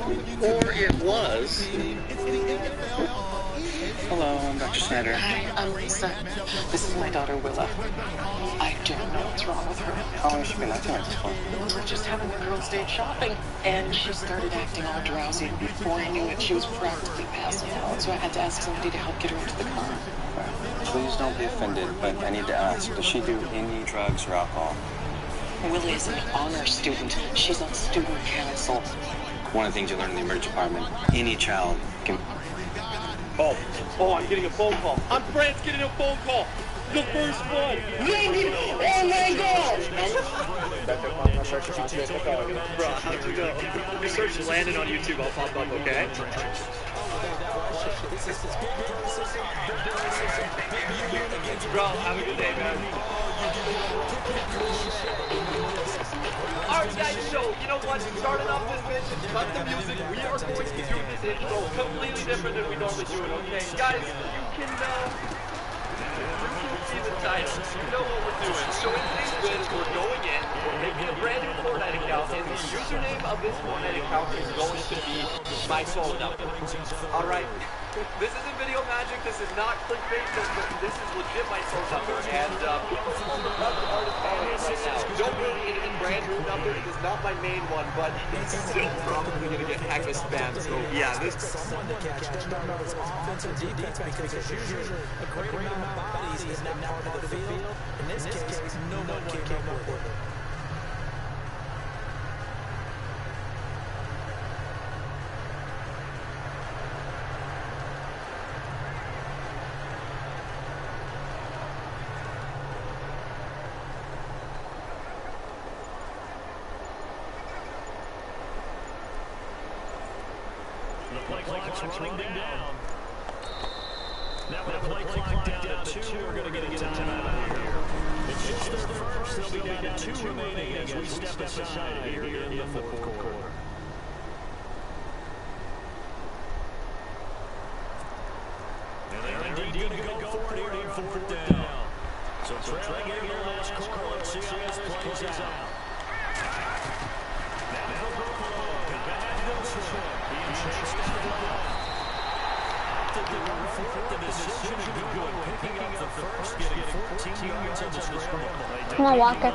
Or it was. Hello, I'm Dr. Snyder. Hi, I'm Lisa. This is my daughter, Willa. I don't know what's wrong with her. How long has she been acting like this for? We're just having a girls' day shopping, and she started acting all drowsy. Before I knew it, she was practically passing out, so I had to ask somebody to help get her into the car. Please don't be offended, but I need to ask, does she do any drugs or alcohol? Willie is an honor student. She's on student council. One of the things you learn in the emergency department, any child can... Oh, I'm getting a phone call. I'm Brant's getting a phone call. The first one. Oh my God! Bro, how'd you know? Your search landed on YouTube. I'll pop up, okay? Bro, have a good day, man. Alright guys, so, you know what, starting off this mission, cut the music, we are going to do this intro completely different than we normally do it, okay? Guys, you can see the title, you know what we're doing. So in this vid, we're going in, we're making a brand new Fortnite account, and the username of this Fortnite account is going to be my phone number. Alright, this isn't video magic, this is not clickbait, this is legit my phone number, and people on the left are right now. Don't really get a brand new number, it is not my main one, but it's still probably going to get heck of spam, so yeah, this... Someone to catch Darnold's offensive defense because usually a great amount of bodies is not part of the field. In this case, no one came up with it. The play clock's running down. Now with the play clock down to 2, we're going to get a timeout here. It's their first. They'll be down to 2 remaining as we step aside here in the fourth quarter. And they're indeed going to go for it here on 4th down. So trailing here in the last quarter. Let's see how this plays out. Now Buffalo behind this one. Being chased down the line. The decision to be good. Picking up the first, getting 14 yards on the scramble. Come on, Walker.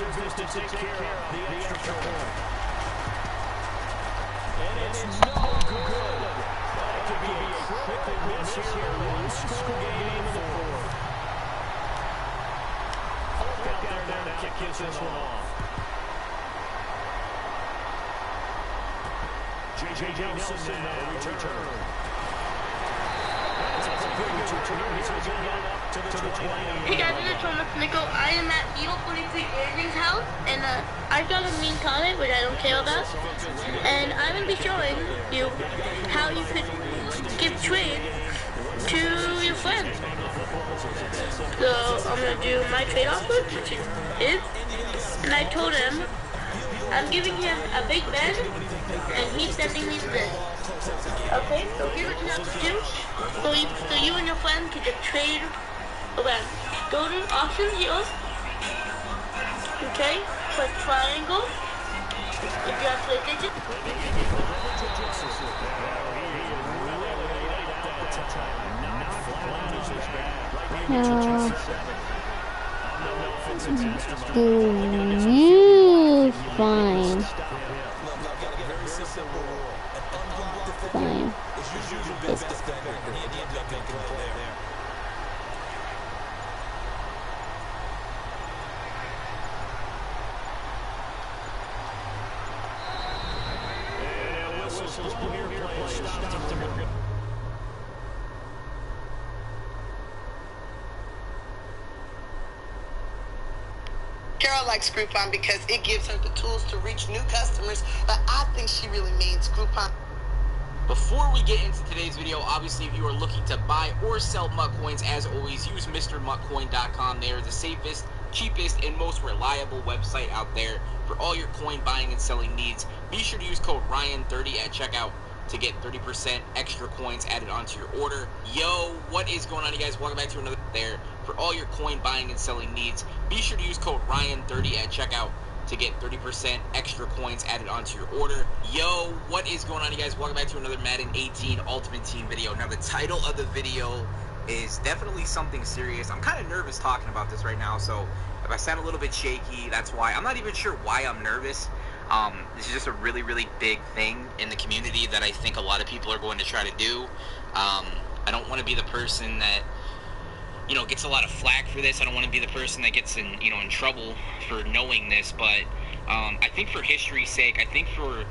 Business to take care of the extra point. And it's no good. That could be a critical miss here. One-score game in the fourth. Hulk out there now to kick this one off. J.J. Nelson now return. That's a pretty good return. He's going up to the 20. Hey guys, this is Thomas Nickel. I am at Evil 43 Andrew's house, and I found a mean comment, which I don't care about. And I'm going to be showing you how you could give trade to your friends. So I'm going to do my trade offer, which is, and I told him I'm giving him a big bed, and he's sending me this. Okay, so here's what you have to do. So you and your friend can just trade around. Go to options here. Okay, click triangle. If you have PlayStation. You fine. Fine. Carol likes Groupon because it gives her the tools to reach new customers, but I think she really means Groupon. Before we get into today's video, obviously if you are looking to buy or sell MUT coins, as always, use MrMUTcoin.com. They are the safest, cheapest, and most reliable website out there for all your coin buying and selling needs. Be sure to use code Ryan30 at checkout to get 30% extra coins added onto your order. Yo, what is going on, you guys? Welcome back to another there for all your coin buying and selling needs. Be sure to use code Ryan30 at checkout to get 30% extra coins added onto your order. Yo, what is going on, you guys? Welcome back to another Madden 18 Ultimate Team video. Now, the title of the video is definitely something serious. I'm kind of nervous talking about this right now, so if I sound a little bit shaky, that's why. I'm not even sure why I'm nervous. This is just a really, really big thing in the community that I think a lot of people are going to try to do. I don't want to be the person that, you know, gets a lot of flack for this. I don't want to be the person that gets in, in trouble for knowing this, but I think for history's sake, I think for,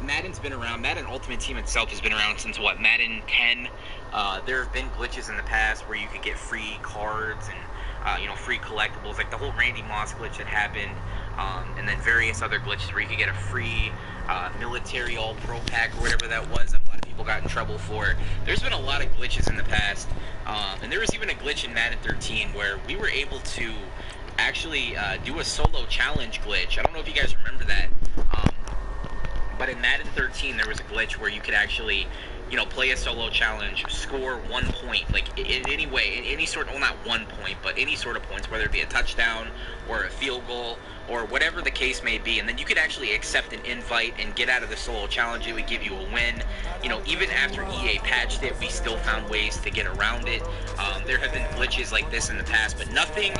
Madden's been around. Madden Ultimate Team itself has been around since, what, Madden 10? There have been glitches in the past where you could get free cards and, free collectibles, like the whole Randy Moss glitch that happened, and then various other glitches where you could get a free military all-pro pack or whatever that was that a lot of people got in trouble for. There's been a lot of glitches in the past, and there was even a glitch in Madden 13 where we were able to actually do a solo challenge glitch. I don't know if you guys remember that, but in Madden 13 there was a glitch where you could actually play a solo challenge, score 1 point, like in any way, in any sort, well, not 1 point, but any sort of points, whether it be a touchdown or a field goal or whatever the case may be, and then you could actually accept an invite and get out of the solo challenge. It would give you a win. Even after EA patched it, we still found ways to get around it. There have been glitches like this in the past, but nothing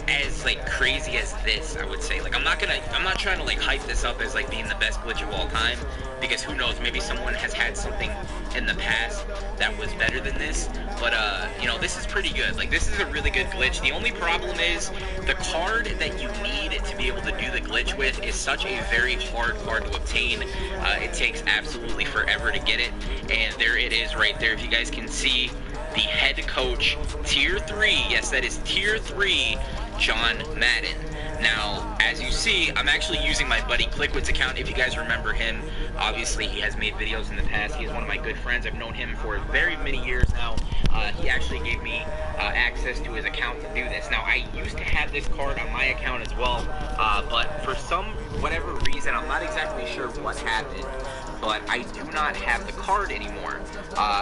as crazy as this, I would say. I'm not trying to hype this up as being the best glitch of all time, because who knows, maybe someone has had something in the past that was better than this, but this is pretty good. This is a really good glitch. The only problem is the card that you need to be able to do the glitch with is such a very hard card to obtain. It takes absolutely forever to get it, and there it is right there. If you guys can see, the head coach, tier 3, yes, that is tier 3, John Madden. Now, as you see, I'm actually using my buddy Clickwid's account. If you guys remember him, obviously he has made videos in the past. He's one of my good friends. I've known him for very many years now. He actually gave me access to his account to do this. Now, I used to have this card on my account as well, but for whatever reason, I'm not exactly sure what happened, but I do not have the card anymore.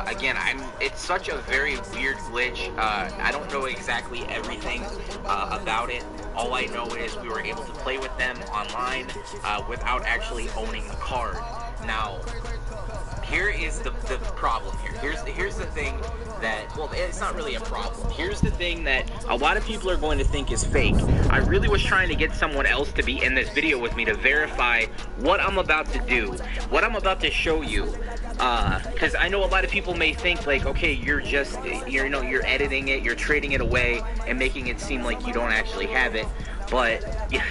Again, it's such a very weird glitch. I don't know exactly everything about it. All I know is we were able to play with them online without actually owning the card. Now, here is the problem here. Here's the thing that, well, it's not really a problem. Here's the thing that a lot of people are going to think is fake. I really was trying to get someone else to be in this video with me to verify what I'm about to do, what I'm about to show you. Because I know a lot of people may think okay, you're editing it, you're trading it away and making it seem like you don't actually have it. But yeah,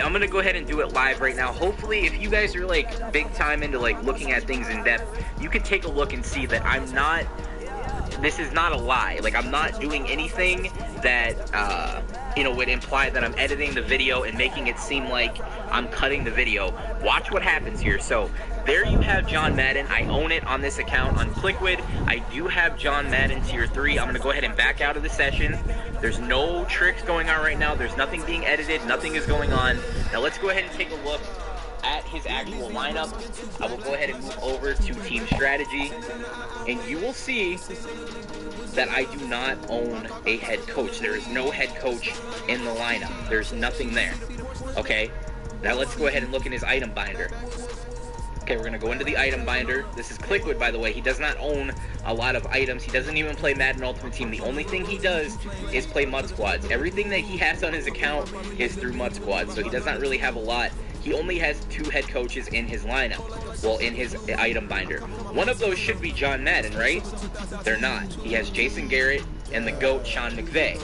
I'm gonna go ahead and do it live right now. Hopefully, if you guys are big time into looking at things in depth, you can take a look and see that I'm not. This is not a lie. I'm not doing anything that would imply that I'm editing the video and making it seem like I'm cutting the video. Watch what happens here. So there you have John Madden. I own it on this account on Clickwid. I do have John Madden tier 3. I'm gonna go ahead and back out of the session. There's no tricks going on right now. There's nothing being edited. Nothing is going on. Now let's go ahead and take a look at his actual lineup. I will go ahead and move over to team strategy, and you will see that I do not own a head coach. There is no head coach in the lineup. There's nothing there. Okay, now let's go ahead and look in his item binder. Okay, we're gonna go into the item binder. This is Clickwid, by the way. He does not own a lot of items. He doesn't even play Madden Ultimate Team. The only thing he does is play MUT Squads. Everything that he has on his account is through MUT Squads, so he does not really have a lot. He only has 2 head coaches in his lineup, well, in his item binder. One of those should be John Madden, right? They're not. He has Jason Garrett and the GOAT, Sean McVay.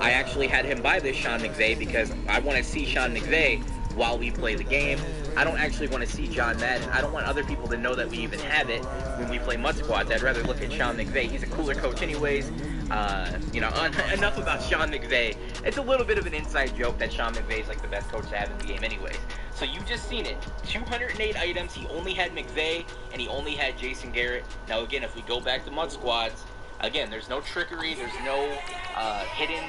I actually had him buy this Sean McVay because I want to see Sean McVay while we play the game. I don't actually want to see John Madden. I don't want other people to know that we even have it when we play MUT Squads. I'd rather look at Sean McVay. He's a cooler coach anyways. Enough about Sean McVay. It's a little bit of an inside joke that Sean McVay is like the best coach to have in the game anyways. So you just seen it. 208 items. He only had McVay, and he only had Jason Garrett. Now, again, if we go back to MUT Squads, again, there's no trickery. There's no hidden,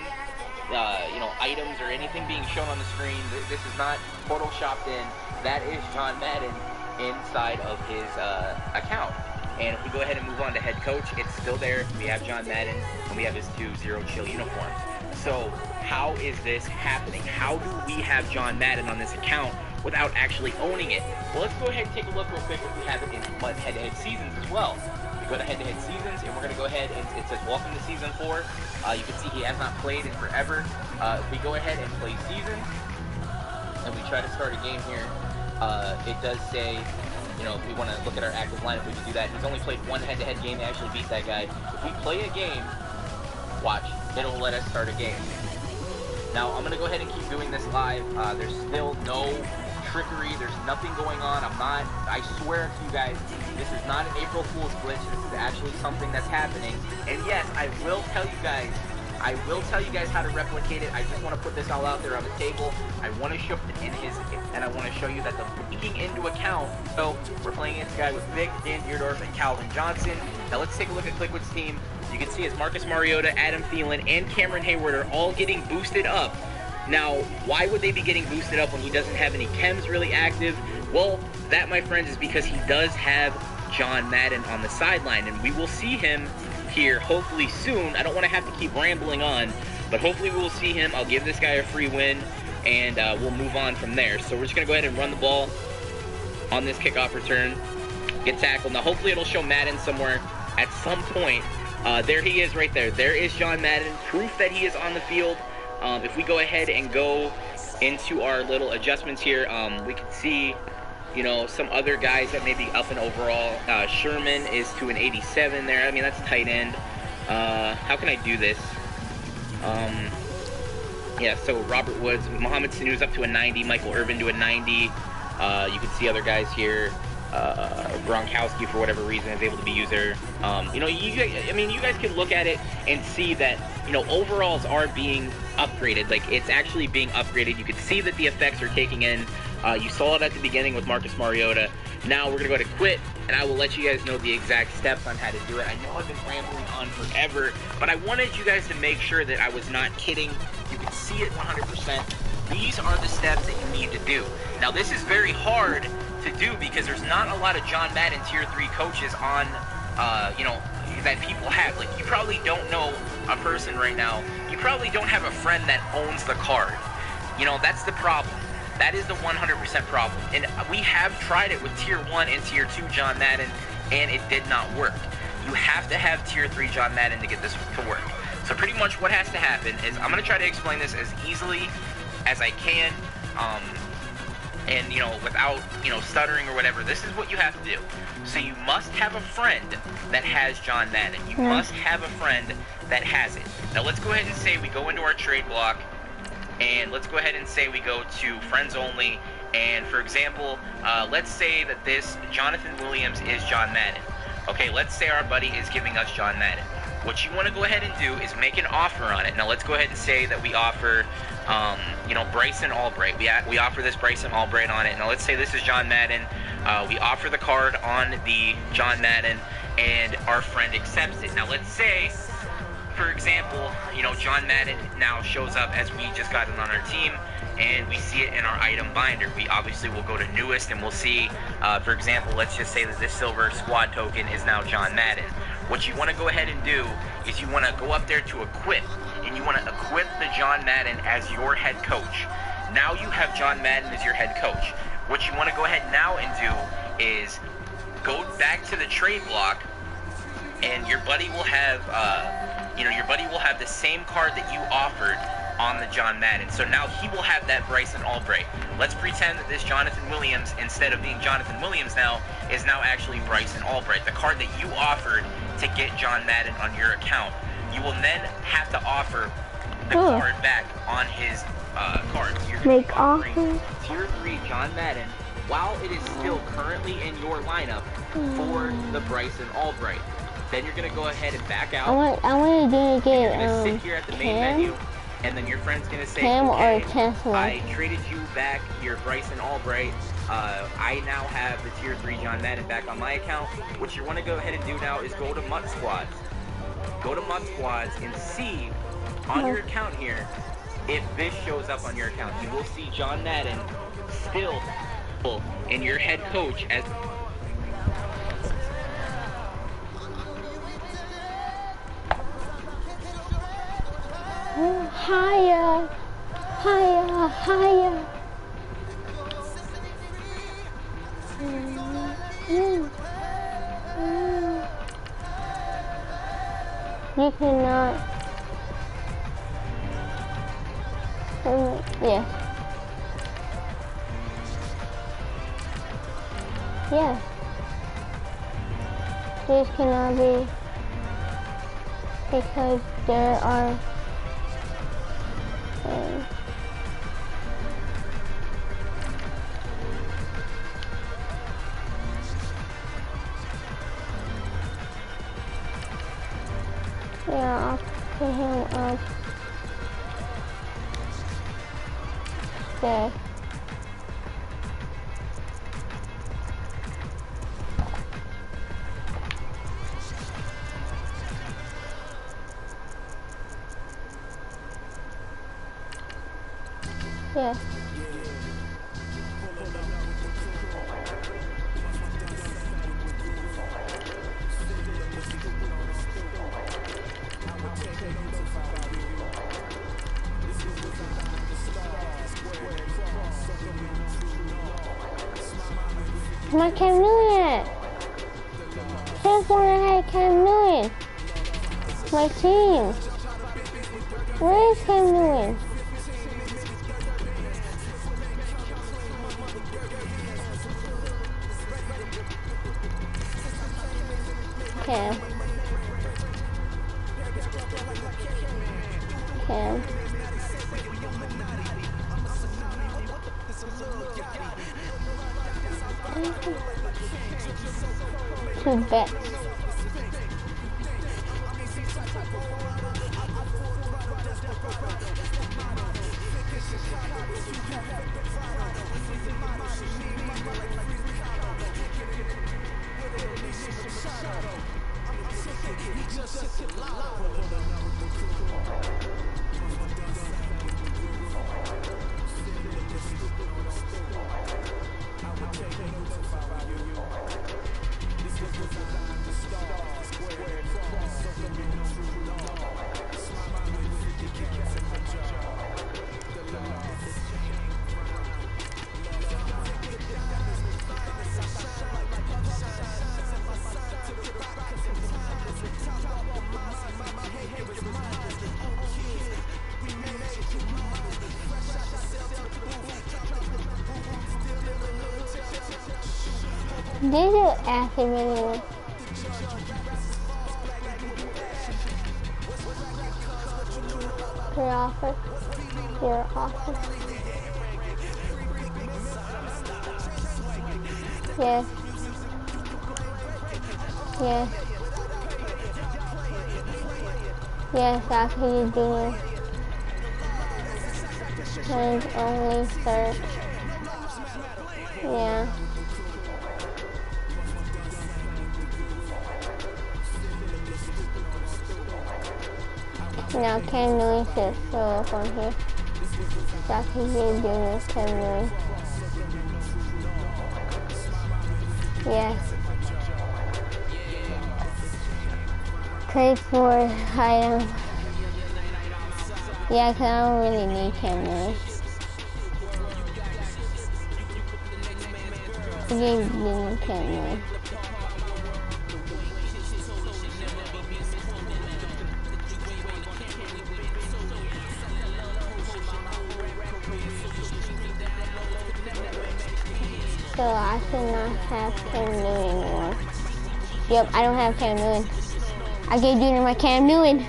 items or anything being shown on the screen. This is not photoshopped in. That is John Madden inside of his account. And if we go ahead and move on to head coach, it's still there. We have John Madden, and we have his 2-0 chill uniforms. So how is this happening? How do we have John Madden on this account without actually owning it? Well, let's go ahead and take a look real quick if we have it in head-to-head seasons as well. We go to head-to-head seasons, and we're going to go ahead and it says welcome to season 4. You can see he has not played in forever. If we go ahead and play season, and we try to start a game here, it does say, if we want to look at our active lineup, we can do that. He's only played one head-to-head game to actually beat that guy. If we play a game, watch, it'll let us start a game. Now, I'm going to go ahead and keep doing this live. There's still no trickery. There's nothing going on. I swear to you guys, this is not an April Fool's glitch. This is actually something that's happening. And yes, I will tell you guys how to replicate it. I just want to put this all out there on the table. I want to show and I want to show you that the taking into account. So we're playing against a guy with Vic, Dan Deerdorf, and Calvin Johnson. Now let's take a look at Kliquid's team. You can see as Marcus Mariota, Adam Thielen, and Cameron Hayward are all getting boosted up. Now, why would they be getting boosted up when he doesn't have any chems really active? Well, that, my friends, is because he does have John Madden on the sideline, and we will see him here hopefully soon. I don't want to have to keep rambling on, but hopefully we will see him. I'll give this guy a free win, and we'll move on from there. So we're just going to go ahead and run the ball on this kickoff return, get tackled. Now, hopefully it'll show Madden somewhere at some point. There he is right there. There is John Madden, proof that he is on the field. If we go ahead and go into our little adjustments here, we can see, some other guys that may be up in overall. Sherman is to an 87 there. I mean, that's tight end. How can I do this? Yeah, so Robert Woods, Mohamed Sanu's up to a 90, Michael Irvin to a 90. You can see other guys here. Gronkowski, for whatever reason, is able to be user. You guys can look at it and see that, overalls are being upgraded. Like, it's actually being upgraded. You can see that the effects are taking in. You saw it at the beginning with Marcus Mariota. Now we're going to go to quit, and I will let you guys know the exact steps on how to do it. I know I've been rambling on forever, but I wanted you guys to make sure that I was not kidding. You can see it 100%. These are the steps that you need to do. Now, this is very hard to do because there's not a lot of John Madden Tier 3 coaches on, that people have. Like, you probably don't know a person right now. You probably don't have a friend that owns the card. That's the problem. That is the 100% problem. And we have tried it with Tier 1 and Tier 2 John Madden, and it did not work. You have to have Tier 3 John Madden to get this to work. So pretty much what has to happen is I'm going to try to explain this as easily as I can, and without stuttering or whatever. This is what you have to do. So you must have a friend that has John Madden. You must have a friend that has it. Now let's go ahead and say we go into our trade block, and let's go ahead and say we go to friends only, and for example, let's say that this Jonathan Williams is John Madden. Okay, let's say our buddy is giving us John Madden. What you want to go ahead and do is make an offer on it. Now let's go ahead and say that we offer Bryson Albright. We offer this Bryson Albright on it. Now let's say this is John Madden. We offer the card on the John Madden, and our friend accepts it. Now let's say, for example, John Madden now shows up as we just got it on our team, and we see it in our item binder. We obviously will go to newest, and we'll see, for example, let's just say that this silver squad token is now John Madden. What you want to go ahead and do is you want to go up there to equip, and you want to equip the John Madden as your head coach. Now you have John Madden as your head coach. What you want to go ahead now and do is go back to the trade block, and your buddy will have, the same card that you offered on the John Madden. So now he will have that Bryson Albright. Let's pretend that this Jonathan Williams, instead of being Jonathan Williams now, is now actually Bryson Albright, the card that you offered to get John Madden on your account. You will then have to offer the card back on his card. So you're going to be offering Tier 3 John Madden while it is still currently in your lineup for the Bryson Albright. Then you're going to go ahead and back out. I want to you're going to sit here at the main menu, and then your friend's gonna say, Cam okay, or Tesla? I traded you back your Bryson Albright. I now have the tier 3 John Madden back on my account. What you want to go ahead and do now is go to MUT Squads. Go to MUT Squads and see on your account here if this shows up on your account. You will see John Madden still in your head coach as higher, higher, higher. You cannot. Yes. Yes. This cannot be because there are yeah, I'll put him up there. Yes. My Cam Newton at? Just when I had Cam Newton. My team. Where is Cam Newton? Cam. Cam. Two bets. Did you ask him anyone? Your offer? Your offer? Yes. Yes. Yes, after you do it. And only search. Yeah. Now Cam Newton should show up on here. That could be doing this Cam Newton. Yes. Trade for item. Yeah, cause I don't really need Cam Newton. I gave me Cam Newton. So I should not have Cam Newton anymore. Yep, I don't have Cam Newton. I gave Junior my Cam Newton.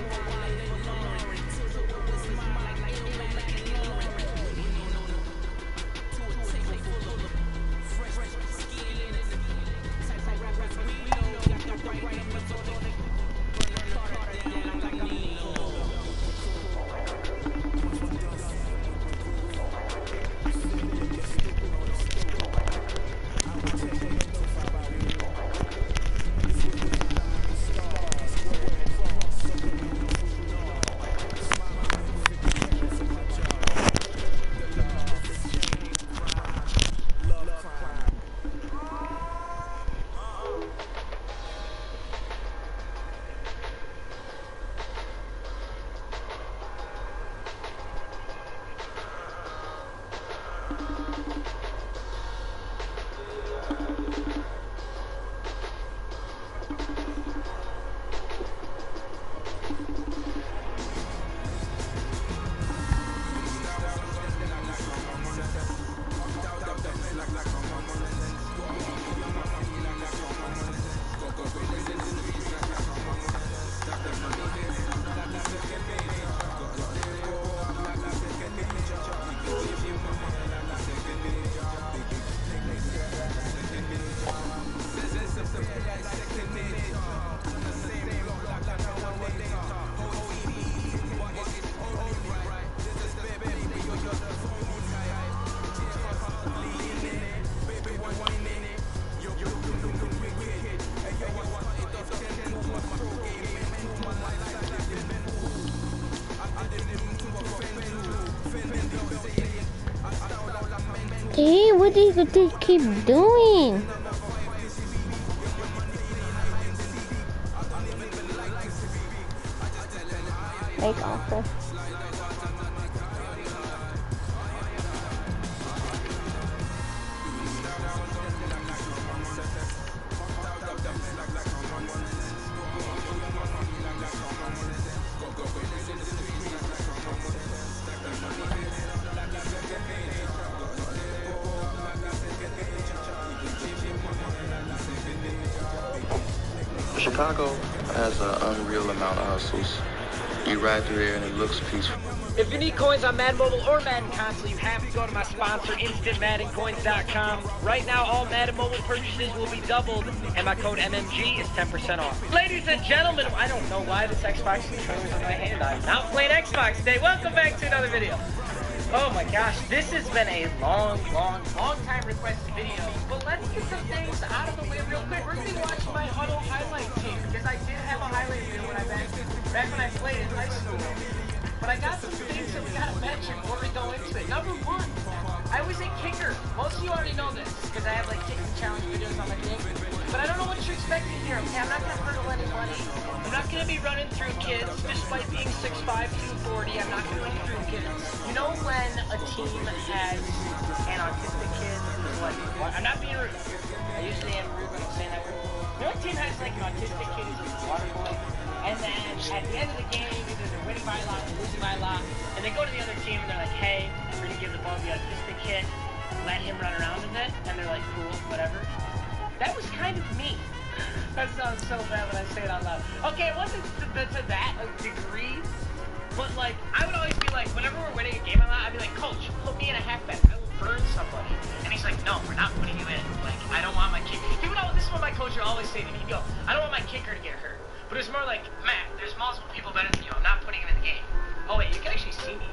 What do you keep doing? Make offer. Chicago has an unreal amount of hustles. You ride through there and it looks peaceful. If you need coins on Madden Mobile or Madden Console, you have to go to my sponsor, InstantMaddenCoins.com. Right now, all Madden Mobile purchases will be doubled, and my code MMG is 10% off. Ladies and gentlemen, I don't know why this Xbox controller is in my hand. I'm not playing Xbox today. Welcome back to another video. Oh my gosh, this has been a long time requested video. But let's get some things out of the way real quick. We're going to be watching my Huddle highlight tape, because I did have a highlight video back when I played in high school. But I got some things that we gotta mention before we go into it. Number one, I was a kicker. Most of you already know this, because I have like kicking challenge videos on my thing. But I don't know what you're expecting here, okay? I'm not gonna hurdle anybody. I'm not gonna be running through kids, despite being 6'5", 240. I'm not gonna run through kids. You know when a team has an autistic kid who's like, I'm not being rude. I usually am rude when I'm saying that word. You know a team has like an autistic kid who's like a water boy? And then at the end of the game, either they're winning by a lot or losing by a lot, and they go to the other team and they're like, hey, we're gonna give the ball to the autistic kid, let him run around with it, and they're like, cool, whatever. That was kind of me. That sounds so bad when I say it out loud. Okay, it wasn't to that degree, but like, I would always be like, whenever we're winning a game a lot, I'd be like, coach, put me in a halfback, I will burn somebody. And he's like, no, we're not putting you in. Like, I don't want my kicker. This is what my coach would always say to me. He'd go, I don't want my kicker to get hurt. But it's more like, Matt, there's multiple people better than you. I'm not putting him in the game. Oh wait, you can actually see me.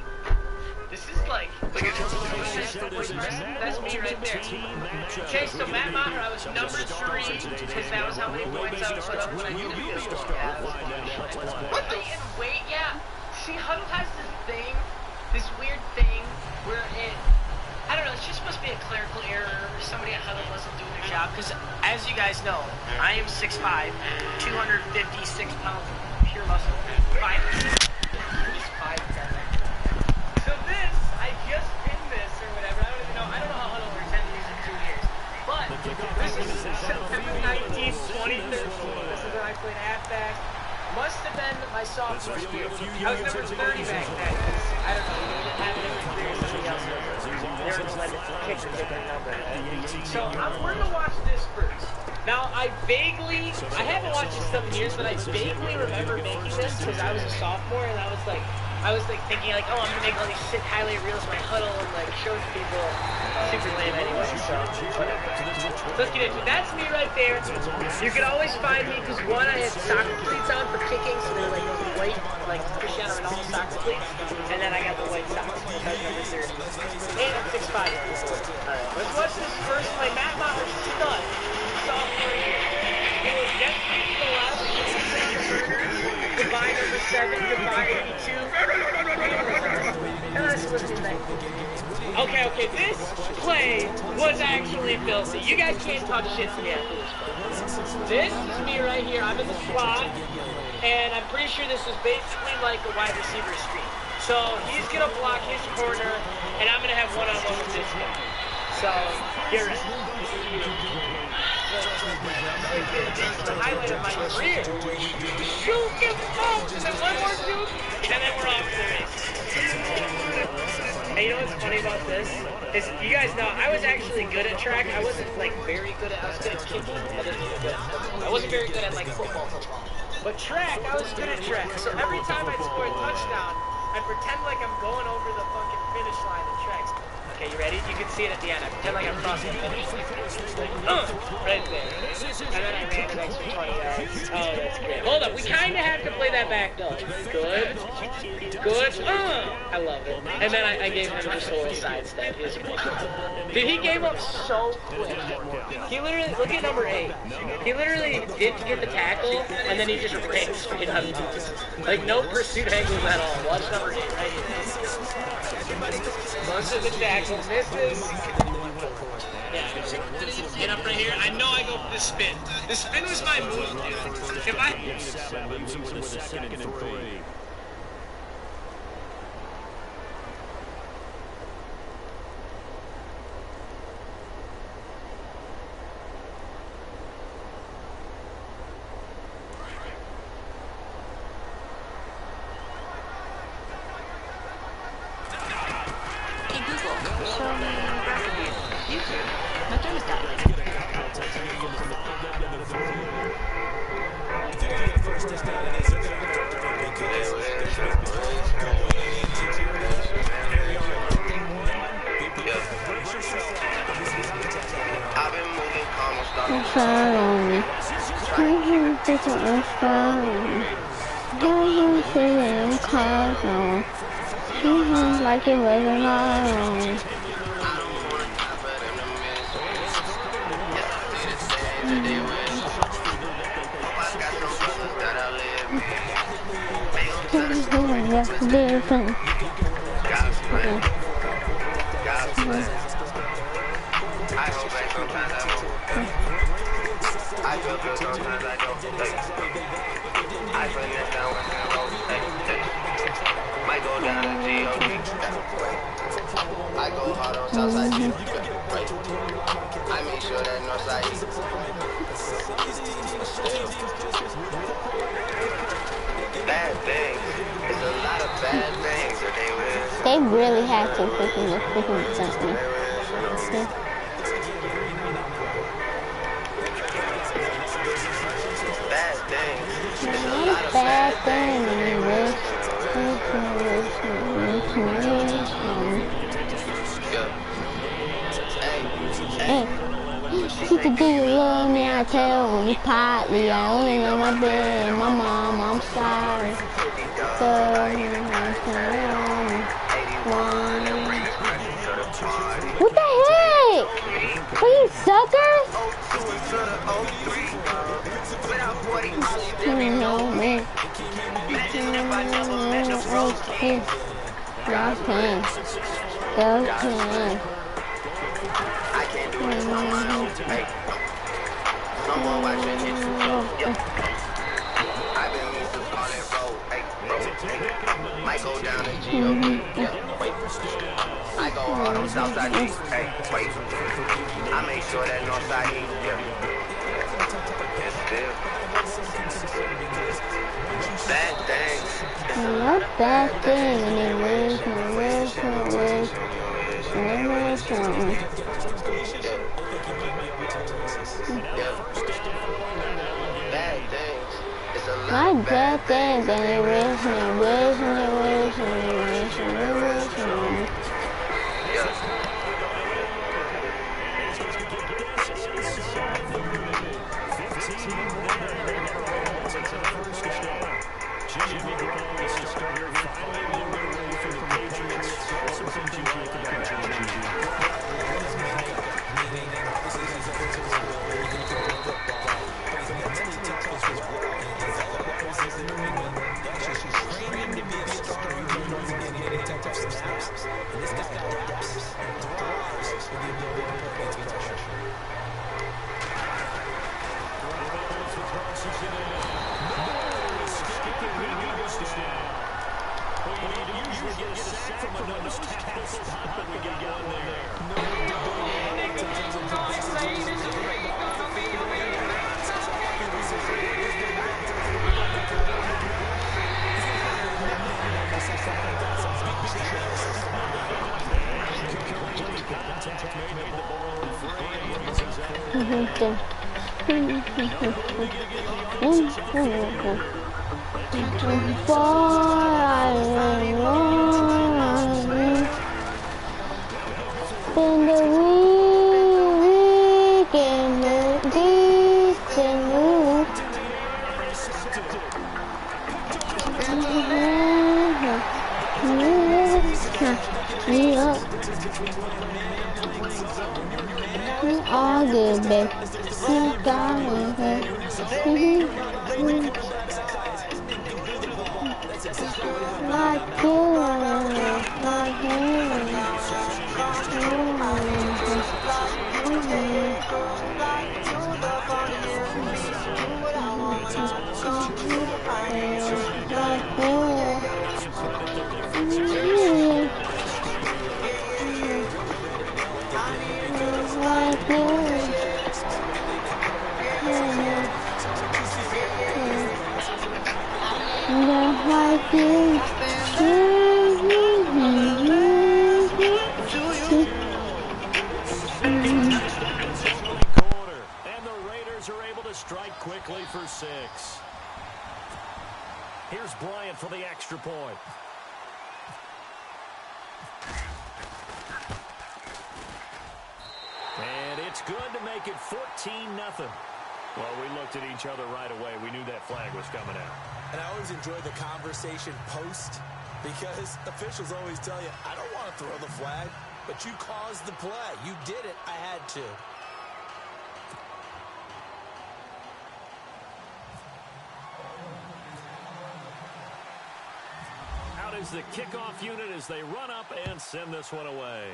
This is like that's me right there. Okay, so Matt Maher, I was number 3, because that was how many points I was put up when I did the field goal. What the wait, yeah. See, Huddle has this thing, this weird thing, where I don't know, it's just supposed to be a clerical error, or somebody at Huddle wasn't doing their job, because as you guys know, I am 6'5", 256 pounds of pure muscle, 5'10". So this, I just pinned this or whatever, I don't even know, I don't know how Huddle works, I haven't used it in 2 years. But, this is September 19th, 2013, this is when I played halfback. Must have been my sophomore year. I was number 30 back then, because I don't know, we didn't have any experience somebody else was. They were just letting the kicker get their number. So we're gonna watch this first. Now I haven't watched this stuff in years, but I vaguely remember making this because I was a sophomore and I was like thinking like, oh, I'm gonna make all these sick highlight reels of my Huddle and like show it to people. Super lame anyway, so whatever. Let's get into it. That's me right there. You can always find me because one, I had soccer cleats on for kicking, so they're like white, like Cristiano Ronaldo soccer cleats, and then I got the white socks. That's number 30. And I'm 6'5". Alright, let's watch this first play. Matt Maher stud. Sophomore year. It was just to the left. Goodbye number 7. Goodbye 82. And that's what it is. Okay, this play was actually filthy. You guys can't talk shit to me after this play. This is me right here. I'm in the slot, and I'm pretty sure this is basically like a wide receiver screen. So he's gonna block his corner, and I'm gonna have one-on-one with this guy. So get ready. The highlight of my career. Shoot, get the ball, and then one more shoot, and then we're off to the races. Hey, you know what's funny about this? Is you guys know I was actually good at track. I wasn't like very good at. I was good at kicking. I didn't even good at football. I wasn't very good at like football. But track, I was good at track. So every time I'd score a touchdown, I'd pretend like I'm going over the fucking finish line of tracks. Okay, you ready? You can see it at the end. I pretend like I'm crossing the finish line. Right there. And then I ran an extra 20 yards. Oh, that's great. Hold up, we kind of have to play that back though. Good. I love it. And then I gave him just a little sidestep. Dude, he gave up so quick. He literally, look at number 8. He literally didn't get the tackle, and then he just ran straight out of it. Like no pursuit angles at all. Watch number 8 right here. Most of the tackle misses. Get up right here. I know I go for the spin. The spin was my move, dude. If I... Like it wasn't my own. Different. I feel good sometimes I don't. I bring that down when I roll. Might go down to G.O.D. I go hard on Southside G. I make sure that Northside E. Bad things. It's a lot of bad things that they will. They really have to freaking something. Bad things. It's a lot of bad things. Teacher, do you love me? I tell you partly. I only know my bed and my mom. I'm sorry. What the heck? Are you suckers? No, man. Y'all can. Y'all can. I can't do this on my own. Hey, no more watching history. Yeah. I've been used to call it road. Hey, road. Might go down to G.O.D. Yeah, wait. I go hard on Southside G. Hey, wait. I make sure that Northside E. Yeah. It's still. Bad things. Not bad thing. And it was, not bad things, and it was. Spend the weekend all good, babe. You got it. Like you, like him. And the Raiders are able to strike quickly for 6. Here's Bryant for the extra point. And it's good to make it 14-0. Well, we looked at each other right away. We knew that flag was coming out. And I always enjoy the conversation post because officials always tell you, I don't want to throw the flag, but you caused the play. You did it. I had to. Out is the kickoff unit as they run up and send this one away.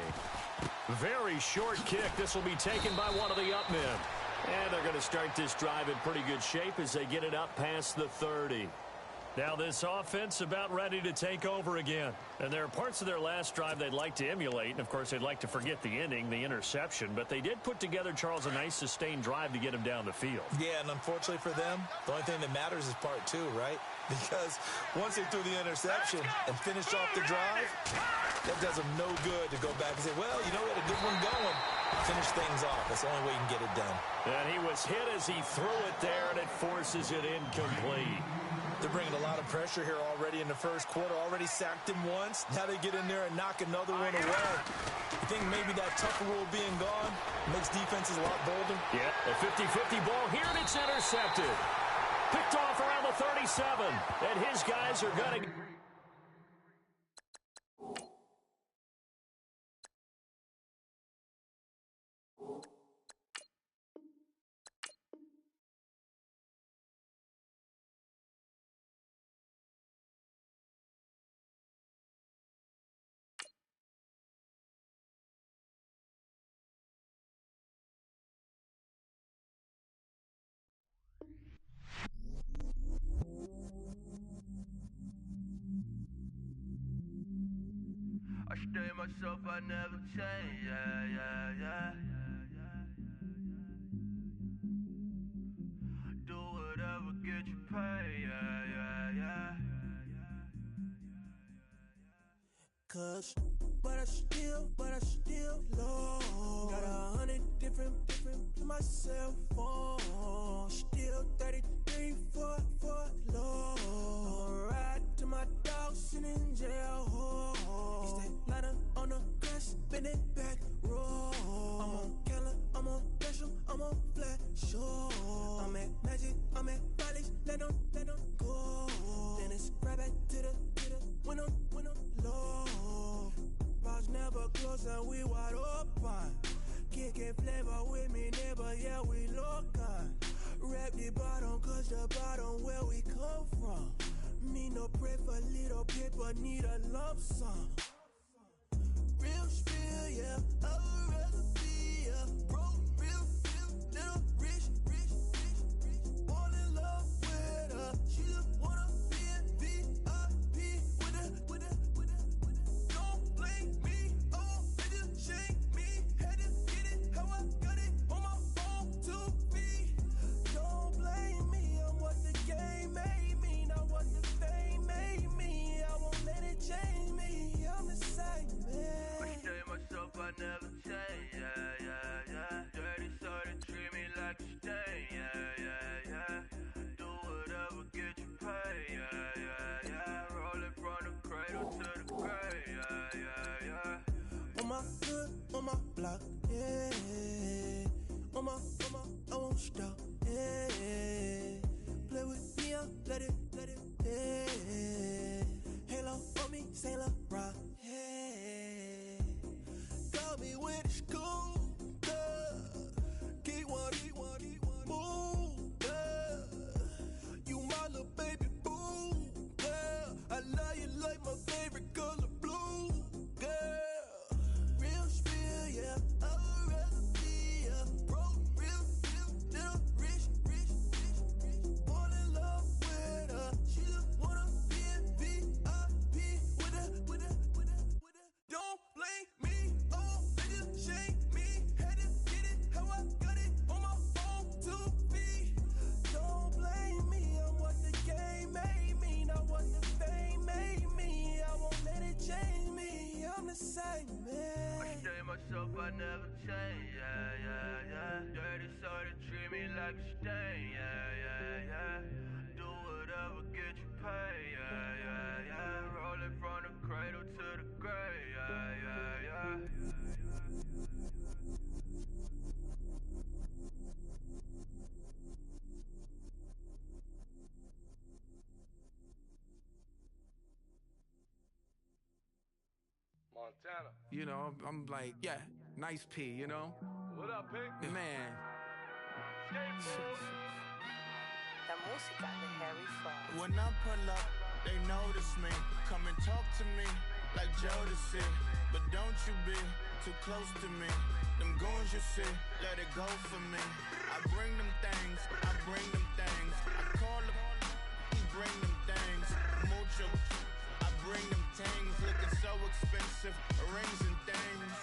Very short kick. This will be taken by one of the up men. And they're going to start this drive in pretty good shape as they get it up past the 30. Now this offense about ready to take over again. And there are parts of their last drive they'd like to emulate. And, of course, they'd like to forget the inning, the interception. But they did put together, Charles, a nice sustained drive to get him down the field. Yeah, and unfortunately for them, the only thing that matters is part 2, right? Because once they threw the interception and finished off the drive, that does them no good to go back and say, well, you know, we had a good one going. Finish things off. That's the only way you can get it done. And he was hit as he threw it there, and it forces it incomplete. They're bringing a lot of pressure here already in the first quarter. Already sacked him once. Now they get in there and knock another one away. You think maybe that Tucker rule being gone makes defenses a lot bolder? Yeah, a 50-50 ball here, and it's intercepted. Picked off around the 37, and his guys are going to... I stay myself, I never change, yeah. Do whatever, get you paid, yeah. Cause, but I still low. Got 100 different to my cell phone. Still 33 for low. I'ma ride to my dog sitting in jail. He stay lighter on the grass, spin it back, roll. I'm on Keller, I'm on Gresham, I'm on Flat Shore. I'm at Magic, I'm at Bally's, let them go. Then it's right back to the when I'm low. Bars never close and we wide open. Kicking flavor with me, neighbor, yeah, we local. Rap the bottom, cause the bottom where we come from. Me no pray for little paper, need a lump sum. Real spill, yeah, I would rather be, yeah. Broke, real, little rich. Fall in love with her, she just wanna be in VIP with her. Don't blame me, oh, they just shame me. Had to get it, how I got it, on my phone to be. Don't blame me, I'm what the game made me, not what the fame made me. I won't let it change me, I'm the same man. I stay myself, I never change, yeah. Dirty, so they treat me like a stain, yeah. Do whatever, get you paid, yeah. Rolling from the cradle to the grave, yeah. On my hood, on my block, yeah. On my, I won't stop, yeah. Play with me, I'll let it, yeah. Halo on me, Saint Laurent, yeah. Got me with the school, yeah. Keep one, move, yeah. You my little baby boo, yeah. I love you like my favorite color blue, girl. Real spill, yeah. hope I never change, yeah, yeah, yeah. Dirty so they treat me like a stain, yeah, yeah, yeah. Do whatever, get you paid, yeah, yeah, yeah. Rolling from the cradle to the grave, yeah, yeah, yeah. Montana. You know, I'm like, yeah, nice P, you know? What up, Pink? Man. La música de Harry Fraud. When I pull up, they notice me. Come and talk to me like Jodeci. But don't you be too close to me. Them goons you see, let it go for me. I bring them things, I bring them things. I call them, he bring them things. Mucho, I bring them things. Looking so expensive, rings and things.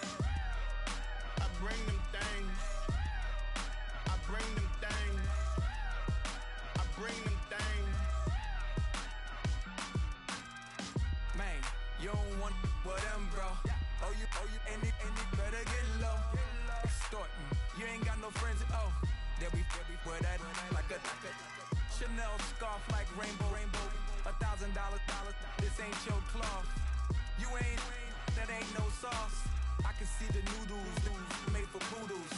I bring them things. I bring them things. I bring them things. Man, you don't want with them, bro. Oh, you, and it better get low. Extorting, you ain't got no friends. Oh, they'll be with that like a Chanel scarf like rainbow. $1,000, this ain't your cloth. You ain't, that ain't no sauce. I can see the noodles made for poodles.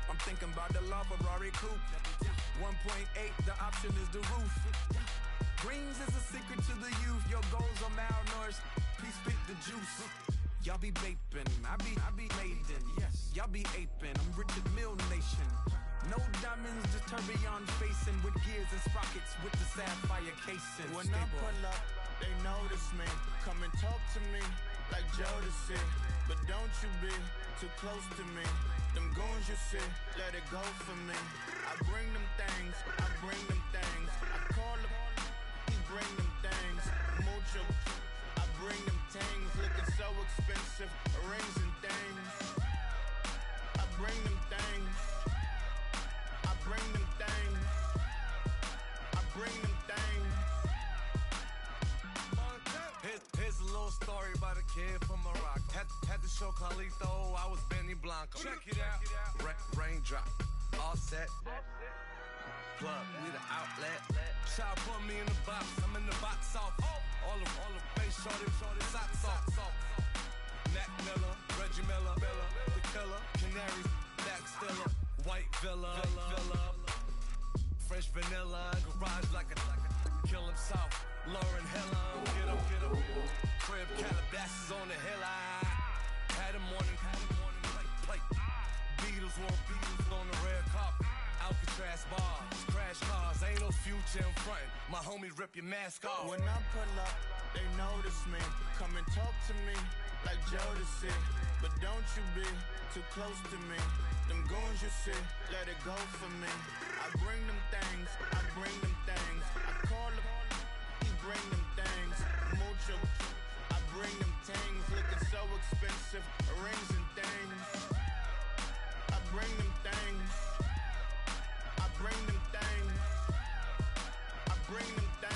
I'm thinking about the La Ferrari coupe. 1.8, the option is the roof. Greens is a secret to the youth. Your goals are malnourished. Please spit the juice. Y'all be vaping, I be maiden. Yes, y'all be aping. I'm Richard Mill Nation. No diamonds, just tourbillon facing with gears and sprockets with the sapphire casing. When I pull up, they notice me. Come and talk to me like Jodeci. But don't you be too close to me. Them goons you see, let it go for me. I bring them things, I bring them things. I call them, he bring them things. Mucho, I bring them things. Looking so expensive, rings and things. I bring them things. I bring them things. I bring them things. Here's a little story about a kid from Morocco. Had to show Carlito I was Benny Blanco. Check it out. Raindrop, all set. Plug, we the outlet. Child put me in the box, I'm in the box off. All the face shorty, socks off. Mac Miller, Reggie Miller, the killer, Canaries, Back Stiller, White Villa, Fresh vanilla, garage like a kill himself. Lauren Hiller, get up. Crib Calabasas on the hill. I had him morning plate. Beatles on the red carpet. Alcatraz bars, crash cars, ain't no future in front. My homie rip your mask off. When I pull up, they notice me. Come and talk to me like Jodeci. But don't you be too close to me. Them goons you see, let it go for me. I bring them things, I bring them things. I call them, he bring them things. Mucho, I bring them things. Looking so expensive, rings and things. I bring them things. I bring them things. I bring them things.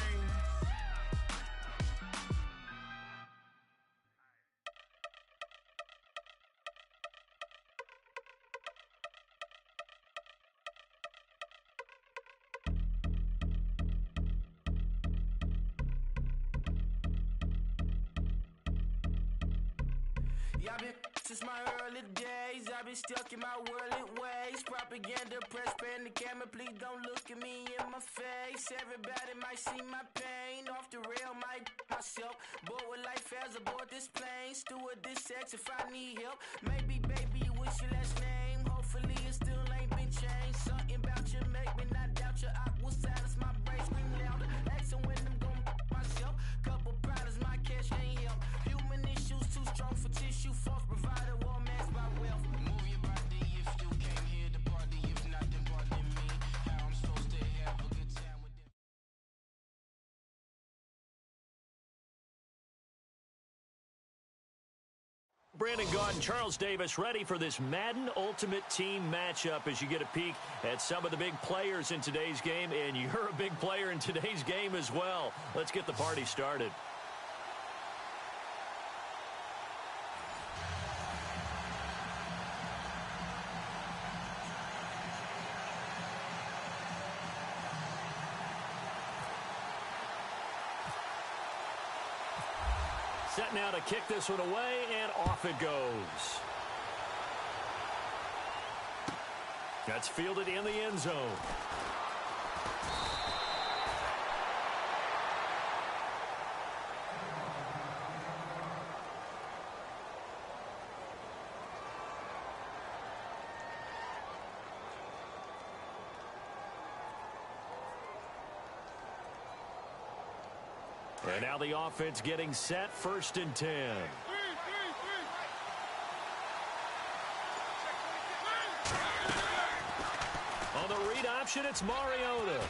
I've been since my early days, I've been stuck in my worldly ways. Propaganda, press, pan the camera, please don't look at me in my face. Everybody might see my pain, off the rail, might myself. Bored with life as aboard this plane, steward this sex if I need help. Maybe, baby, what's your last name? Hopefully it still ain't been changed. Something about you make me not doubt your aqua silence, my brain scream louder. Asking when I'm gon' myself. Couple problems, my cash ain't help. Human issues too strong for tissue. False provider, war mask by wealth. Move your body if you came here to party. If not, then pardon me. How I'm supposed to have a good time with them. Brandon Gaudin and Charles Davis ready for this Madden Ultimate Team matchup as you get a peek at some of the big players in today's game, and you're a big player in today's game as well. Let's get the party started. Set now to kick this one away, and off it goes. That's fielded in the end zone. And now the offense getting set, 1st and 10. On the read option, it's Mariota.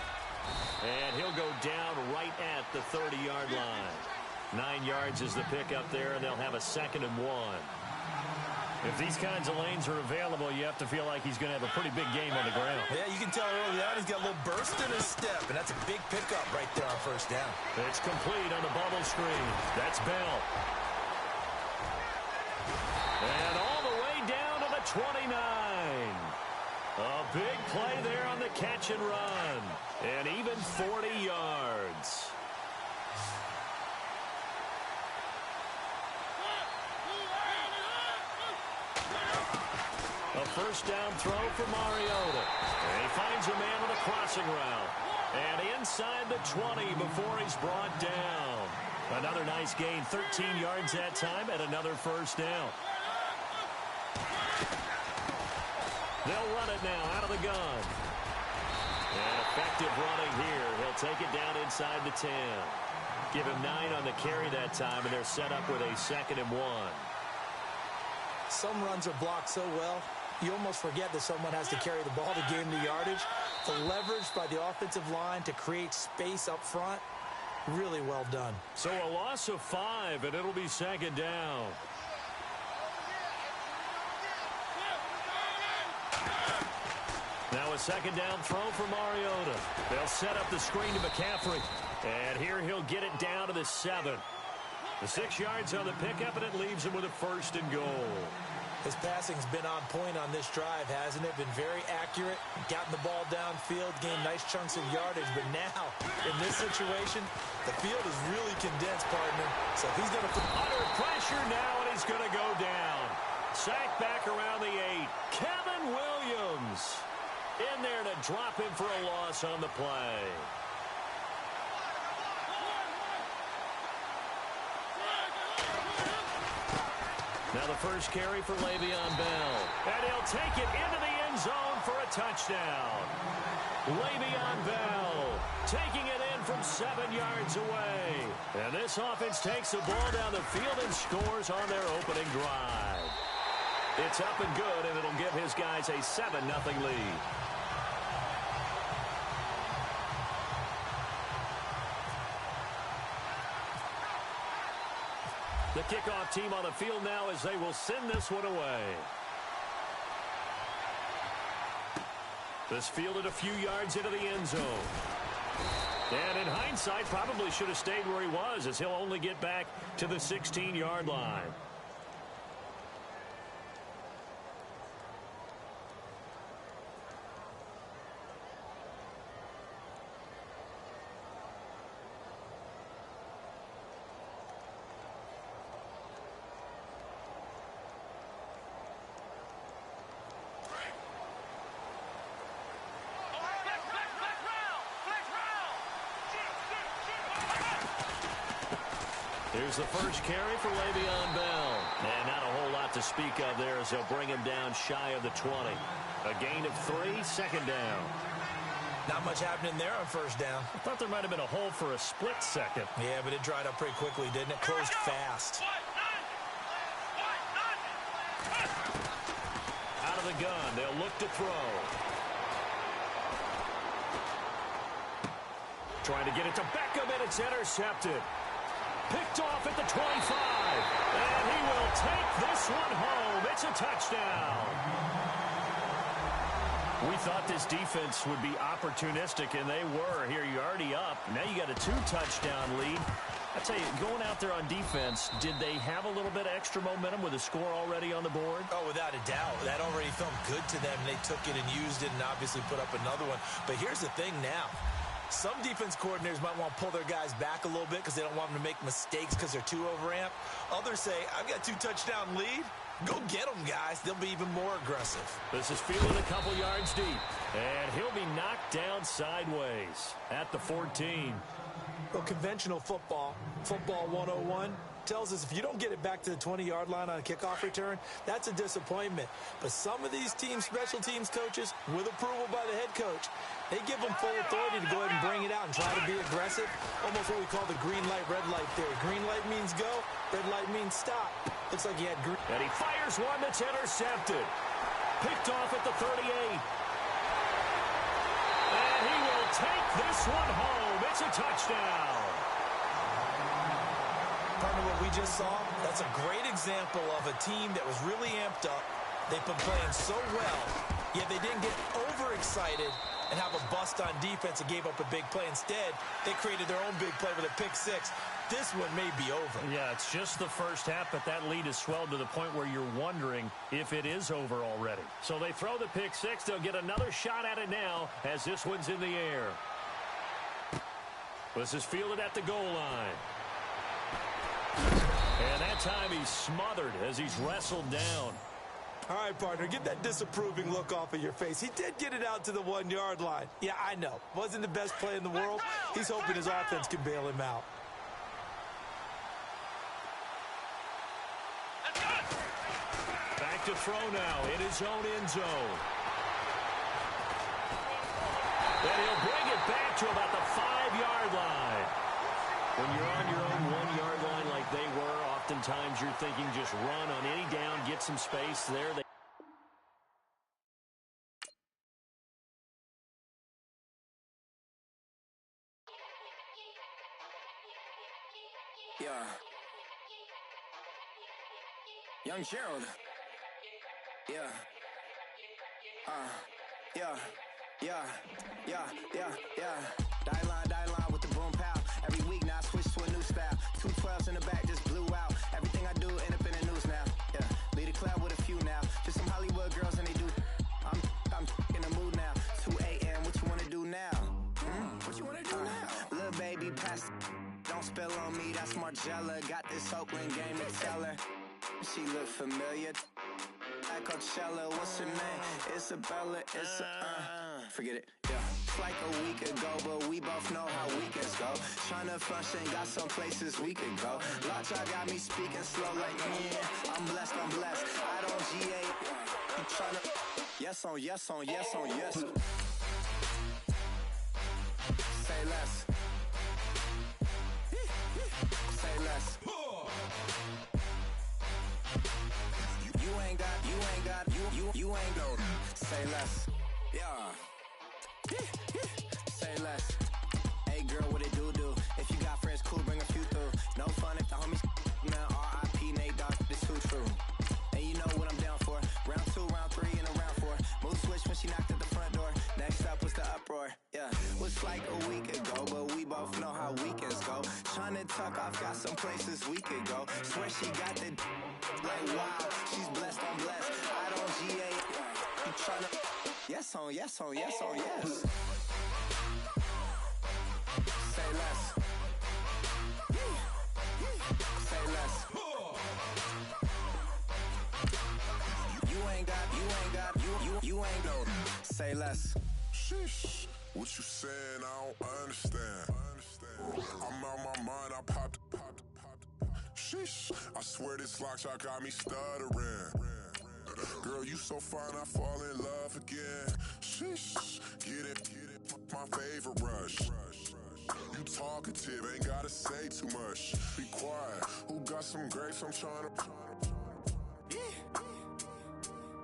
And he'll go down right at the 30-yard line. 9 yards is the pickup there, and they'll have a 2nd and 1. If these kinds of lanes are available, you have to feel like he's going to have a pretty big game on the ground. Yeah, you can tell early on he's got a little burst in his step, and that's a big pickup right there on 1st down. It's complete on the bubble screen. That's Bell. And all the way down to the 29. A big play there on the catch and run. And even 40 yards. A 1st down throw for Mariota. And he finds a man on a crossing route. And inside the 20 before he's brought down. Another nice gain, 13 yards that time, and another 1st down. They'll run it now out of the gun. And effective running here. He'll take it down inside the 10. Give him 9 on the carry that time, and they're set up with a 2nd and 1. Some runs are blocked so well, you almost forget that someone has to carry the ball to gain the yardage. The leverage by the offensive line to create space up front, really well done. So a loss of 5, and it'll be 2nd down. Now a 2nd down throw for Mariota. They'll set up the screen to McCaffrey. And here he'll get it down to the 7. The 6 yards on the pickup, and it leaves him with a 1st and goal. His passing's been on point on this drive, hasn't it? Been very accurate, gotten the ball downfield, gained nice chunks of yardage. But now, in this situation, the field is really condensed, partner. So he's going to put under pressure now, and he's going to go down. Sacked back around the 8. Kevin Williams in there to drop him for a loss on the play. Now the 1st carry for Le'Veon Bell. And he'll take it into the end zone for a touchdown. Le'Veon Bell taking it in from 7 yards away. And this offense takes the ball down the field and scores on their opening drive. It's up and good, and it'll give his guys a 7-0 lead. The kickoff team on the field now as they will send this one away. This fielded a few yards into the end zone. And in hindsight, probably should have stayed where he was, as he'll only get back to the 16-yard line. Here's the 1st carry for Le'Veon Bell. And not a whole lot to speak of there as they'll bring him down shy of the 20. A gain of 3, 2nd down. Not much happening there on 1st down. I thought there might have been a hole for a split second. Yeah, but it dried up pretty quickly, didn't it? Closed fast. Out of the gun, they'll look to throw. Trying to get it to Beckham, and it's intercepted. Picked off at the 25. And he will take this one home. It's a touchdown. We thought this defense would be opportunistic, and they were. Here, you're already up. Now you got a 2-touchdown lead. I tell you, going out there on defense, did they have a little bit of extra momentum with a score already on the board? Oh, without a doubt. That already felt good to them. They took it and used it and obviously put up another one. But here's the thing now. Some defense coordinators might want to pull their guys back a little bit because they don't want them to make mistakes because they're too overamped. Others say, I've got 2-touchdown lead. Go get them, guys. They'll be even more aggressive. This is fielded a couple yards deep, and he'll be knocked down sideways at the 14. Well, conventional football 101, tells us if you don't get it back to the 20-yard line on a kickoff return, that's a disappointment. But some of these teams, special teams coaches, with approval by the head coach, they give them full authority to go ahead and bring it out and try to be aggressive. Almost what we call the green light, red light theory. Green light means go, red light means stop. Looks like he had green. And he fires one that's intercepted. Picked off at the 38. And he will take this one home. It's a touchdown. Partner, what we just saw, that's a great example of a team that was really amped up. They've been playing so well, yet they didn't get overexcited and have a bust on defense and gave up a big play. Instead, they created their own big play with a pick six. This one may be over. Yeah, it's just the first half, but that lead has swelled to the point where you're wondering if it is over already. So they throw the pick six. They'll get another shot at it now as this one's in the air. This is fielded at the goal line. And that time he's smothered as he's wrestled down. All right, partner, get that disapproving look off of your face. He did get it out to the 1-yard line. Yeah, I know. Wasn't the best play in the world. He's hoping his offense can bail him out. Back to throw now in his own end zone. And he'll bring it back to about the 5-yard line. When you're on your own 1-yard line like they were, oftentimes you're thinking just run on any down, get some space there. Yeah. Young Gerald. Yeah. Die line with the boom pow. Every week now I switch to a new style. 2 12s in the back just blew out. Everything I do end up in the news now. Yeah. Lead a club with a few now. Just some Hollywood girls and they do. I'm in the mood now. 2 a.m. What you wanna do now? What you wanna do now? Little baby pass. Don't spill on me. That's Margella. Got this Oakland game to tell her. She look familiar. At Coachella, what's her name? Isabella, forget it, yeah. It's like a week ago, but we both know how weekends go. Tryna function, got some places we could go. Lockjaw got me speaking slow like, yeah, I'm blessed. I don't GA, you tryna, yes on yes. Say less. Say less. You ain't got, say less. Yeah. Say less. Hey girl, what it do? If you got friends, cool, bring a few through. No fun if the homies now R.I.P. Nate Dogg, this too true. And you know what I'm down for. Round 2, round 3, and a round 4. Mood switch when she knocked at the front door. Next up was the uproar. Yeah, was like a week ago, but we both know how weekends go. Tryna tuck off, got some places we could go. Swear she got the like wow, she's blessed, I'm blessed. I don't GA, you tryna yes on yes. Say less. Say less. You ain't got, say less. Sheesh, what you saying? I don't understand. I'm out my mind, I popped. Sheesh, I swear this lockjaw got me stuttering. Girl, you so fine, I fall in love again. Sheesh, get it, my favorite rush. You talkative, ain't gotta say too much. Be quiet, who got some grapes? I'm tryna.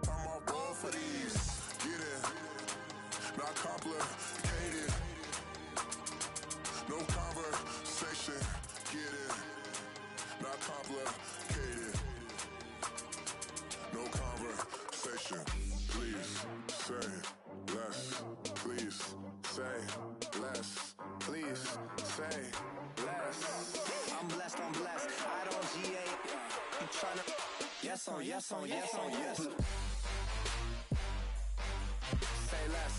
I'm all roll for these. Get it, not complicated. No conversation, get it, not complicated. No conversation, please say less. Please say less. Please say less. I'm blessed. I don't GA. You tryna yes on yes. Say less.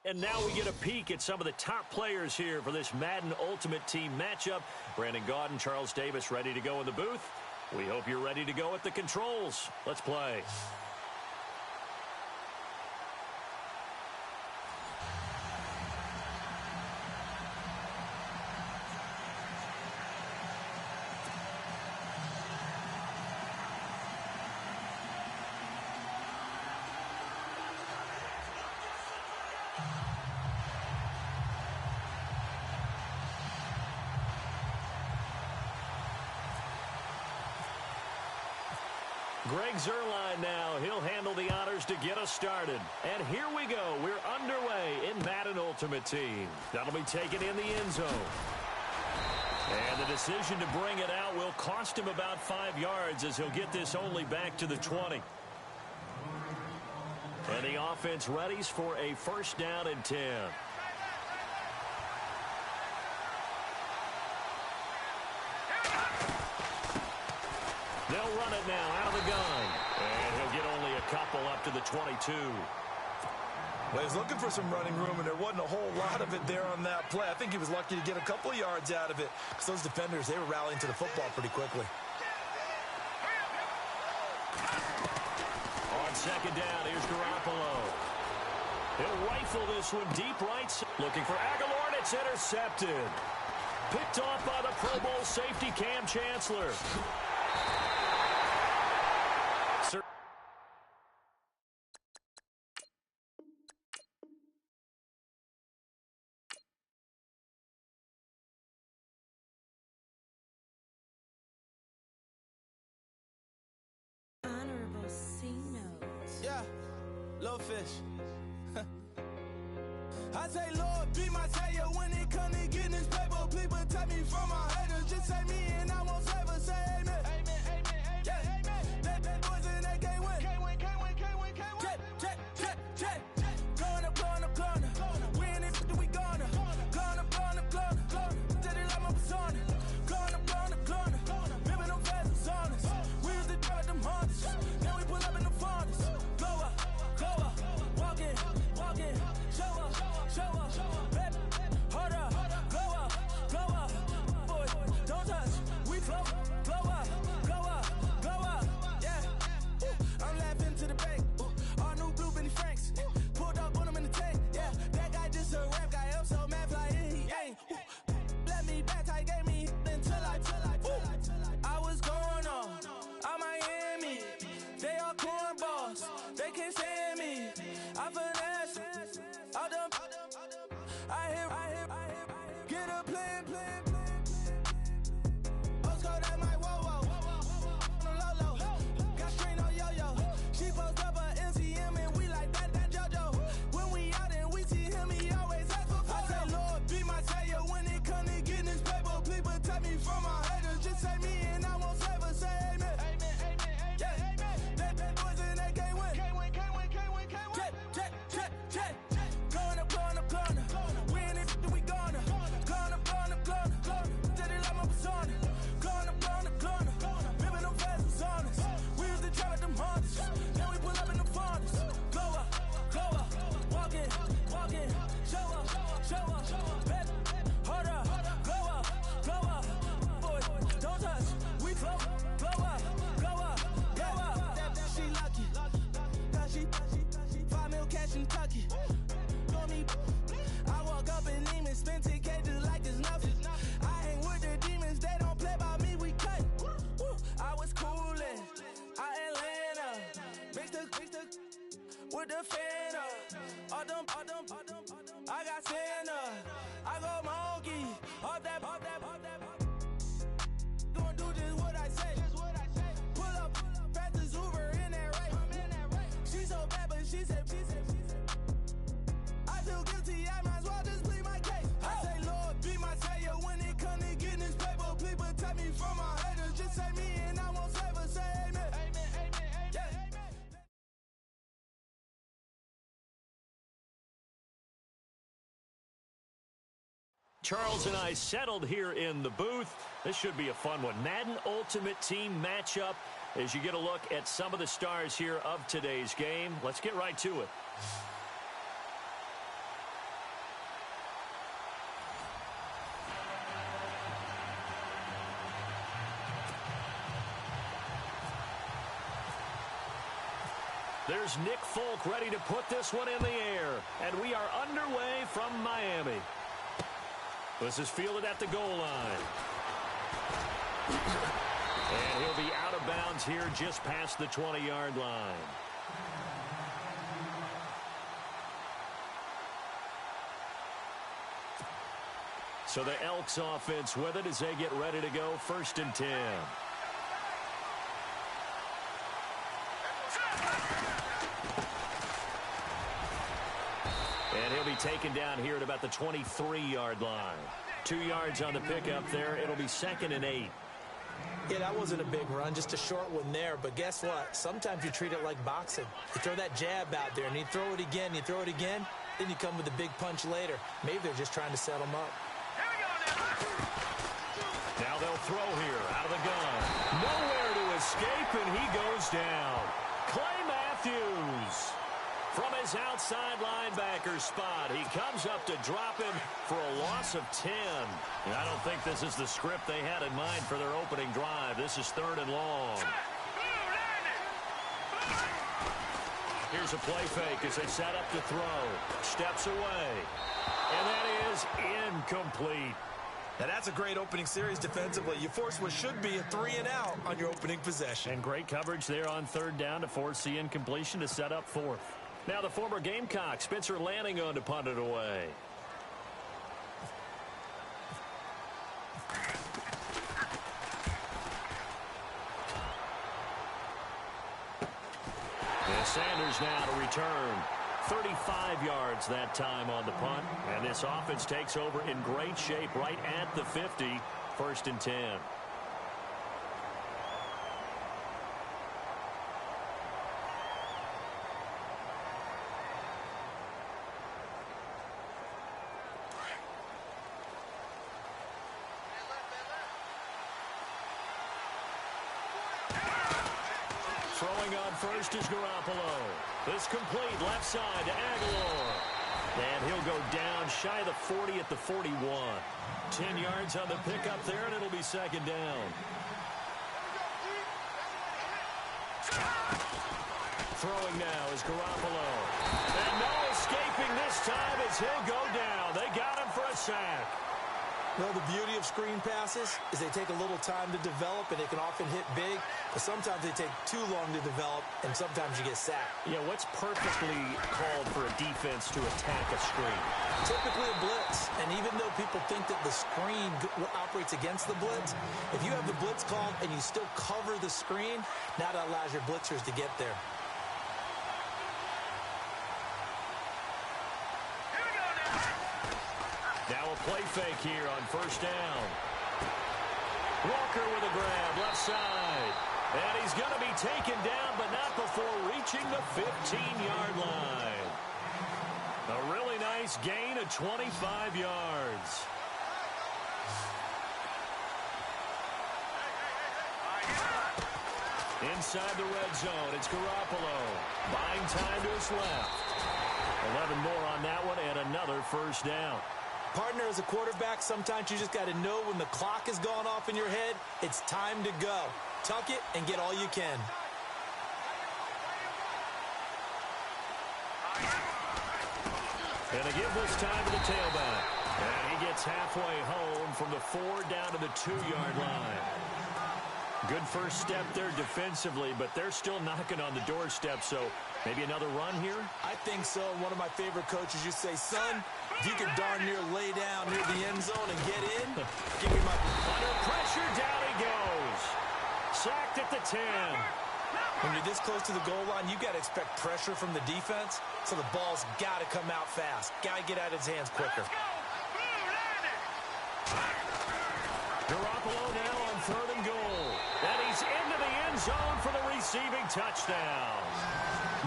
And now we get a peek at some of the top players here for this Madden Ultimate Team matchup. Brandon Gaudin, Charles Davis ready to go in the booth. We hope you're ready to go at the controls. Let's play. Greg Zuerlein now. He'll handle the honors to get us started. And here we go. We're underway in Madden Ultimate Team. That'll be taken in the end zone. And the decision to bring it out will cost him about 5 yards as he'll get this only back to the 20. And the offense readies for a first down and 10. They'll run it now out of the gun. And he'll get only a couple up to the 22. Well, he's looking for some running room, and there wasn't a whole lot of it there on that play. I think he was lucky to get a couple of yards out of it because those defenders, they were rallying to the football pretty quickly. On second down, here's Garoppolo. He'll rifle this one deep right. Looking for Aguilar, and it's intercepted. Picked off by the Pro Bowl safety Cam Chancellor. Yeah, little fish. I say, Lord, be my savior when it comes to getting this paper. Please protect me from my haters. Just say me and I won't ever say amen. Amen, amen, amen, yeah. Amen. That boys in that game win. Can't win, can't win, can't win, can't win. Check. Going up, going up, going up. We in it, we gonna. Going up, going up, going up. Did it like my persona. Going up, going up, going up. Remember them fast on us. We used to drive them Hondas. Now we pull up in the Fondas. Go up, walk in, show up, baby, hold up, go up, boy, don't touch, we flow, blow up, yeah, I'm laughing to the bank, all new blue Benny Franks, pulled up on him in the tank, yeah, that guy just a rap guy, I'm so mad flying, he ain't, let me back, I gave me until I was going on Miami, they all cornballs, they can't stand me, I finesse, all them, I hear, get a plan, Osco, that my whoa, no low, got screen on yo-yo, she post up a MCM and we like that JoJo, when we out and we see him, he always ask for photo. I say, Lord, be my savior when it come to getting this paper, please protect me from my haters, just say me and I won't ever say amen. Yeah, that boys in that game win. Can't win. Check. Going up. We in it, we gonna. Going up. Did it like my persona. Going up. Remember them fast was on us. We used to drive them Hondas. Now we pull up in the Fondas. Go up. Walk in. Show up. Baby, hold up. Go up. Boy, don't touch. We flow. Blow up. She lucky. Cause she 5 mil cash in Kentucky. I walk up in demons, spend 10K just like it's nothing. I hang with the demons, they don't play by me, we cut. I was coolin', Atlanta, mixed with the Fanta. All them, I got Santa, I go monkey, all that. Gonna do just what I say. Pull up, pass the Uber in that right. She so bad, but she said. I feel guilty, I might as well just plead my case. I say, Lord, be my savior when it come to getting this paper. Please protect me from my haters. Just say me and I won't ever say amen. Yeah. Charles and I settled here in the booth. This should be a fun one. Madden Ultimate Team matchup as you get a look at some of the stars here of today's game. Let's get right to it. There's Nick Folk ready to put this one in the air. And we are underway from Miami. This is fielded at the goal line. And he'll be out of bounds here just past the 20-yard line. So the Elks offense with it as they get ready to go. 1st and 10. And he'll be taken down here at about the 23-yard line. 2 yards on the pickup there. It'll be 2nd and 8. Yeah, that wasn't a big run, just a short one there. But guess what? Sometimes you treat it like boxing. You throw that jab out there, and you throw it again, then you come with a big punch later. Maybe they're just trying to set them up. Now they'll throw here out of the gun. Nowhere to escape, and he goes down. Clay Matthews from his outside linebacker spot. He comes up to drop him for a loss of 10. And I don't think this is the script they had in mind for their opening drive. This is 3rd and long. Here's a play fake as they set up to throw. Steps away. And that is incomplete. Now that's a great opening series defensively. You force what should be a 3-and-out on your opening possession. And great coverage there on 3rd down to force the incompletion to set up 4th. Now the former Gamecock, Spencer Lanning, on to punt it away. And Sanders now to return. 35 yards that time on the punt. And this offense takes over in great shape right at the 50. 1st and 10. Throwing on first is Garoppolo. This complete left side to Aguilar. And he'll go down shy of the 40 at the 41. 10 yards on the pickup there, and it'll be 2nd down. Throwing now is Garoppolo. And no escaping this time as he'll go down. They got him for a sack. Well, the beauty of screen passes is they take a little time to develop, and they can often hit big, but sometimes they take too long to develop, and sometimes you get sacked. Yeah, what's perfectly called for a defense to attack a screen? Typically a blitz, and even though people think that the screen operates against the blitz, if you have the blitz called and you still cover the screen, now that allows your blitzers to get there. Now a play fake here on 1st down. Walker with a grab, left side. And he's going to be taken down, but not before reaching the 15-yard line. A really nice gain of 25 yards. Inside the red zone, it's Garoppolo. Buying time to his left. 11 more on that one, and another 1st down. Partner, as a quarterback, sometimes you just got to know when the clock has gone off in your head, it's time to go. Tuck it and get all you can. And they give this time to the tailback. And he gets halfway home from the 4 down to the 2-yard line. Good first step there defensively, but they're still knocking on the doorstep, so maybe another run here? I think so. One of my favorite coaches used to say, son, if you could darn near lay down near the end zone and get in, give me my... Under pressure, down he goes. Sacked at the 10. When you're this close to the goal line, you got to expect pressure from the defense, so the ball's got to come out fast. Got to get out of his hands quicker. Garoppolo now on 3rd and goal. And he's into the end zone for the receiving touchdown.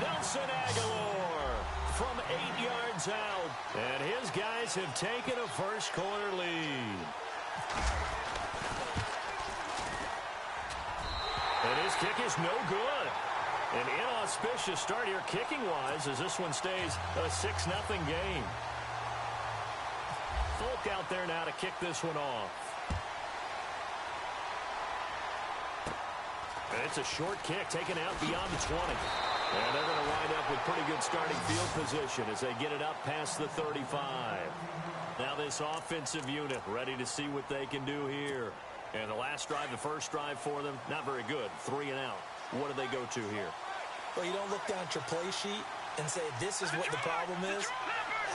Nelson Aguilar from 8 yards out. And his guys have taken a first-quarter lead. And his kick is no good. An inauspicious start here kicking-wise as this one stays a 6-0 game. Folk out there now to kick this one off. And it's a short kick taken out beyond the 20. And they're going to wind up with pretty good starting field position as they get it up past the 35. Now this offensive unit ready to see what they can do here. And the last drive, the first drive for them, not very good. 3 and out. What do they go to here? Well, you don't look down at your play sheet and say, this is what the problem is.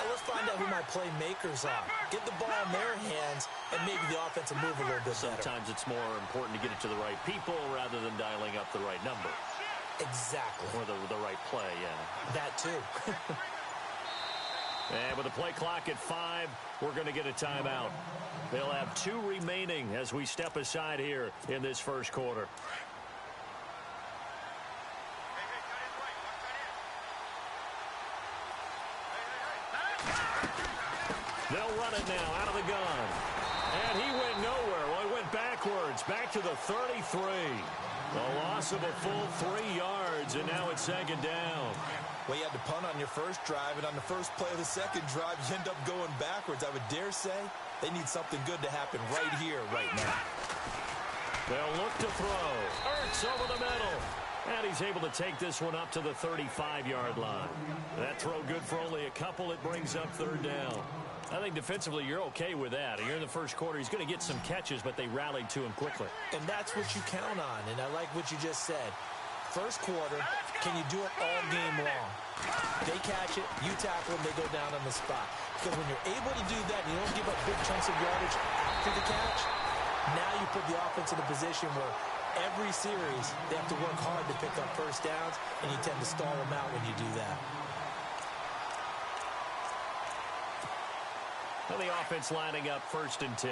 Let's find out who my playmakers are. Get the ball in their hands, and maybe the offense will move a little bit better. Sometimes it's more important to get it to the right people rather than dialing up the right number. Exactly. Or the right play, yeah. That too. And with the play clock at 5, we're going to get a timeout. They'll have 2 remaining as we step aside here in this first quarter. They'll run it now out of the gun. And he went nowhere. Well, he went backwards, back to the 33. A loss of a full 3 yards, and now it's second down. Well, you had to punt on your first drive, and on the first play of the second drive, you end up going backwards. I would dare say they need something good to happen right here, right now. They'll look to throw. Ertz over the middle. And he's able to take this one up to the 35-yard line. That throw good for only a couple. It brings up third down. I think defensively you're okay with that. Here in the first quarter, he's going to get some catches, but they rallied to him quickly. And that's what you count on, and I like what you just said. First quarter, can you do it all game long? They catch it, you tackle them, they go down on the spot. Because when you're able to do that, and you don't give up big chunks of yardage after the catch, now you put the offense in a position where every series they have to work hard to pick up first downs, and you tend to stall them out when you do that. Well, the offense lining up 1st and 10.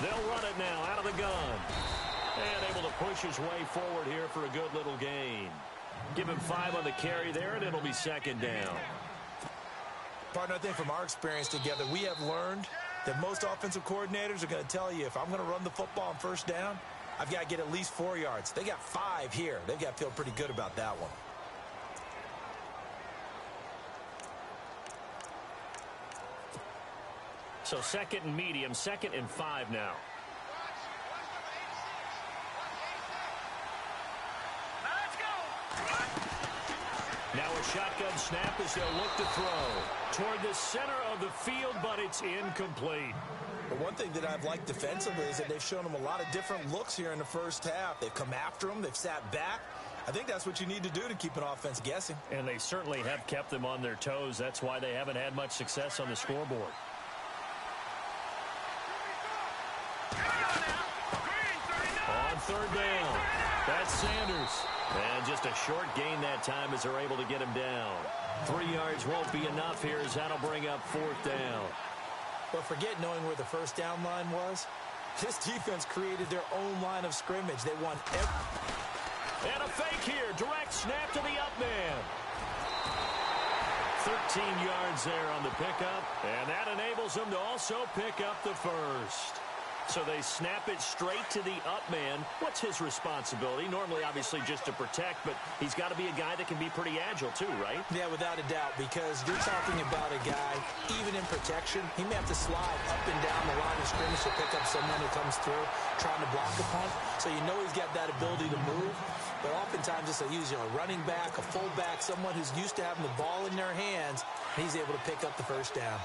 They'll run it now out of the gun. And able to push his way forward here for a good little gain. Give him 5 on the carry there, and it'll be second down. Partner, I think from our experience together, we have learned that most offensive coordinators are going to tell you, if I'm going to run the football on first down, I've got to get at least 4 yards. They got 5 here. They've got to feel pretty good about that one. So 2nd and medium, 2nd and 5 now. Now a shotgun snap as they'll look to throw toward the center of the field, but it's incomplete. But one thing that I've liked defensively is that they've shown them a lot of different looks here in the first half. They've come after them. They've sat back. I think that's what you need to do to keep an offense guessing. And they certainly have kept them on their toes. That's why they haven't had much success on the scoreboard. On third down, that's Sanders. And just a short gain that time as they're able to get him down. 3 yards won't be enough here as that'll bring up 4th down. But forget knowing where the first down line was. This defense created their own line of scrimmage. They won every... And a fake here. Direct snap to the up man. 13 yards there on the pickup. And that enables them to also pick up the first. So they snap it straight to the up man. What's his responsibility? Normally, obviously, just to protect, but he's got to be a guy that can be pretty agile too, right? Yeah, without a doubt, because you're talking about a guy, even in protection, he may have to slide up and down the line of scrimmage to pick up someone who comes through trying to block a punt. So you know he's got that ability to move. But oftentimes, it's a running back, a fullback, someone who's used to having the ball in their hands, and he's able to pick up the first down.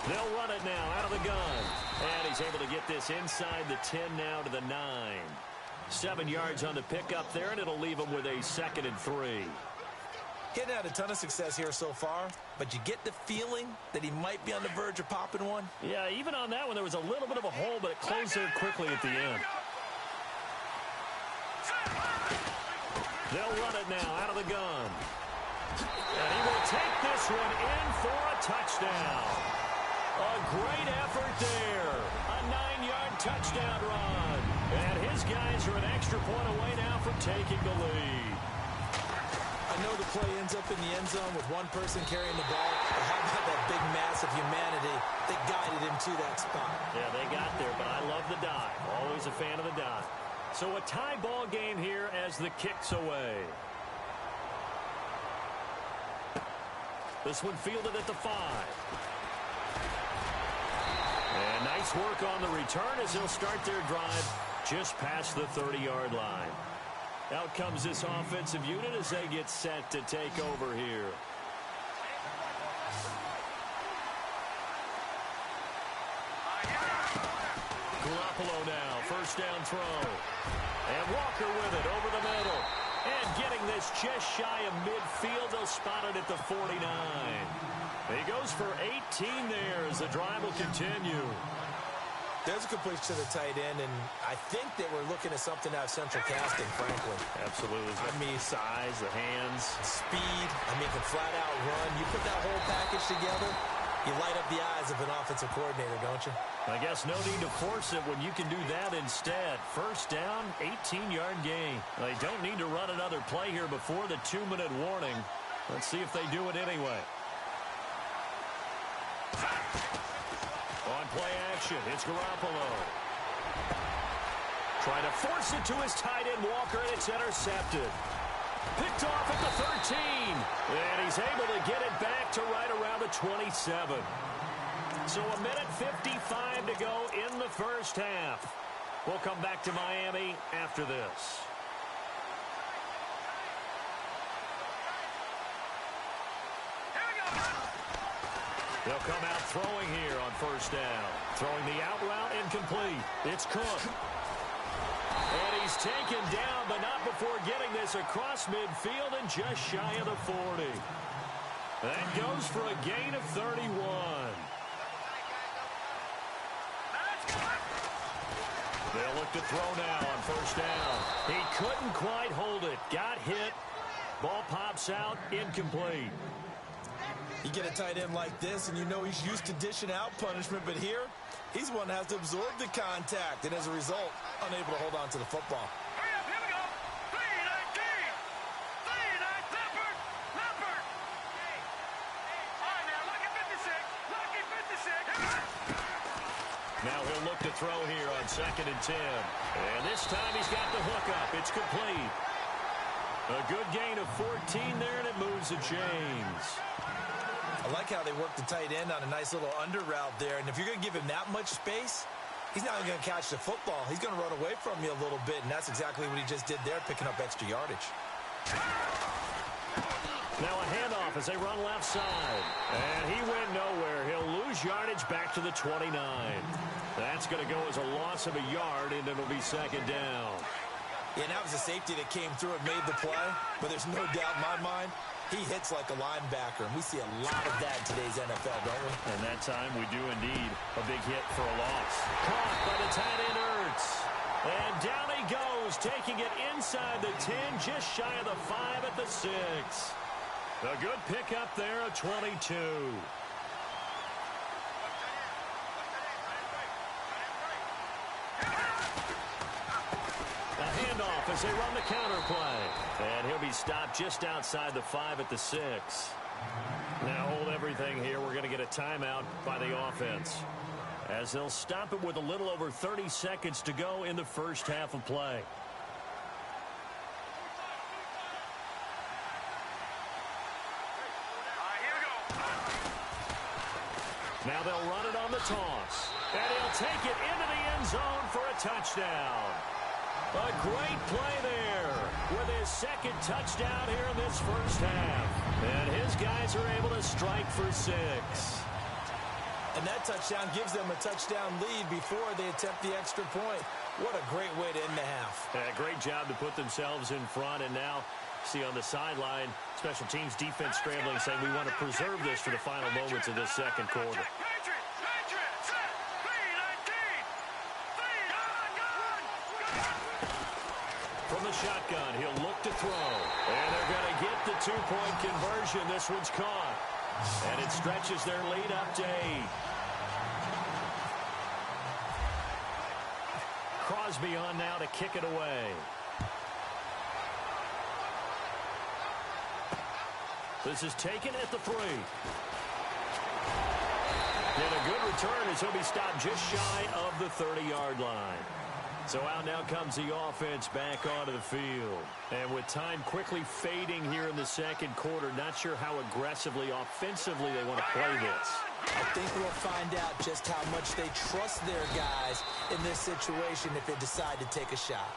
They'll run it now out of the gun. And he's able to get this inside the 10 now to the 9. 7 yards on the pickup there, and it'll leave him with a 2nd and 3. He hadn't had a ton of success here so far, but you get the feeling that he might be on the verge of popping one. Yeah, even on that one, there was a little bit of a hole, but it closed there quickly at the end. They'll run it now out of the gun. And he will take this one in for a touchdown. A great effort there. A 9-yard touchdown run. And his guys are an extra point away now from taking the lead. I know the play ends up in the end zone with one person carrying the ball, but how about that big mass of humanity that guided him to that spot? Yeah, they got there, but I love the dive. Always a fan of the dive. So a tie ball game here as the kick's away. This one fielded at the 5. And nice work on the return as they'll start their drive just past the 30-yard line. Out comes this offensive unit as they get set to take over here. Garoppolo now, first down throw. And Walker with it over the middle. And getting this just shy of midfield, they'll spot it at the 49. He goes for 18 there as the drive will continue. There's a completion to the tight end, and I think they were looking at something out of central casting, frankly. Absolutely. I mean, size, the hands. Speed. I mean, can flat out run. You put that whole package together, you light up the eyes of an offensive coordinator, don't you? I guess no need to force it when you can do that instead. First down, 18-yard gain. They don't need to run another play here before the 2-minute warning. Let's see if they do it anyway. On play action, it's Garoppolo. Trying to force it to his tight end, Walker, and it's intercepted. Picked off at the 13. And he's able to get it back to right around the 27. So 1:55 to go in the first half. We'll come back to Miami after this. They'll come out throwing here on first down. Throwing the out route incomplete. It's Cook. And he's taken down, but not before getting this across midfield and just shy of the 40. That goes for a gain of 31. They'll look to throw now on first down. He couldn't quite hold it. Got hit. Ball pops out. Incomplete. You get a tight end like this, and you know he's used to dishing out punishment, but here, he's one that has to absorb the contact, and as a result, unable to hold on to the football. Now he'll look to throw here on 2nd and 10. And this time he's got the hook up. It's complete. A good gain of 14 there, and it moves the chains. I like how they work the tight end on a nice little under route there. And if you're going to give him that much space, he's not going to catch the football. He's going to run away from you a little bit, and that's exactly what he just did there, picking up extra yardage. Now a handoff as they run left side. And he went nowhere. He'll lose yardage back to the 29. That's going to go as a loss of a yard, and it'll be 2nd down. Yeah, and that was a safety that came through and made the play. But there's no doubt in my mind, he hits like a linebacker, and we see a lot of that in today's NFL, don't we? And that time we do indeed a big hit for a loss. Caught by the tight end Ertz. And down he goes, taking it inside the 10, just shy of the 5 at the 6. A good pickup there, a 22. A handoff as they run the counter play. And he'll be stopped just outside the 5 at the 6. Now hold everything here. We're going to get a timeout by the offense, as they'll stop it with a little over 30 seconds to go in the first half of play. Now they'll run it on the toss. And he'll take it into the end zone for a touchdown. A great play there with his 2nd touchdown here in this first half. And his guys are able to strike for 6. And that touchdown gives them a touchdown lead before they attempt the extra point. What a great way to end the half. Great job to put themselves in front. And now, see on the sideline, special teams defense scrambling, saying we want to preserve this for the final moments of this second quarter. From the shotgun, he'll look to throw. And they're going to get the 2-point conversion. This one's caught. And it stretches their lead up to 8. Crosby on now to kick it away. This is taken at the 3. And a good return as he'll be stopped just shy of the 30-yard line. So out now comes the offense back onto the field. And with time quickly fading here in the second quarter, not sure how aggressively, offensively they want to play this. I think we'll find out just how much they trust their guys in this situation if they decide to take a shot.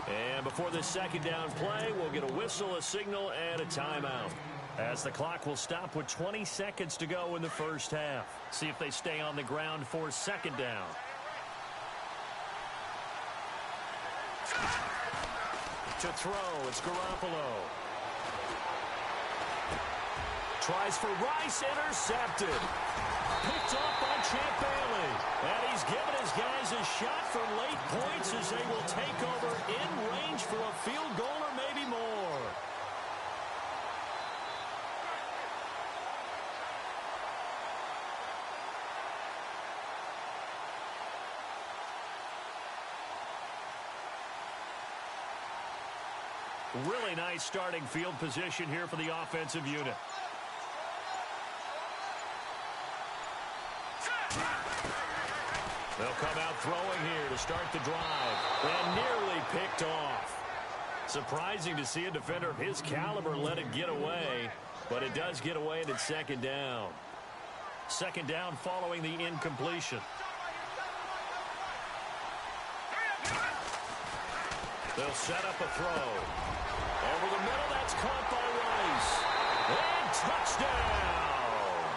And before this second down play, we'll get a whistle, a signal, and a timeout, as the clock will stop with 20 seconds to go in the first half. See if they stay on the ground for second down. To throw, it's Garoppolo. Tries for Rice, intercepted. Picked off by Champ Bailey. And he's given his guys a shot for late points as they will take over in range for a field goal or maybe more. Really nice starting field position here for the offensive unit. They'll come out throwing here to start the drive. And nearly picked off. Surprising to see a defender of his caliber let it get away. But it does get away and it's second down. Second down following the incompletion. They'll set up a throw. Over the middle, that's caught by Rice. And touchdown!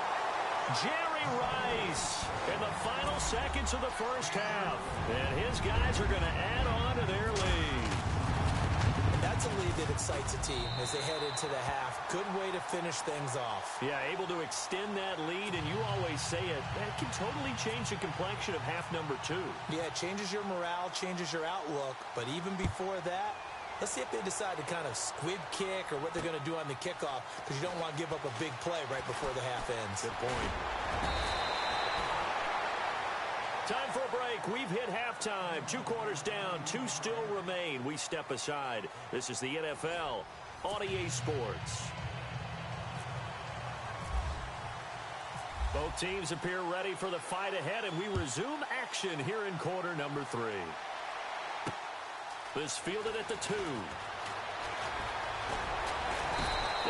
Jerry Rice in the final seconds of the first half. And his guys are going to add on to their lead. That's a lead that excites a team as they head into the half. Good way to finish things off. Yeah, able to extend that lead, and you always say it, that can totally change the complexion of half number 2. Yeah, it changes your morale, changes your outlook, but even before that, let's see if they decide to kind of squib kick or what they're going to do on the kickoff, because you don't want to give up a big play right before the half ends. Good point. Time for a break. We've hit halftime. 2 quarters down. 2 still remain. We step aside. This is the NFL on EA Sports. Both teams appear ready for the fight ahead, and we resume action here in quarter number 3. This fielded at the 2.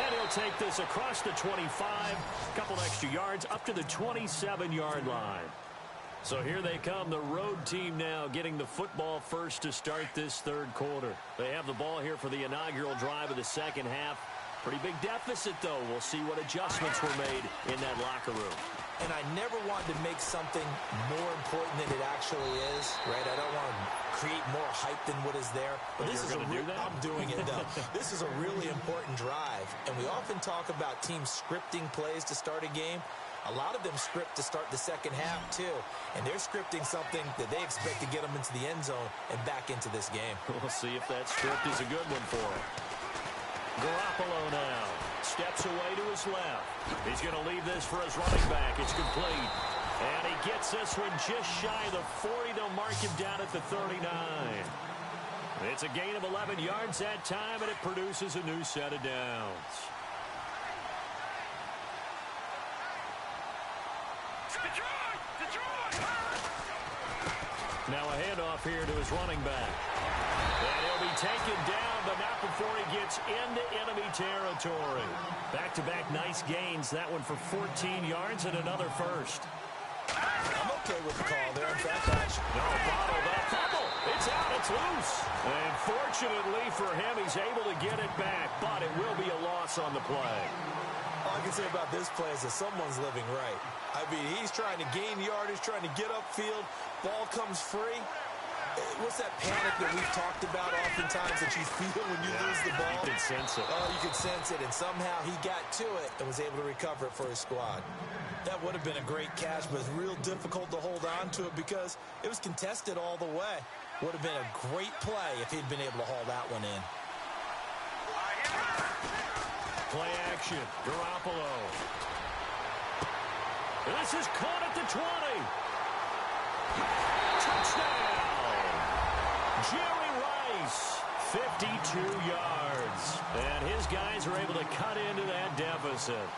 And he'll take this across the 25. A couple extra yards up to the 27-yard line. So here they come, the road team now getting the football first to start this third quarter. They have the ball here for the inaugural drive of the second half. Pretty big deficit, though. We'll see what adjustments were made in that locker room. And I never wanted to make something more important than it actually is, right? I don't want to create more hype than what is there. But this is I'm doing it, though. This is a really important drive. And we often talk about teams scripting plays to start a game. A lot of them script to start the second half, too. And they're scripting something that they expect to get them into the end zone and back into this game. We'll see if that script is a good one for them. Garoppolo now steps away to his left. He's going to leave this for his running back. It's complete. And he gets this one just shy of the 40. They'll mark him down at the 39. It's a gain of 11 yards that time, and it produces a new set of downs. Now a handoff here to his running back. And he'll be taken down, but not before he gets into enemy territory. Back-to-back nice gains. That one for 14 yards and another first. I'm okay with the call there. In fact, no, bottled up. Fumble. It's out. It's loose. And fortunately for him, he's able to get it back, but it will be a loss on the play. All I can say about this play is that someone's living right. I mean, he's trying to gain yardage, trying to get upfield. Ball comes free. What's that panic that we've talked about oftentimes that you feel when you lose the ball? You can sense it. Oh, you can sense it. And somehow he got to it and was able to recover it for his squad. That would have been a great catch, but it's real difficult to hold on to it because it was contested all the way. Would have been a great play if he'd been able to haul that one in. Play action. Garoppolo. This is caught at the 20. Touchdown! Jerry Rice, 52 yards. And his guys are able to cut into that deficit.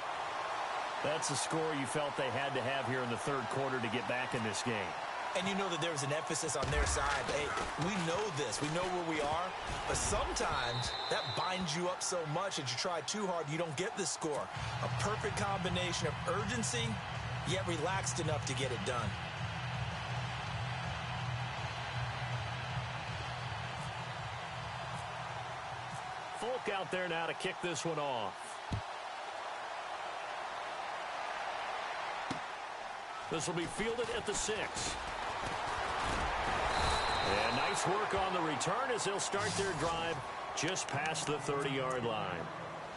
That's the score you felt they had to have here in the third quarter to get back in this game. and you know that there's an emphasis on their side. Hey, we know this. We know where we are. But sometimes that binds you up so much that you try too hard, you don't get the score. A perfect combination of urgency, yet relaxed enough to get it done. Folk out there now to kick this one off. This will be fielded at the 6. And nice work on the return as they'll start their drive just past the 30-yard line.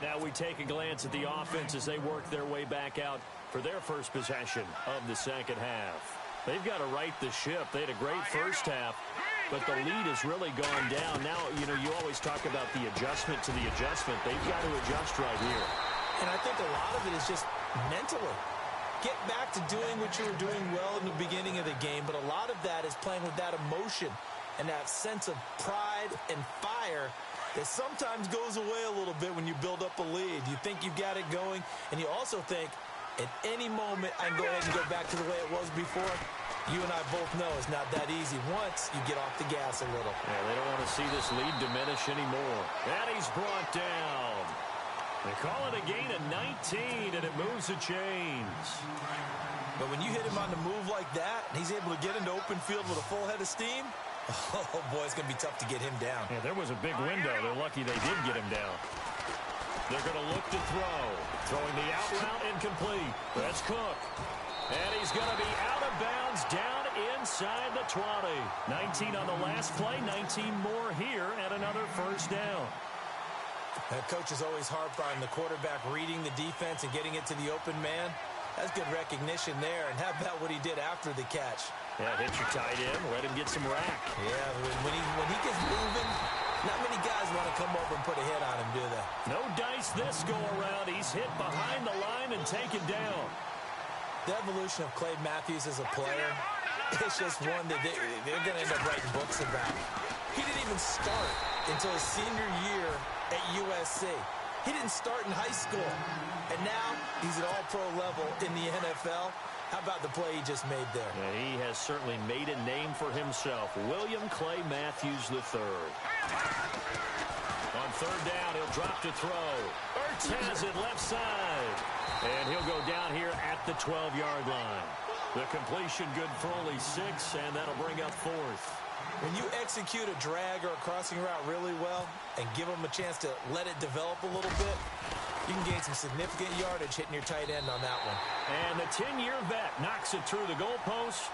Now we take a glance at the offense as they work their way back out for their first possession of the second half. They've got to right the ship. They had a great first half, but the lead has really gone down. Now, you know, you always talk about the adjustment to the adjustment. They've got to adjust right here. And I think a lot of it is just mentally. Get back to doing what you were doing well in the beginning of the game, but a lot of that is playing with that emotion and that sense of pride and fire that sometimes goes away a little bit when you build up a lead. You think you've got it going, and you also think at any moment I can go ahead and go back to the way it was before. You and I both know it's not that easy once you get off the gas a little. Yeah, they don't want to see this lead diminish anymore. And he's brought down. They call it a gain of 19, and it moves the chains. But when you hit him on the move like that, and he's able to get into open field with a full head of steam, oh, boy, it's going to be tough to get him down. Yeah, there was a big window. They're lucky they did get him down. They're going to look to throw. Throwing the out route incomplete. That's Cook. And he's going to be out of bounds down inside the 20. 19 on the last play, 19 more here at another first down. Coaches always harp on the quarterback reading the defense and getting it to the open man. That's good recognition there. And how about what he did after the catch? Yeah, hit your tight end, let him get some rack. Yeah, when he gets moving, not many guys want to come over and put a hit on him, do they? No dice this go around. He's hit behind the line and taken down. The evolution of Clay Matthews as a player, it's just one that they're going to end up writing books about. He didn't even start until his senior year at USC. He didn't start in high school. And now he's at all-pro level in the NFL. How about the play he just made there? Yeah, he has certainly made a name for himself. William Clay Matthews III. On third down, he'll drop to throw. Ertz has it left side. And he'll go down here at the 12-yard line. The completion good for only 6, and that'll bring up fourth. When you execute a drag or a crossing route really well and give them a chance to let it develop a little bit, you can gain some significant yardage hitting your tight end on that one. And the 10-year vet knocks it through the goalpost,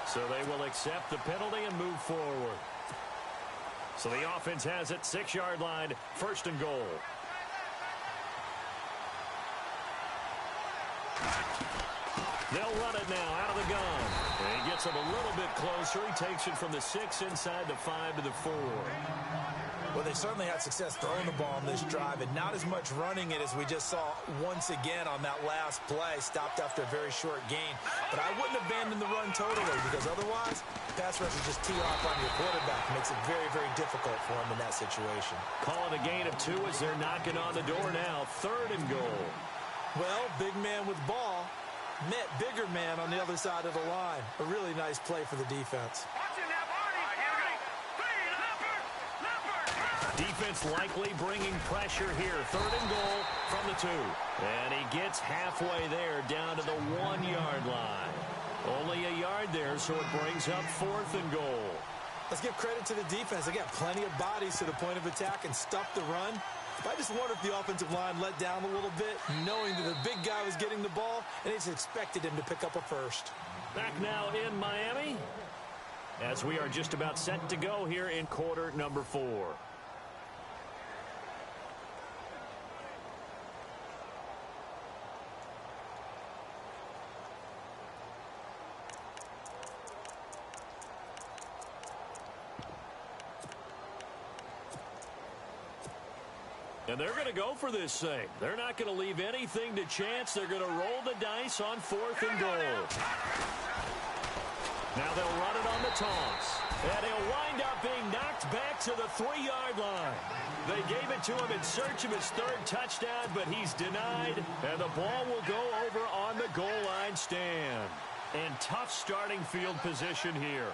so they will accept the penalty and move forward. So the offense has it, 6-yard line, first and goal. They'll run it now out of the gun. And he gets it a little bit closer. He takes it from the 6 inside the 5 to the 4. Well, they certainly had success throwing the ball in this drive, and not as much running it as we just saw once again on that last play. Stopped after a very short gain. But I wouldn't abandon the run totally, because otherwise, pass rushers just tee off on your quarterback. Makes it very, very difficult for him in that situation. Call it a gain of 2 as they're knocking on the door now. Third and goal. Well, big man with ball met bigger man on the other side of the line. A really nice play for the defense. Defense likely bringing pressure here. Third and goal from the 2. And he gets halfway there down to the 1-yard line. Only a yard there, so it brings up fourth and goal. Let's give credit to the defense. They got plenty of bodies to the point of attack and stuff the run. I just wonder if the offensive line let down a little bit, knowing that the big guy was getting the ball, and they just expected him to pick up a first. Back now in Miami, as we are just about set to go here in quarter number 4. And they're going to go for this thing. They're not going to leave anything to chance. They're going to roll the dice on fourth and goal. Now they'll run it on the toss. And he'll wind up being knocked back to the 3-yard line. They gave it to him in search of his third touchdown, but he's denied. And the ball will go over on the goal line stand. And tough starting field position here.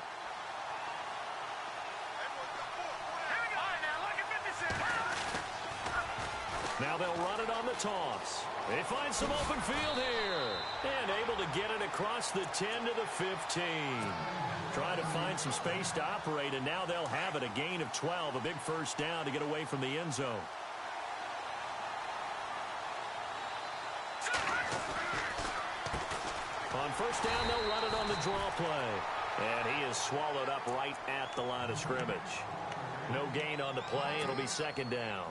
Now they'll run it on the toss. They find some open field here. And able to get it across the 10 to the 15. Trying to find some space to operate, and now they'll have it. A gain of 12, a big first down to get away from the end zone. On first down, they'll run it on the draw play. And he is swallowed up right at the line of scrimmage. No gain on the play. It'll be second down.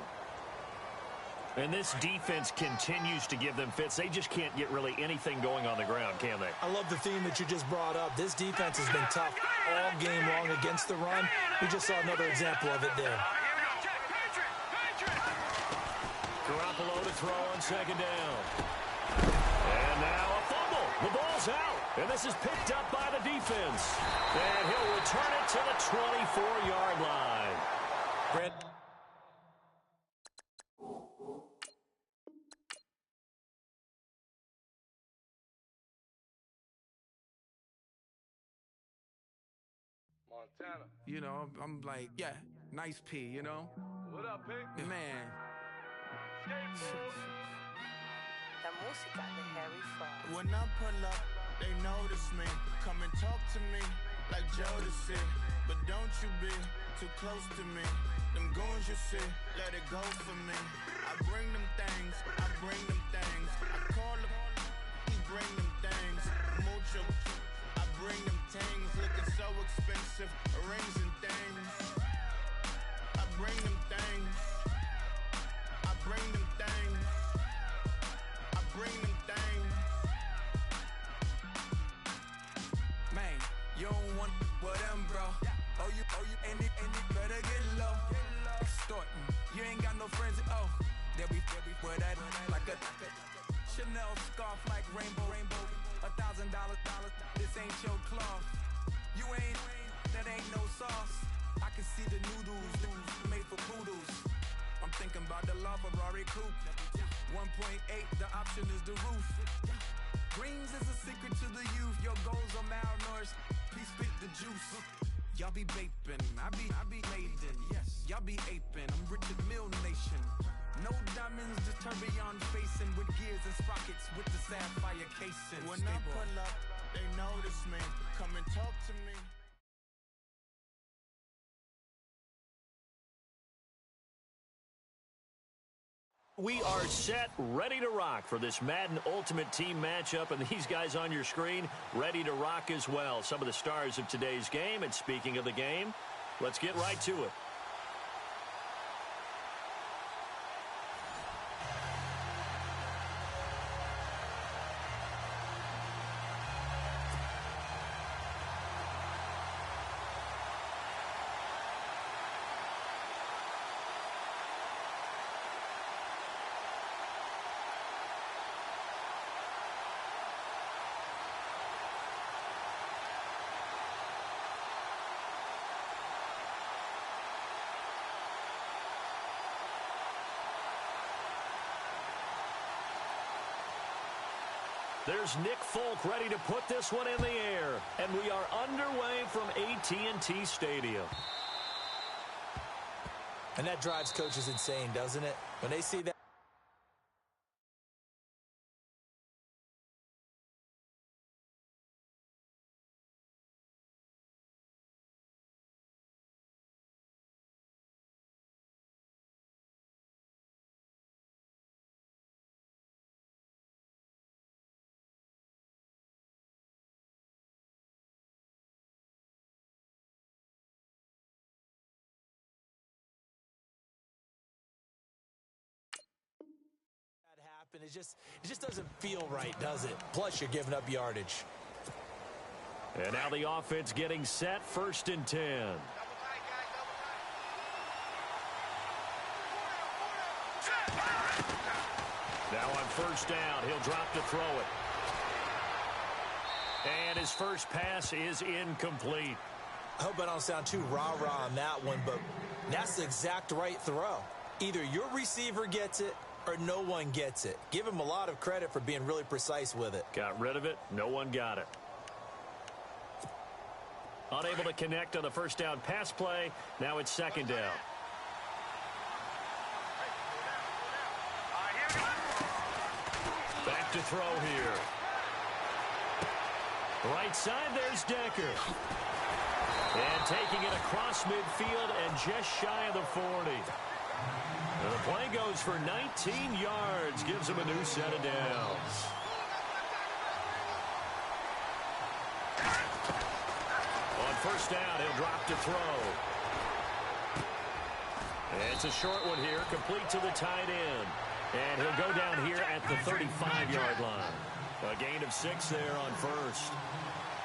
And this defense continues to give them fits. They just can't get really anything going on the ground, can they? I love the theme that you just brought up. This defense has been tough all game long against the run. We just saw another example of it there. Garoppolo to throw on second down. And now a fumble. The ball's out. And this is picked up by the defense. And he'll return it to the 24-yard line. Brett. Montana. You know, I'm like, yeah, nice P, you know? What up, Pink? Man. La música de Harry Fraud. When I pull up, they notice me. Come and talk to me like Jodeci. But don't you be too close to me. Them goons you see, let it go for me. I bring them things, I bring them things. I call them, he bring them things. Mucho, I bring them things. Looking so expensive, rings and things. I bring them things. I bring them things. I bring them things. Man, you don't want with them, bro. Oh, you, and it better get low. Extorting, you ain't got no friends. Oh, they'll be for that like a Chanel scarf like rainbow. $1,000, this ain't your cloth. You ain't, that ain't no sauce. I can see the noodles made for poodles. I'm thinking about the LaFerrari coupe. 1.8, the option is the roof. Greens is a secret to the youth. Your goals are malnourished. Please spit the juice. Y'all be vaping, I be laden. Yes, y'all be aping. I'm Richard Mill Nation. No diamonds, just tourbillon facing with gears and sprockets with the sapphire casing. When I pull up, they notice me. Come and talk to me. We are set, ready to rock for this Madden Ultimate Team matchup, and these guys on your screen ready to rock as well. Some of the stars of today's game, and speaking of the game, let's get right to it. There's Nick Folk ready to put this one in the air. And we are underway from AT&T Stadium. And that drives coaches insane, doesn't it? When they see that. And it just doesn't feel right, does it? Plus, you're giving up yardage. And now the offense getting set, 1st and 10. Now on first down, he'll drop to throw it. And his first pass is incomplete. I hope I don't sound too rah-rah on that one, but that's the exact right throw. Either your receiver gets it, or no one gets it. Give him a lot of credit for being really precise with it. Got rid of it. No one got it. Unable to connect on the first down pass play. Now it's second down. Back to throw here. Right side, there's Decker. And taking it across midfield and just shy of the 40. And the play goes for 19 yards. Gives him a new set of downs. On first down, he'll drop to throw. It's a short one here, complete to the tight end. And he'll go down here at the 35-yard line. A gain of 6 there on first.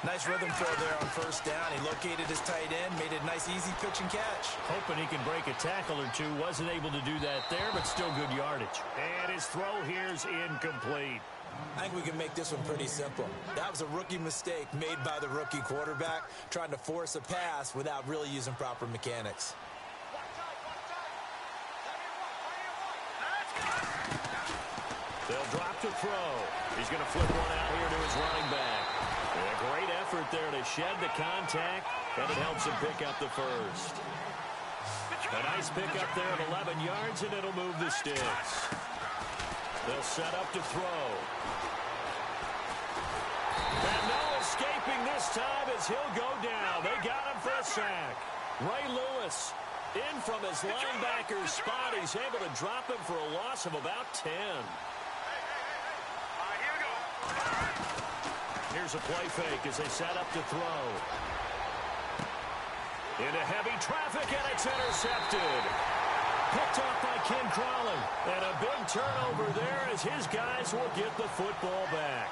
Nice rhythm throw there on first down. He located his tight end, made it a nice, easy pitch and catch. Hoping he can break a tackle or two. Wasn't able to do that there, but still good yardage. And his throw here's incomplete. I think we can make this one pretty simple. That was a rookie mistake made by the rookie quarterback, trying to force a pass without really using proper mechanics. They'll drop to throw. He's going to flip one out here to his running back. And a great effort there to shed the contact, and it helps him pick up the first. A nice pickup there at 11 yards, and it'll move the sticks. They'll set up to throw. And no escaping this time as he'll go down. They got him for a sack. Ray Lewis in from his linebacker's spot. He's able to drop him for a loss of about 10. Here's a play fake as they set up to throw. Into heavy traffic, and it's intercepted. Picked off by Ken Crawley. And a big turnover there as his guys will get the football back.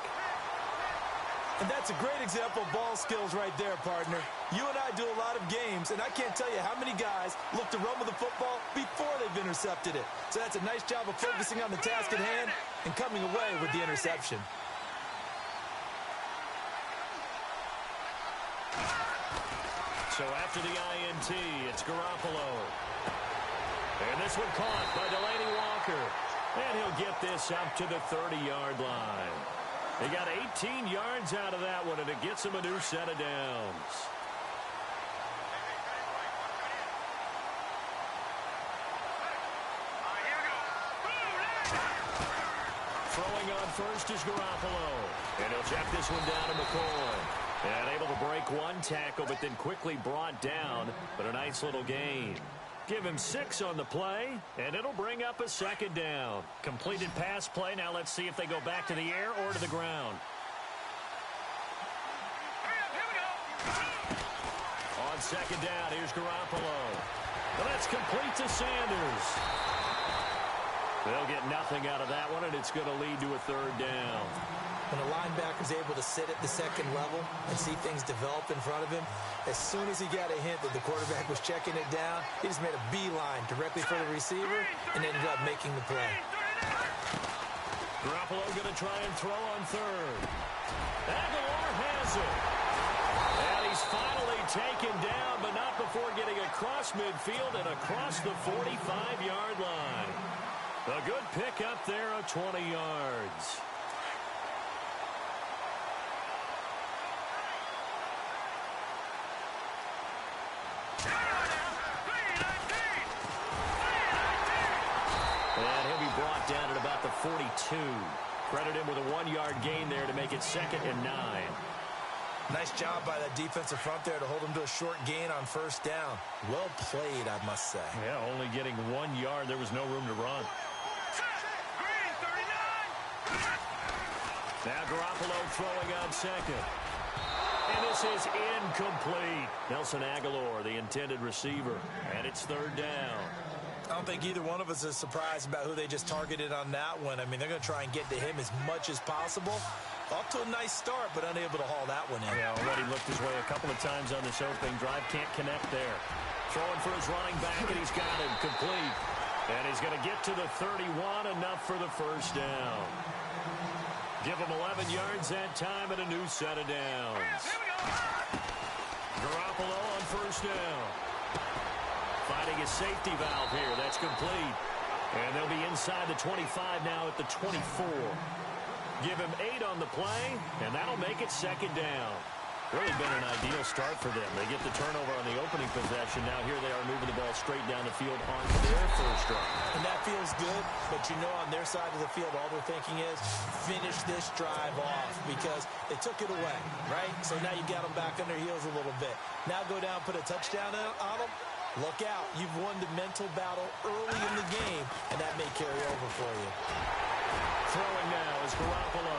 And that's a great example of ball skills right there, partner. You and I do a lot of games, and I can't tell you how many guys look to run with the football before they've intercepted it. So that's a nice job of focusing on the task at hand and coming away with the interception. So after the INT, it's Garoppolo. And this one caught by Delaney Walker. And he'll get this up to the 30-yard line. They got 18 yards out of that one, and it gets him a new set of downs. Throwing on first is Garoppolo. And he'll check this one down to McCoy. And able to break one tackle, but then quickly brought down. But a nice little gain. Give him 6 on the play, and it'll bring up a second down. Completed pass play. Now let's see if they go back to the air or to the ground. On second down, here's Garoppolo. And that's complete to Sanders. They'll get nothing out of that one, and it's going to lead to a third down. When a linebacker's able to sit at the second level and see things develop in front of him, as soon as he got a hint that the quarterback was checking it down, he just made a beeline directly for the receiver and ended up making the play. Garoppolo going to try and throw on third. Aguilar has it. And he's finally taken down, but not before getting across midfield and across the 45-yard line. A good pickup there of 20 yards. And he'll be brought down at about the 42. Credit him with a 1-yard gain there to make it 2nd and 9. Nice job by that defensive front there to hold him to a short gain on first down. Well played, I must say. Yeah, only getting 1 yard. There was no room to run. Now Garoppolo throwing on second. And this is incomplete. Nelson Aguilar, the intended receiver. And it's third down. I don't think either one of us is surprised about who they just targeted on that one. I mean, they're going to try and get to him as much as possible. Off to a nice start, but unable to haul that one in. Yeah, already looked his way a couple of times on this opening drive. Can't connect there. Throwing for his running back, and he's got it complete. And he's going to get to the 31, enough for the first down. Give him 11 yards that time and a new set of downs. Garoppolo on first down. Finding his safety valve here. That's complete. And they'll be inside the 25 now at the 24. Give him 8 on the play, and that'll make it second down. Really been an ideal start for them. They get the turnover on the opening possession. Now here they are moving the ball straight down the field on their first drive. And that feels good, but you know on their side of the field, all they're thinking is finish this drive off because they took it away, right? So now you got them back on their heels a little bit. Now go down, put a touchdown on them. Look out. You've won the mental battle early in the game, and that may carry over for you. Throwing now is Garoppolo.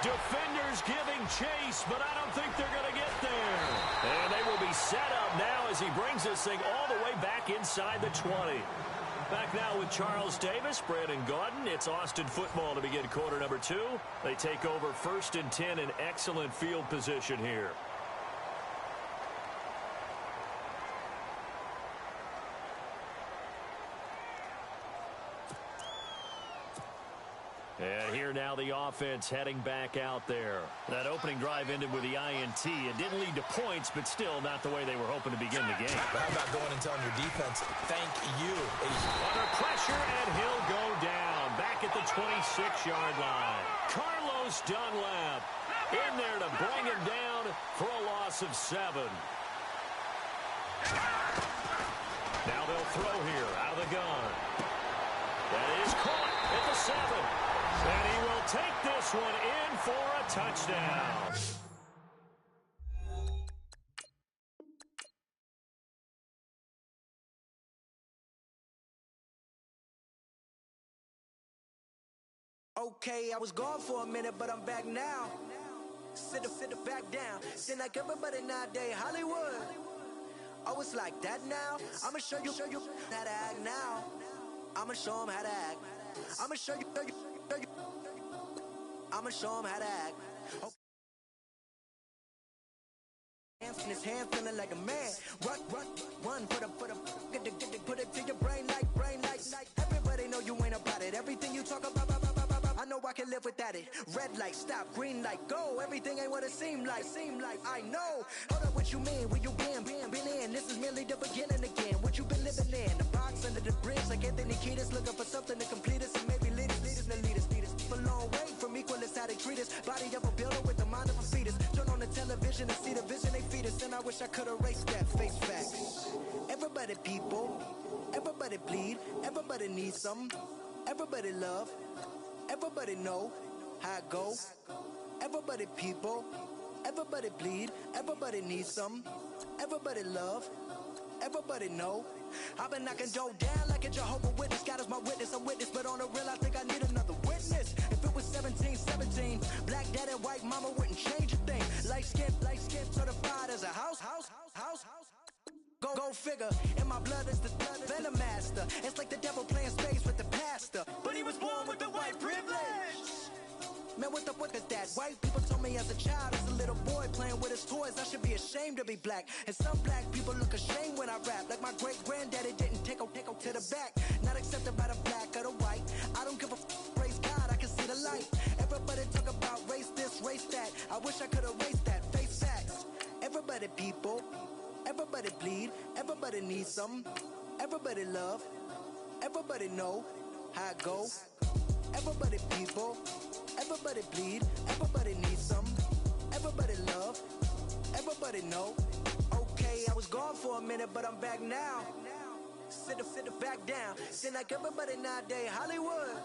Defenders giving chase, but I don't think they're going to get there. And they will be set up now as he brings this thing all the way back inside the 20. Back now with Charles Davis, Brandon Gaudin. It's Austin football to begin quarter number 2. They take over 1st and 10 in excellent field position here. And here now the offense heading back out there. That opening drive ended with the INT. It didn't lead to points, but still not the way they were hoping to begin the game. But how about going and telling your defense, thank you. Under pressure, and he'll go down. Back at the 26-yard line. Carlos Dunlap in there to bring him down for a loss of 7. Now they'll throw here out of the gun. That is caught at the 7. And he will take this one in for a touchdown. Okay, I was gone for a minute, but I'm back now. Sit back down. Seem like everybody nowadays, Hollywood. Oh, it's like that now? I'ma show you how to act now. I'ma show them how to act. I'ma show you. I'ma show him how to act. Okay. In his hand, feeling like a man. Run for the put it to your brain like. Everybody know you ain't about it. Everything you talk about, I know I can live without it. Red light, stop. Green light, go. Everything ain't what it seem like. I know. Hold up, what you mean? Where you been in? This is merely the beginning again. What you been living in? The box under the bridge, like Anthony Kiedis, looking for something to complete us and maybe lead us. A long way from equal is how they treat us. Body of a builder with the mind of a fetus. Turn on the television and see the vision they feed us. And I wish I could erase that face facts. Everybody people, everybody bleed, everybody needs something. Everybody love, everybody know how it go. Everybody people, everybody bleed, everybody needs something. Everybody love, everybody know. I've been knocking dough down like a Jehovah's Witness. God is my witness, I'm witness, but on the real I think I need another witness. If it was 17, black dad and white mama wouldn't change a thing. Light skin certified as a house. Go figure, in my blood is the venom master. It's like the devil playing space with the pastor, but he was born with the white privilege. Man, what is that? White people told me as a child, as a little boy playing with his toys, I should be ashamed to be black. And some black people look ashamed when I rap, like my great granddaddy didn't take to the back. Not accepted by the black or the white. I don't give a praise God, I can see the light. Everybody talk about race this, race that. I wish I could erase that. Face facts. Everybody people, everybody bleed, everybody needs something. Everybody love, everybody know how it go. Everybody people, everybody bleed, everybody needs something. Everybody love, everybody know. Okay, I was gone for a minute, but I'm back now. Sit back down. Seem like everybody nowadays, Hollywood.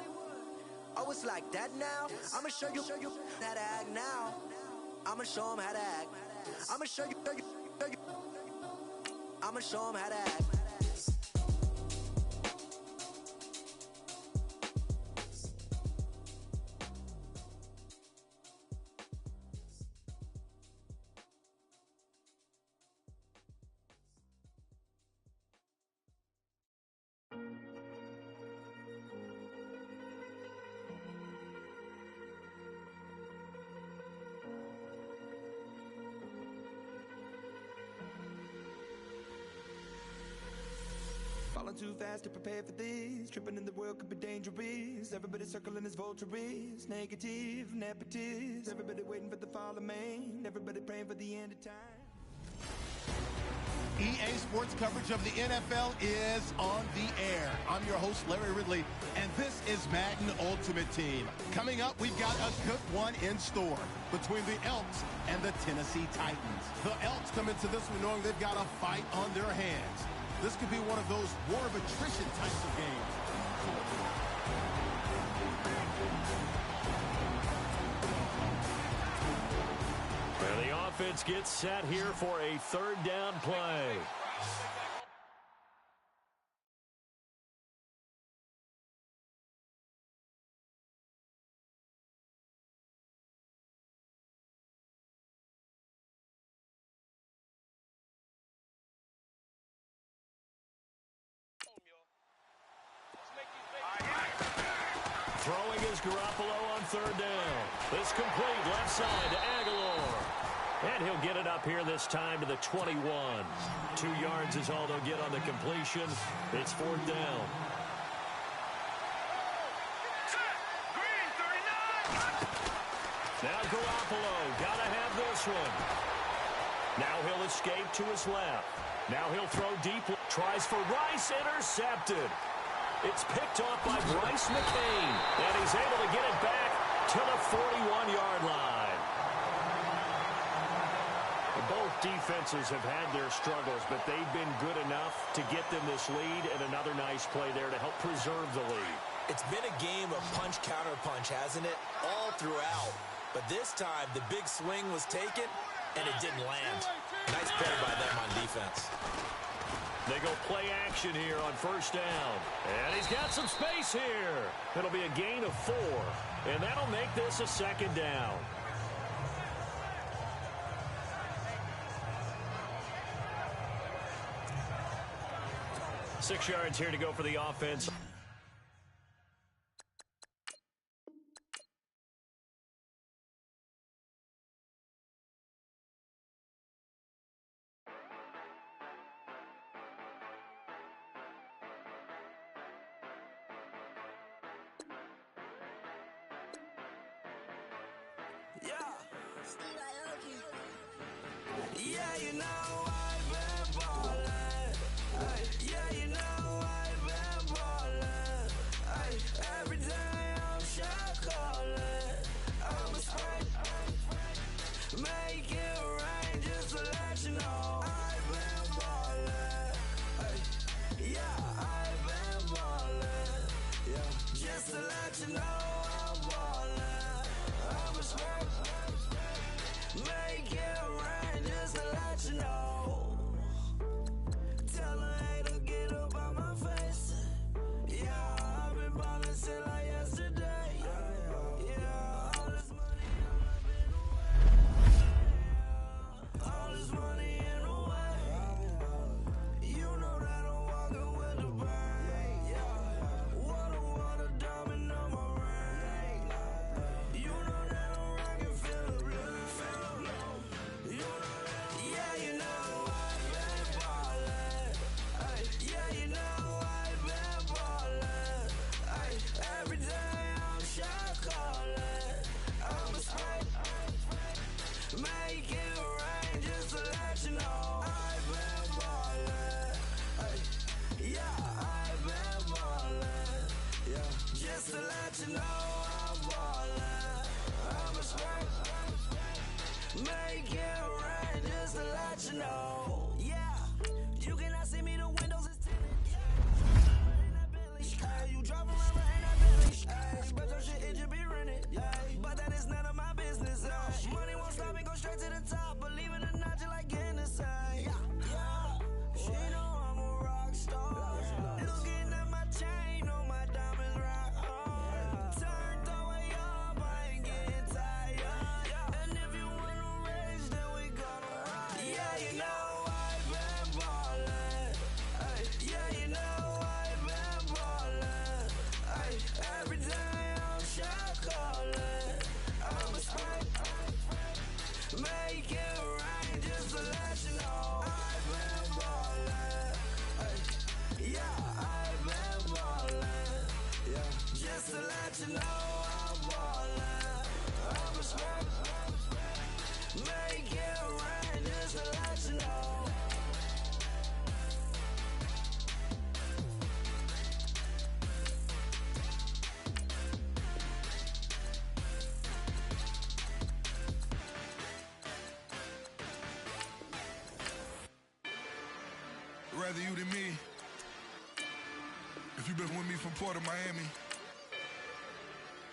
Oh, it's like that now? I'ma show you how to act now. I'ma show them how to act. I'ma show you. I'ma show them how to act. Falling too fast to prepare for this. Tripping in the world could be dangerous. Everybody circling as vultures. Negative, nepotist. Everybody waiting for the fall of man. Everybody praying for the end of time. EA Sports coverage of the NFL is on the air. I'm your host, Larry Ridley, and this is Madden Ultimate Team. Coming up, we've got a good one in store between the Elks and the Tennessee Titans. The Elks come into this one knowing they've got a fight on their hands. This could be one of those war of attrition types of games. Well, the offense gets set here for a third down play. Throwing is Garoppolo on third down. This complete left side to Aguilar. And he'll get it up here this time to the 21. 2 yards is all they'll get on the completion. It's fourth down. Now Garoppolo, gotta have this one. Now he'll escape to his left. Now he'll throw deep. Tries for Rice, intercepted. It's picked off by Bryce McCain, and he's able to get it back to the 41-yard line. Both defenses have had their struggles, but they've been good enough to get them this lead, and another nice play there to help preserve the lead. It's been a game of punch-counter-punch, hasn't it? All throughout. But this time, the big swing was taken, and it didn't land. Nice play by them on defense. They go play action here on first down. And he's got some space here. It'll be a gain of 4. And that'll make this a second down. Six yards here to go for the offense. rather you than me. If you've been with me from Port of Miami,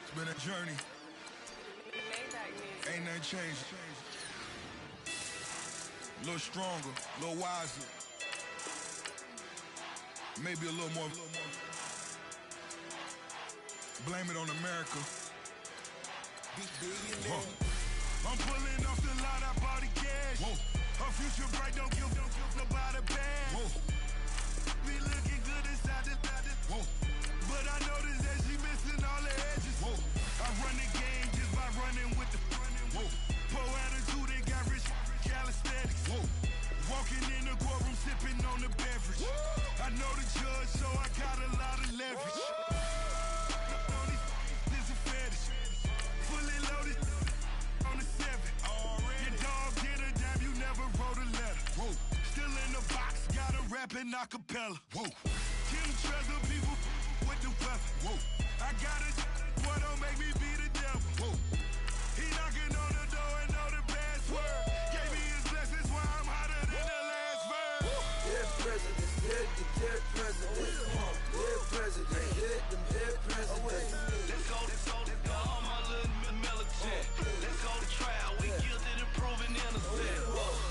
it's been a journey. Ain't nothing changed. A little stronger, a little wiser. Maybe a little more. Blame it on America. I'm pulling off the lot, I bought the cash. Whoa. Her future bright, don't give nobody bad. Whoa. Be looking good inside the whoa. But I noticed that she missing all the edges. Whoa. I run the game just by running with the whoa. Poor attitude, they got rich calisthenics. Whoa. Walking in the courtroom, sipping on the beverage. Whoa. I know the judge, so I got a lot of leverage. This is fetish. Fully loaded on the 7. Your dog did a dime, you never wrote a letter. Whoa. Still in the box, gotta rap in acapella. Whoa. Kim Treasure, people with the weapon. Whoa. I got it, boy, don't make me be the devil. Whoa. He knocking on the door and know the password. Gave me his blessings while I'm hotter than the last verse. Dead presidents, dead presidents. Dead presidents, hit them dead presidents. Let's go, all my little militant. Let's go to trial, we guilty to proving innocent.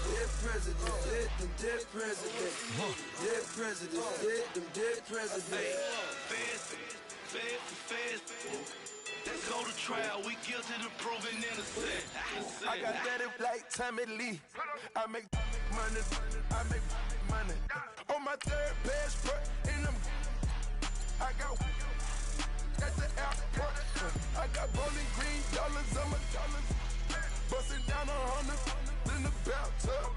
Dead presidents, hit them dead presidents. Dead presidents, hit them dead presidents. Fast. Let's go to trial, we guilty to proving innocent. I got that like Tommy Lee. I make money. On my third passport in them. I got at the airport. I got bowling green dollars on my dollars. Busting down 100 in the bathtub.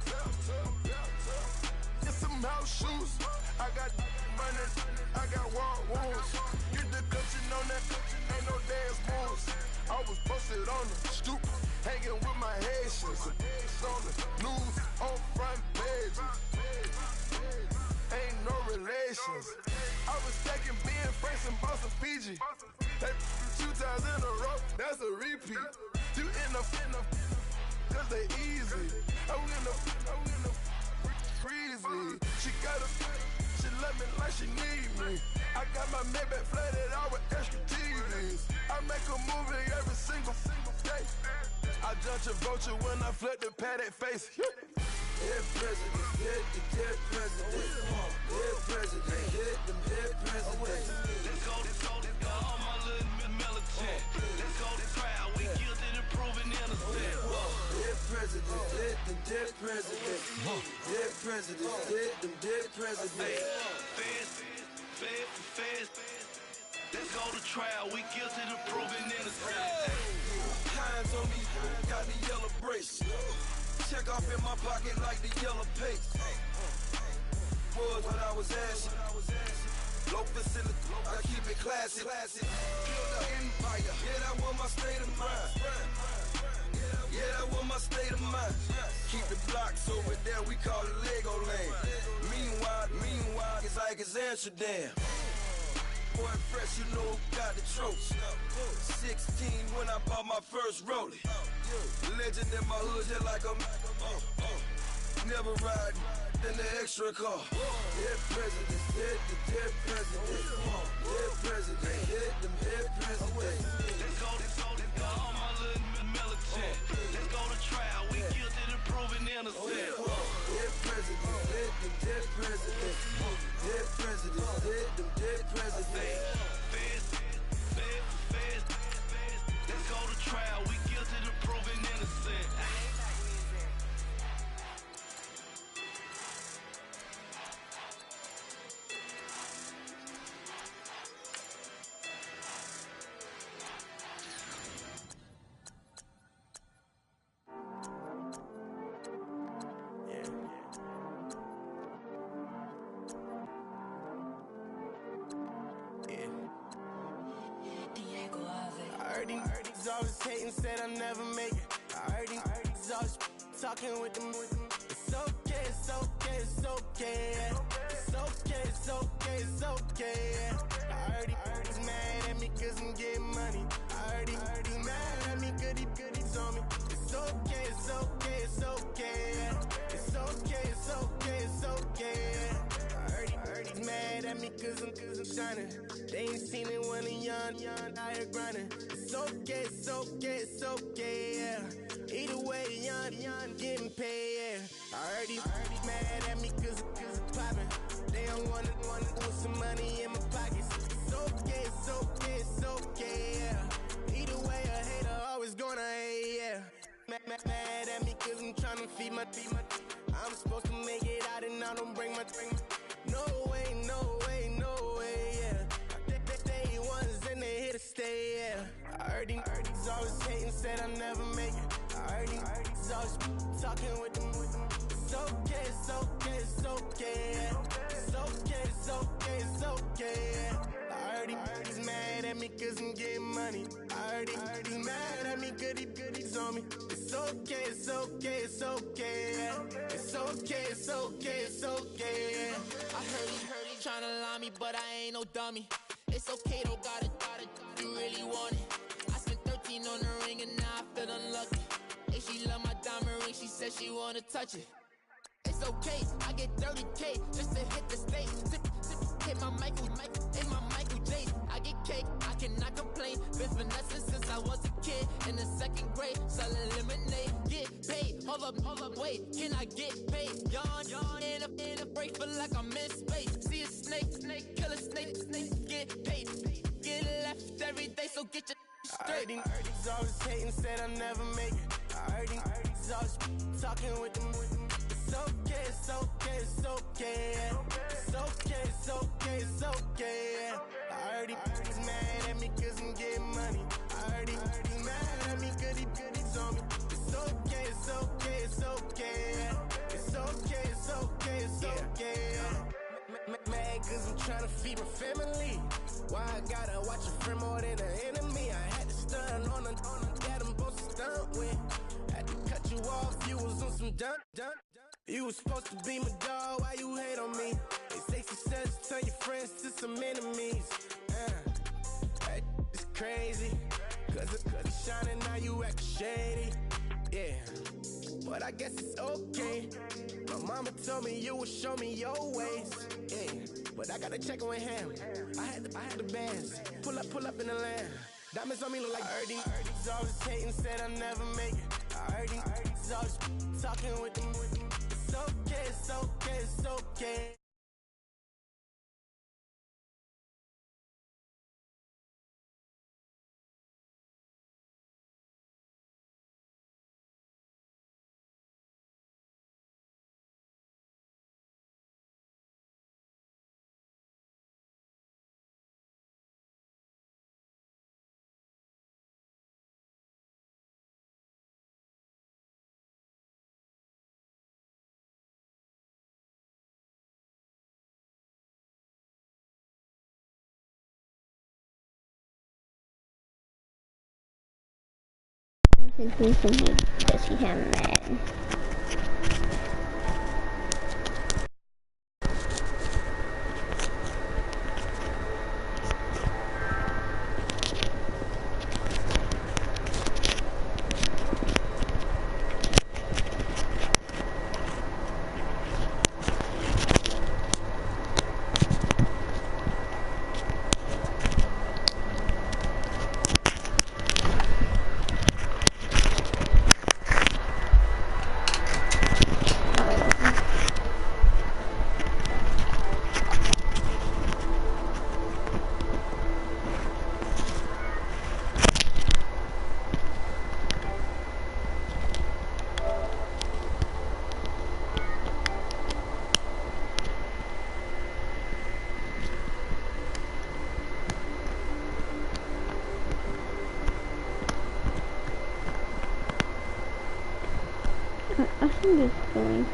Get some house shoes. I got money. I got war wounds. Get the Dutchin on that. Ain't no dance moves. I was posted on the stoop, hanging with my Haitians. On the news, on front pages. Ain't no relations. I was stacking being Franks and Boston Fiji. That 2 times in a row, that's a repeat. You in the cause they easy. I'm in the freezy. She love me like she need me. I got my Maybach flooded out with extra TVs. I make a movie every single day. I judge a vulture when I flip the Paddock face. Dead presidents, dead presidents. Dead presidents, hit them dead presidents. Let's go, all my little militant. Let's go to trial, we guilty to proving innocent. Dead presidents, hit them dead presidents. Dead presidents, hit them dead presidents. Fast. Let's go to trial, we guilty to proving innocent. Hands on me, got the yellow brace. Check off in my pocket like the yellow paste. Was what I was asking. Low facility, I keep it classy. Build an empire, yeah, that was my state of mind. Yeah, that was my state of mind. Keep the blocks over there, we call it Lego Land. Meanwhile, it's like it's Amsterdam. Boy, fresh, you know who got the tropes. 16 when I bought my first rollie. Legend in my hood, just like a never ride in the extra car. Dead presidents, dead presidents. Dead presidents, hit them dead presidents. Let's go, all my little militant. Let's go to trial, we guilty to proving innocent. Dead presidents, hit them dead presidents. Dead presidents, hit them dead presidents. Fast. Let's go to trial, we guilty to proving innocent. Always hating, said I'll never make it. I heard these always talking with them. It's okay, it's okay, it's okay. It's okay, it's okay, it's okay. I heard he's mad at me cause I'm getting money. I heard he's mad at me cause he's on me. It's okay, it's okay, it's okay. It's okay, it's okay, it's okay. I cause I'm shining. They ain't seen it when I'm young, out here grinding. It's okay, it's okay, it's okay, yeah. Either way, young, getting paid, yeah. I heard he mad at me cause I'm poppin'. They don't wanna put some money in my pockets. It's okay, it's okay, it's okay, yeah. Either way, a hater always gonna hate, yeah. Mad at me cause I'm tryna feed my I'm supposed to make it out and I don't bring my No way, no way, no way, yeah. They ones and they here to stay, yeah. I heard he's always hating, said I never make it. I heard he's always talking with them. It's okay, it's okay, it's okay, yeah. It's okay, it's okay, it's okay, yeah. I heard he's mad at me cause I'm getting money. I heard he's mad at me cause he's on me. It's okay, it's okay, it's okay, yeah. It's okay, it's okay, it's okay, yeah. I heard he tryna lie me, but I ain't no dummy. It's okay though, got it, you really want it. I spent 13 on the ring and now I feel unlucky. Hey, she love my diamond ring, she said she wanna touch it. It's okay, I get 30K just to hit the stage. Hit my Michael, in my Michael J. I get cake, I cannot complain. Been finessing since I was a kid in the 2nd grade. Selling lemonade, get paid. Hold up, wait, can I get paid? Yawn, in a break, feel like I'm in space. See a snake, kill a snake, get paid. Get left every day, so get your straight. I heard he's always hating, said I never make it. I heard he's always talking with them. It's okay, it's okay, it's okay, yeah. It's okay, it's okay, it's okay, yeah. I heard he's mad at me cause I'm getting money. I heard he's mad at me cause he's on me. It's okay, it's okay, it's okay, yeah. It's okay, it's okay, it's okay, yeah. Mad cause I'm tryna feed my family. Why I gotta watch a friend more than an enemy? I had to stun on the that I'm supposed to stunt with. Had to cut you off, you was on some dun. You was supposed to be my dog, why you hate on me? They say success turn your friends to some enemies. Hey, it's crazy, cause it's shining, now you act shady. Yeah, but I guess it's okay. My mama told me you would show me your ways. Yeah, but I gotta check on him. I had the bands. Pull up in the land. Diamonds on me look like Erdy. He's always hating, said I never make it. I heard he's always talking with them. It's okay, it's okay, it's okay. Does he have mad? I think it's going.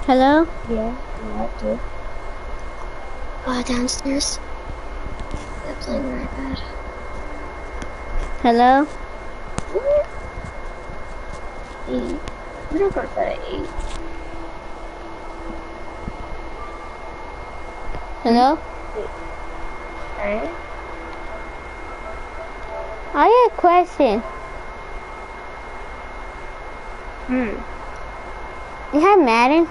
Hello? Yeah, what, dude? Downstairs. They're playing the iPad. Hello? We don't go to bed at 8. Hello? Alright. I got a question. You have Madden?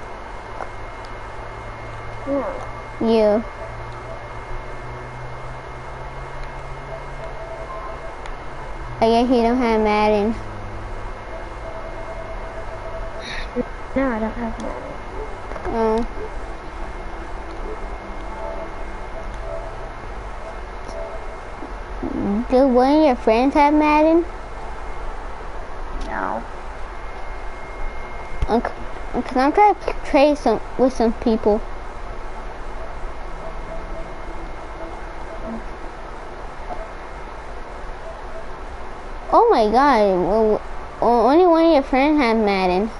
Yeah. You. I guess you don't have Madden. No, I don't have Madden. Oh. Do one of your friends have Madden? No. Cause I'm trying to trade with some people. Oh my god, well, only one of your friends have Madden.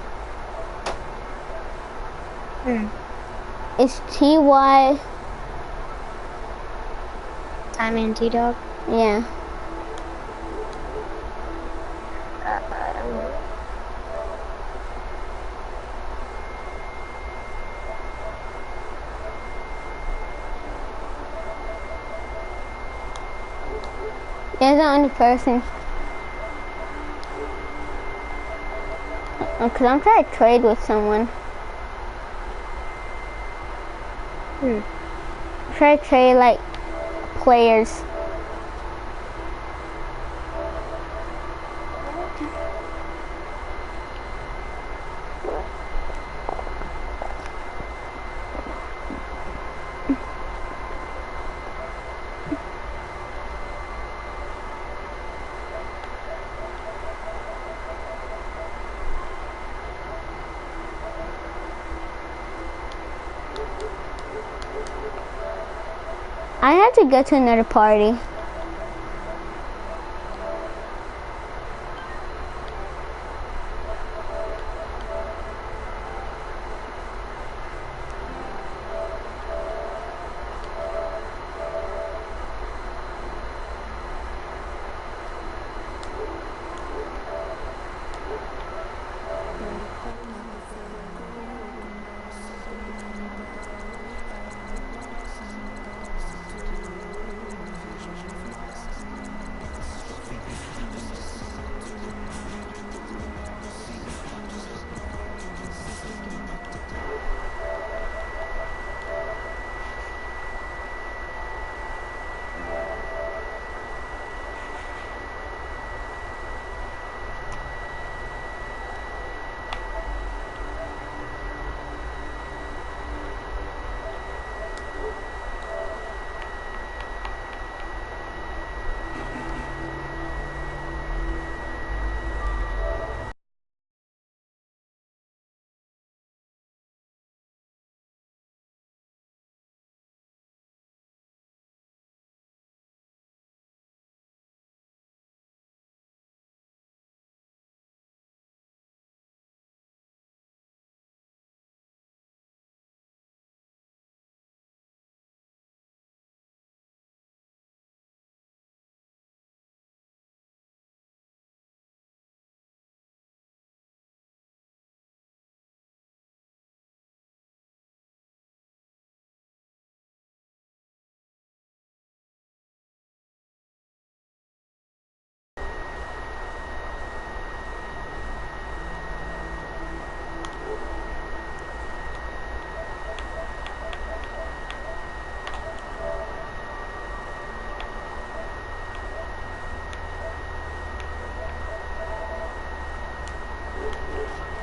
It's TY. Time and T-Dog? Yeah. I don't know. You're the only person. Cause I'm trying to trade with someone. Try to trade like players. I have to go to another party.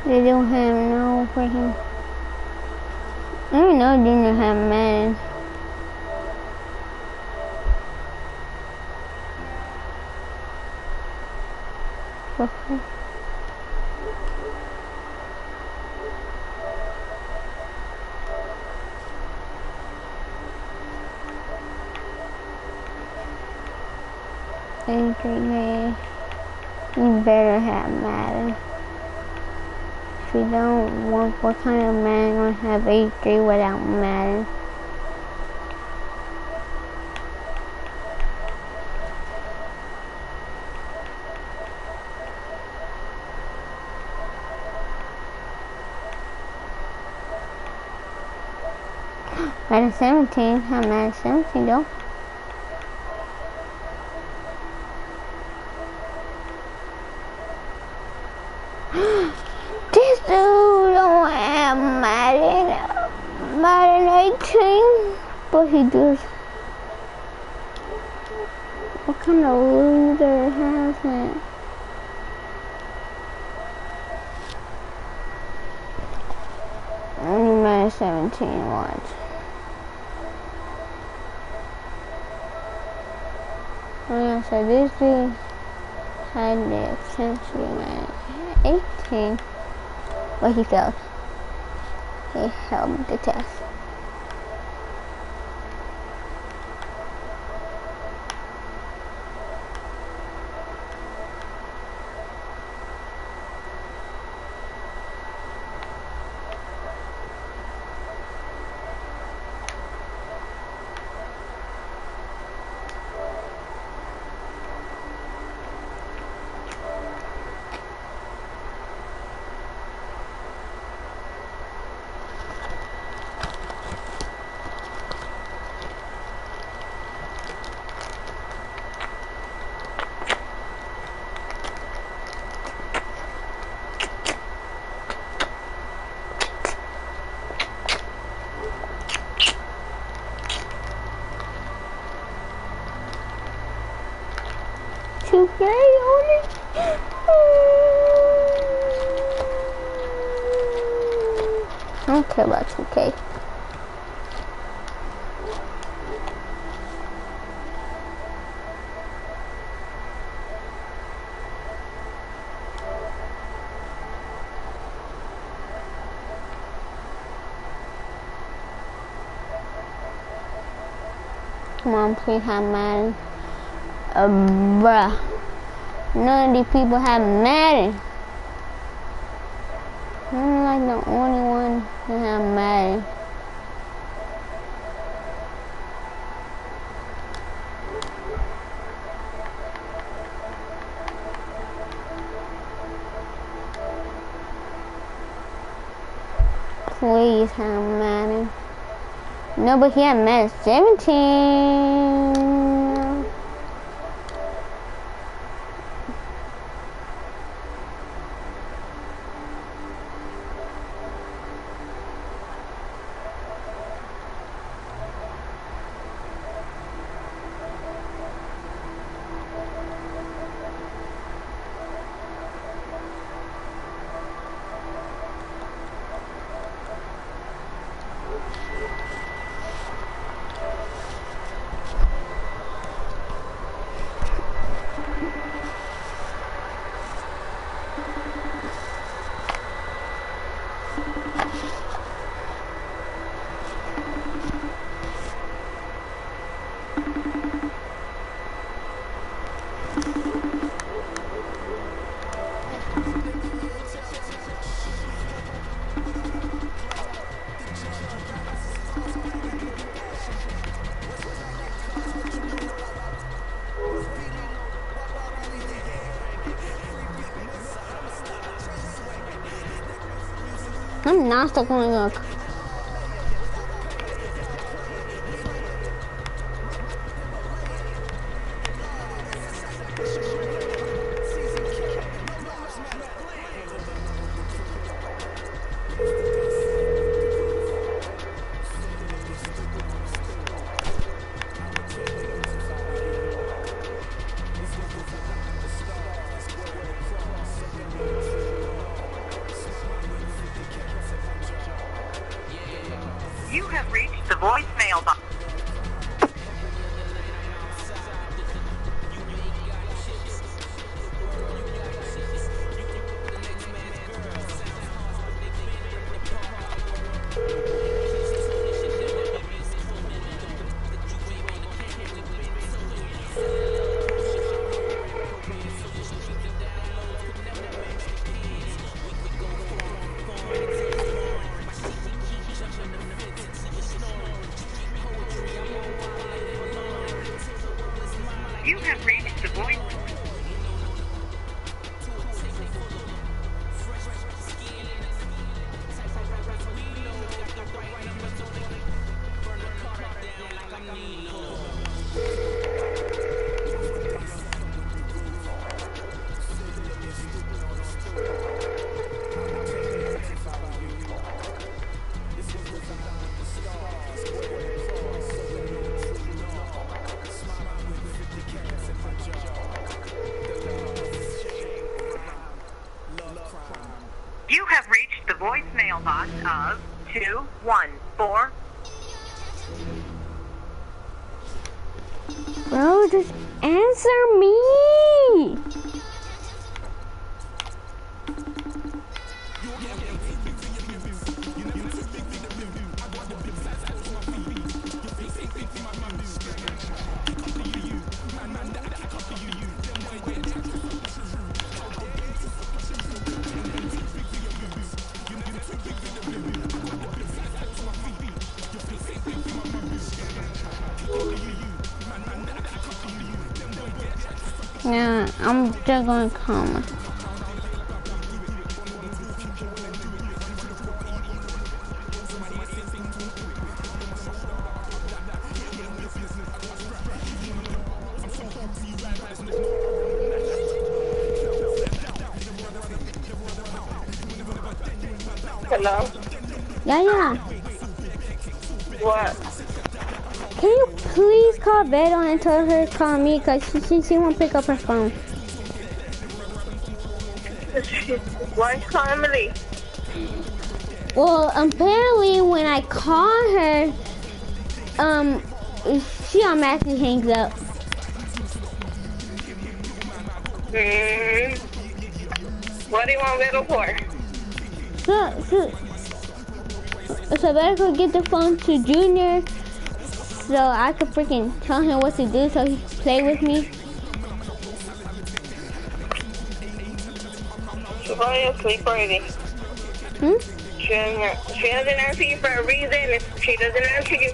They don't have no freaking. I don't know, they don't have Madden. Okay. You better have Madden. If you don't want, what kind of man gonna have 83 without Madden? Madden 17, have Madden 17 though. This dude don't have Madden 18, but he does. What kind of loser has it? Only Madden 17, watch. Oh yeah, so this dude had the essentially Madden 18, but he failed. He held the test. Okay, only. I don't care about 2K. Come on, please have Madden. Bruh. None of these people have Madden. I'm like the only one that have Madden. Please have Madden. No, but he had Madden 17. I'm not stuck on a look. cost of $214. Bro, just answer me. Yeah, I'm just gonna come. Hello? Yeah. What? Can you please call Beto and tell her to call me, cause she won't pick up her phone. Why is calling Emily? Well, apparently when I call her, she automatically hangs up. What do you want Beto for? So Beto could get the phone to Junior, so I could freaking tell him what to do so he can play with me. She's probably asleep already. She doesn't answer you for a reason. If she doesn't answer you,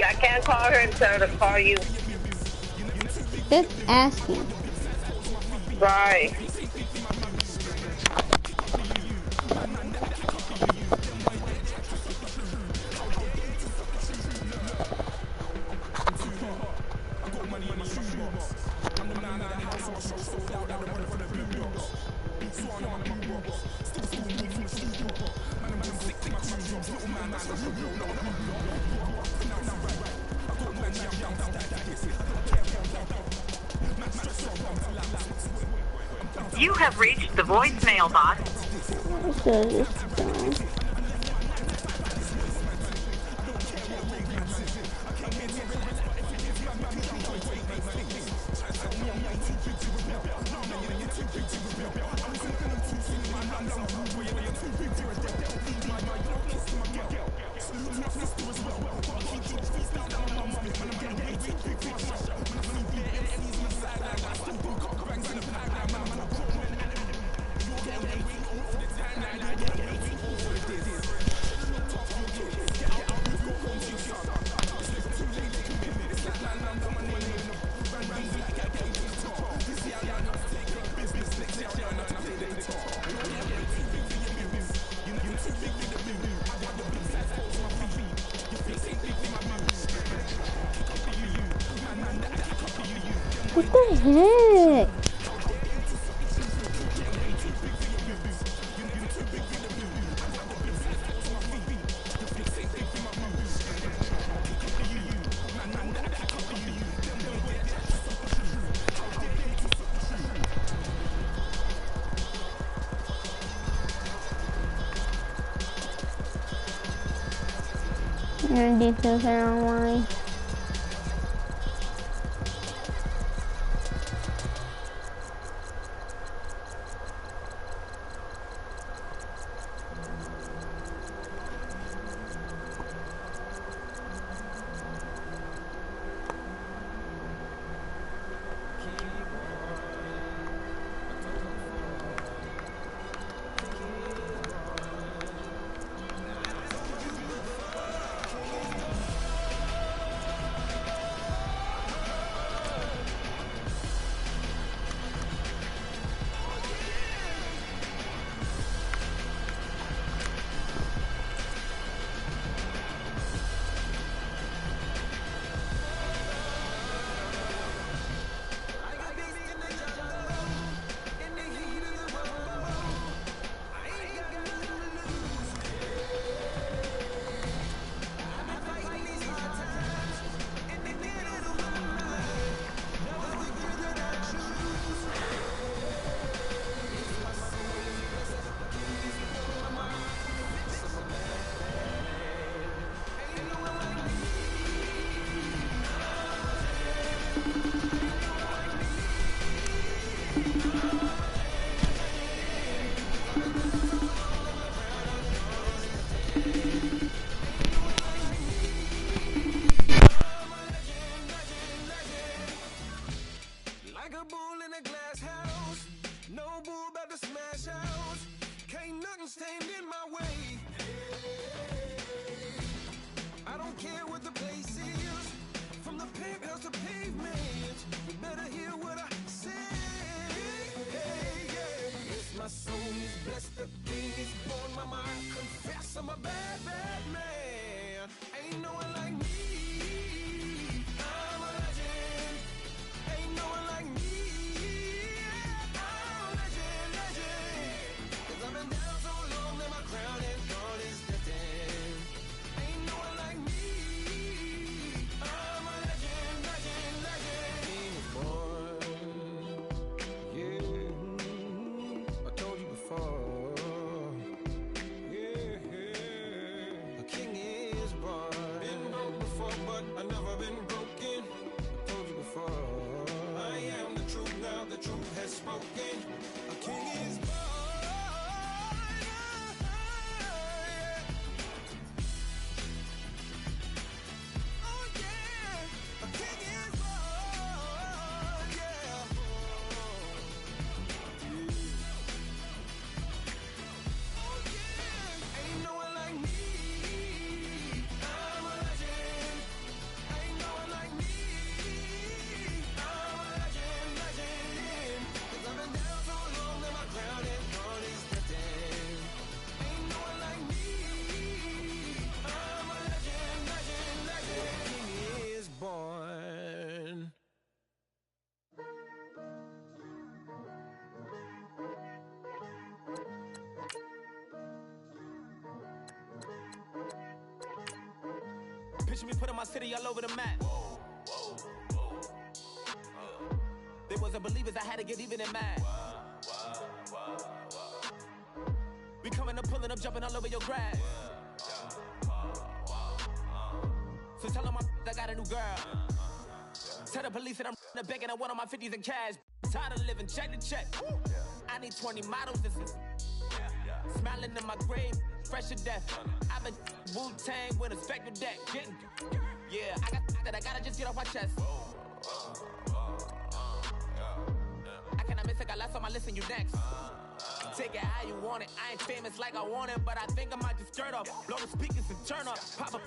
I can't call her and tell her to call you. Just asking. Right. You have reached the voicemail box. What the heck? Your details are online. care what the place is. From the penthouse to pavement, you better hear what I say. Hey, yeah. Yes, my soul is blessed, the king is born. My mind confess I'm a bad, bad man. Ain't no one like me. I'm a legend. Ain't no one like me. I'm a legend, legend. 'Cause I've been down so long that my crown and gold is destined. Ain't no one like me. I'm a legend, legend, legend. King is born. Yeah, I told you before. Yeah, a king is born. Been broke before, but I've never been broken. I told you before. I am the truth now, the truth has spoken. A king is born. Picture me putting my city all over the map. They wasn't believers, I had to get even in mad. We coming up, pulling up, jumping all over your grass. So tell them I got a new girl. Tell the police that I'm the bank and I want all my 50s in cash. Tired of living check to check. I need 20 models, this is smiling in my grave, fresh to death. I've been Wu-Tang with a spectral deck. Getting, yeah, I got that, I gotta just get off my chest. I cannot miss it, got last on my list and you next. Take it how you want it, I ain't famous like I want it, but I think I might just skirt off. Blow the speakers and turn up, pop up.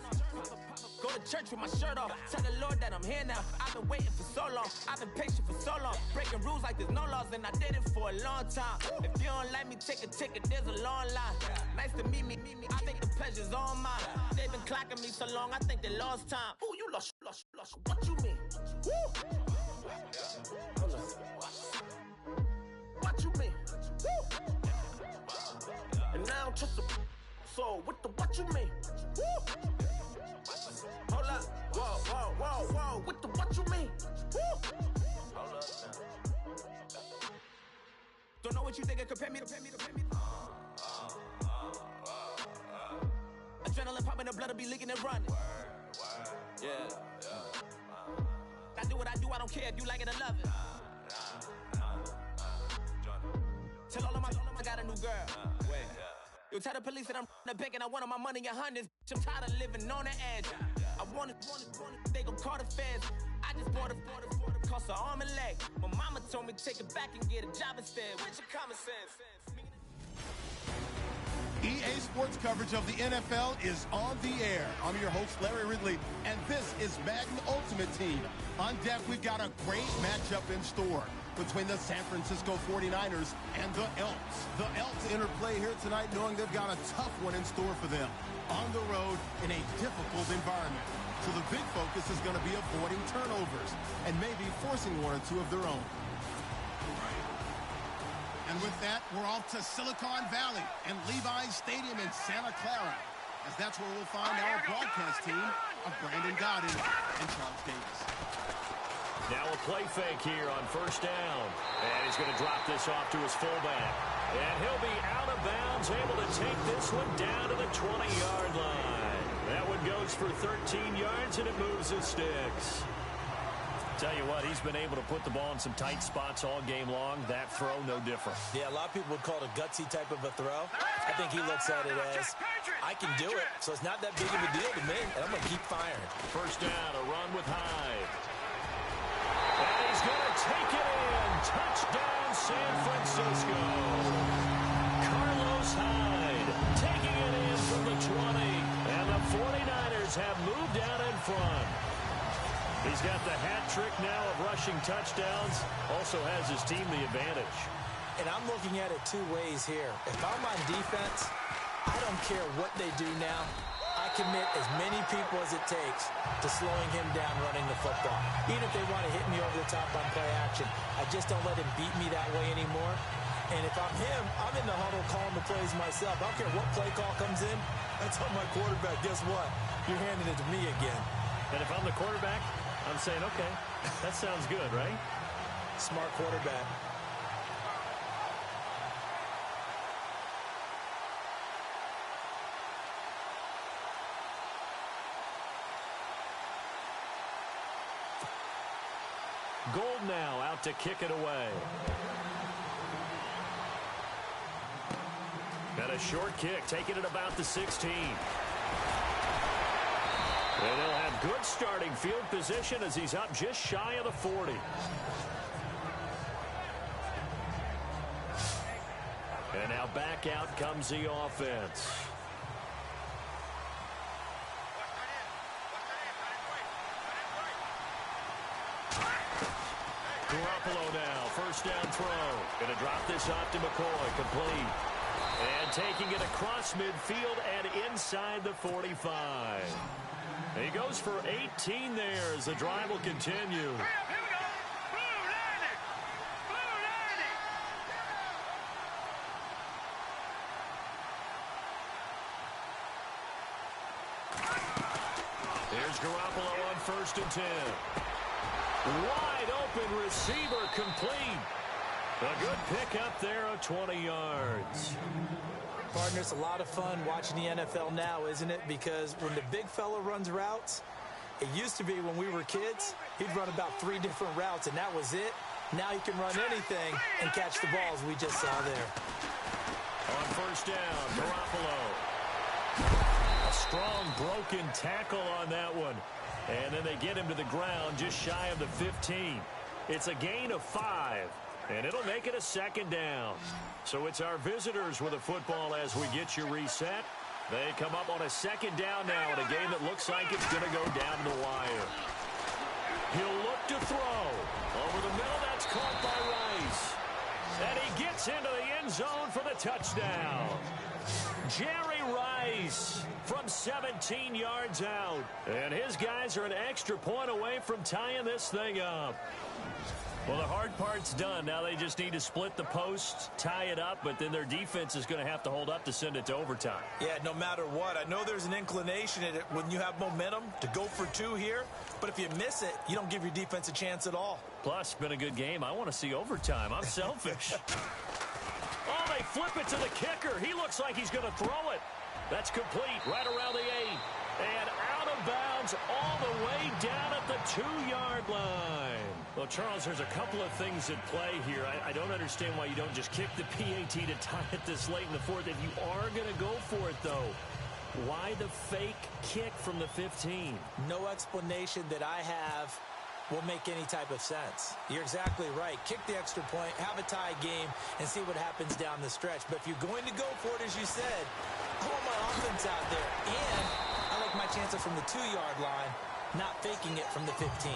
Go to church with my shirt off. Tell the Lord that I'm here now. I've been waiting for so long. I've been patient for so long. Breaking rules like there's no laws, and I did it for a long time. If you don't like me, take a ticket. There's a long line. Nice to meet me. I think the pleasure's all mine. They've been clocking me so long, I think they lost time. Ooh, you lost. What you mean? Woo. What you mean? Woo. And now I don't trust the so what the what you mean? Woo. Hold up, whoa, what the what you mean? Woo. Hold up now. Don't know what you think, compare me. Adrenaline popping, the blood will be leaking and running. Yeah. I do what I do, I don't care if you like it or love it. Tell all of my I got a new girl. Wait. You tell the police that I'm the bank and I want all my money in hundreds. I'm tired of living on the edge. I want it, they gon' call the feds. I just bought a cost an arm and leg. My mama told me take it back and get a job instead. Where's your common sense? EA Sports coverage of the NFL is on the air. I'm your host, Larry Ridley, and this is Madden Ultimate Team. On deck, we've got a great matchup in store between the San Francisco 49ers and the Elks. The Elks interplay here tonight knowing they've got a tough one in store for them. On the road in a difficult environment. So the big focus is going to be avoiding turnovers and maybe forcing one or two of their own. And with that, we're off to Silicon Valley and Levi's Stadium in Santa Clara, as that's where we'll find our broadcast team of Brandon Gaudin and Charles Davis. Now a play fake here on first down. And he's going to drop this off to his fullback. And he'll be out of bounds, able to take this one down to the 20-yard line. That one goes for 13 yards, and it moves his sticks. Tell you what, he's been able to put the ball in some tight spots all game long. That throw, no different. Yeah, a lot of people would call it a gutsy type of a throw. I think he looks at it as, I can do it, so it's not that big of a deal to me, and I'm going to keep firing. First down, a run with Hyde. And he's going to take it in. Touchdown, San Francisco. Carlos Hyde taking it in from the 20. And the 49ers have moved down front. He's got the hat trick now of rushing touchdowns. Also has his team the advantage. And I'm looking at it two ways here. If I'm on defense, I don't care what they do now. I commit as many people as it takes to slowing him down running the football. Even if they want to hit me over the top on play action, I just don't let him beat me that way anymore. And if I'm him, I'm in the huddle calling the plays myself. I don't care what play call comes in. I tell my quarterback, guess what? You're handing it to me again. And if I'm the quarterback, I'm saying, okay, that sounds good, right? Smart quarterback. Gold now out to kick it away. And a short kick, taking it about the 16. And they'll have good starting field position as he's up just shy of the 40. And now back out comes the offense. Garoppolo now, first down throw. Going to drop this off to McCoy, complete. And taking it across midfield and inside the 45. He goes for 18 there as the drive will continue. Here's Garoppolo on first and 10. Wide open receiver complete. A good pick up there of 20 yards. Partner, it's a lot of fun watching the NFL now, isn't it? Because when the big fella runs routes, it used to be when we were kids, he'd run about 3 different routes, and that was it. Now he can run anything and catch the balls we just saw there. On first down, Garoppolo. A strong broken tackle on that one. And then they get him to the ground just shy of the 15. It's a gain of 5. And it'll make it a second down. So it's our visitors with the football as we get you reset. They come up on a second down now in a game that looks like it's going to go down the wire. He'll look to throw. Over the middle, that's caught by Rice. And he gets into the end zone for the touchdown. Jerry Rice from 17 yards out. And his guys are an extra point away from tying this thing up. Well, the hard part's done. Now they just need to split the posts, tie it up, but then their defense is going to have to hold up to send it to overtime. Yeah, no matter what. I know there's an inclination in it when you have momentum to go for 2 here, but if you miss it, you don't give your defense a chance at all. Plus, been a good game. I want to see overtime. I'm selfish. Oh, they flip it to the kicker. He looks like he's going to throw it. That's complete right around the 8. And out of bounds all the way down at the 2-yard line. Well, Charles, there's a couple of things at play here. I don't understand why you don't just kick the PAT to tie it this late in the 4th. If you are going to go for it, though, why the fake kick from the 15? No explanation that I have will make any type of sense. You're exactly right. Kick the extra point, have a tie game, and see what happens down the stretch. But if you're going to go for it, as you said, I want my offense out there. And I like my chances from the 2-yard line, not faking it from the 15.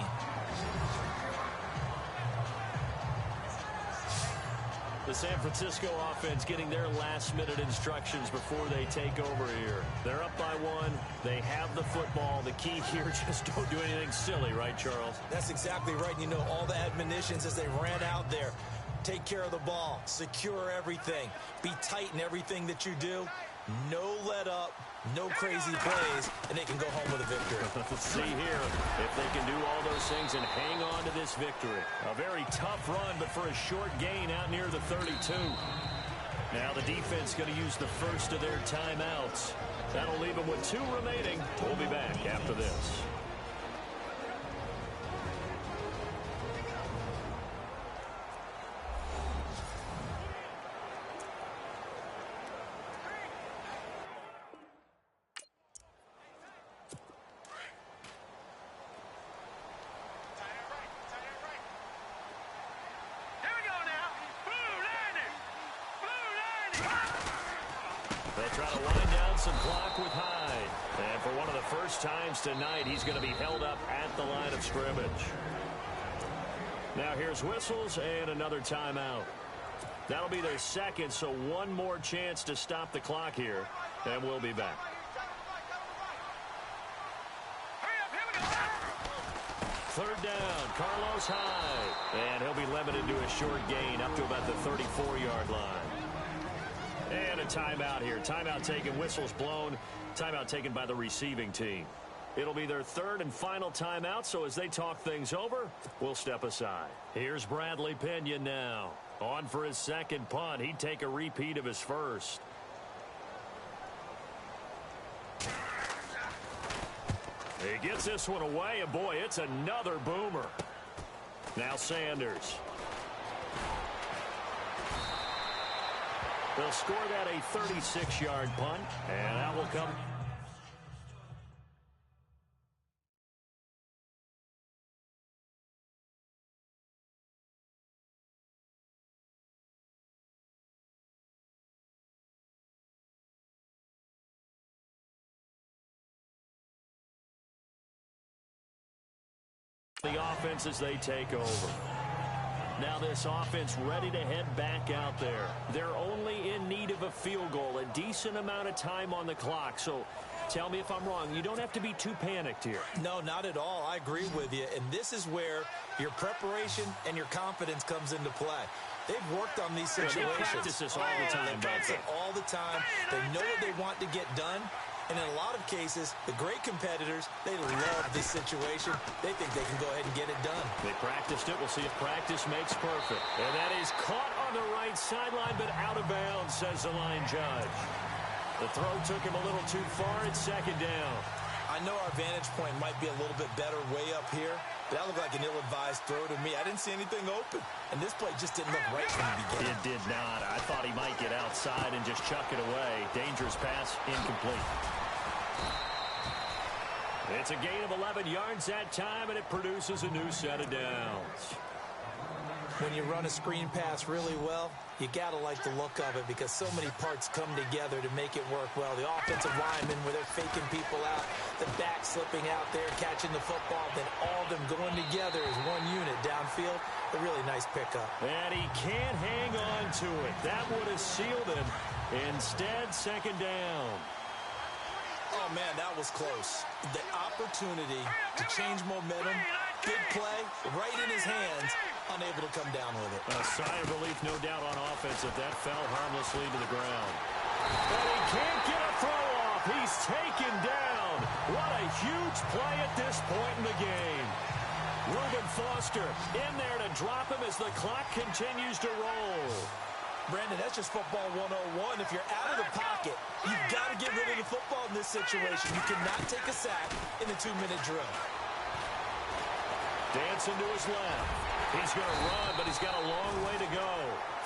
The San Francisco offense getting their last-minute instructions before they take over here. They're up by 1. They have the football. The key here, just don't do anything silly, right, Charles? That's exactly right. You know, all the admonitions as they ran out there. Take care of the ball. Secure everything. Be tight in everything that you do. No let up. No crazy plays, and they can go home with a victory. Let's see here if they can do all those things and hang on to this victory. A very tough run, but for a short gain out near the 32. Now the defense going to use the first of their timeouts. That'll leave them with 2 remaining. We'll be back after this. Try to wind down some clock with Hyde. And for one of the first times tonight, he's going to be held up at the line of scrimmage. Now here's whistles and another timeout. That'll be their second, so one more chance to stop the clock here, and we'll be back. Third down, Carlos Hyde. And he'll be limited to a short gain up to about the 34-yard line. And a timeout here. Timeout taken, whistles blown. Timeout taken by the receiving team. It'll be their third and final timeout, so as they talk things over, we'll step aside. Here's Bradley Pinion now. On for his second punt. He'd take a repeat of his first. He gets this one away, and boy, it's another boomer. Now Sanders. They'll score that a 36-yard punt, and that will come. The offense as they take over. Now this offense ready to head back out there. They're only in need of a field goal, a decent amount of time on the clock. So tell me if I'm wrong. You don't have to be too panicked here. No, not at all. I agree with you. And this is where your preparation and your confidence comes into play. They've worked on these situations. They practice this all the time. They practice it all the time. They know what they want to get done. And in a lot of cases, the great competitors, they love this situation. They think they can go ahead and get it done. They practiced it. We'll see if practice makes perfect. And that is caught on the right sideline, but out of bounds, says the line judge. The throw took him a little too far. It's second down. I know our vantage point might be a little bit better way up here, but that looked like an ill-advised throw to me. I didn't see anything open, and this play just didn't look right from the beginning. It did not. I thought he might get outside and just chuck it away. Dangerous pass, incomplete. It's a gain of 11 yards that time, and it produces a new set of downs. When you run a screen pass really well, you got to like the look of it because so many parts come together to make it work well. The offensive linemen where they're faking people out, the back slipping out there, catching the football, then all of them going together as one unit downfield. A really nice pickup. And he can't hang on to it. That would have sealed him. Instead, second down. Oh, man, that was close. The opportunity to change momentum, big play, right in his hands, unable to come down with it. A sigh of relief, no doubt, on offense if that fell harmlessly to the ground. But he can't get a throw off. He's taken down. What a huge play at this point in the game. Reuben Foster in there to drop him as the clock continues to roll. Brandon, that's just football 101. If you're out of the pocket, you've got to get rid of the football in this situation. You cannot take a sack in a 2-minute drill. Dancing to his left. He's going to run, but he's got a long way to go.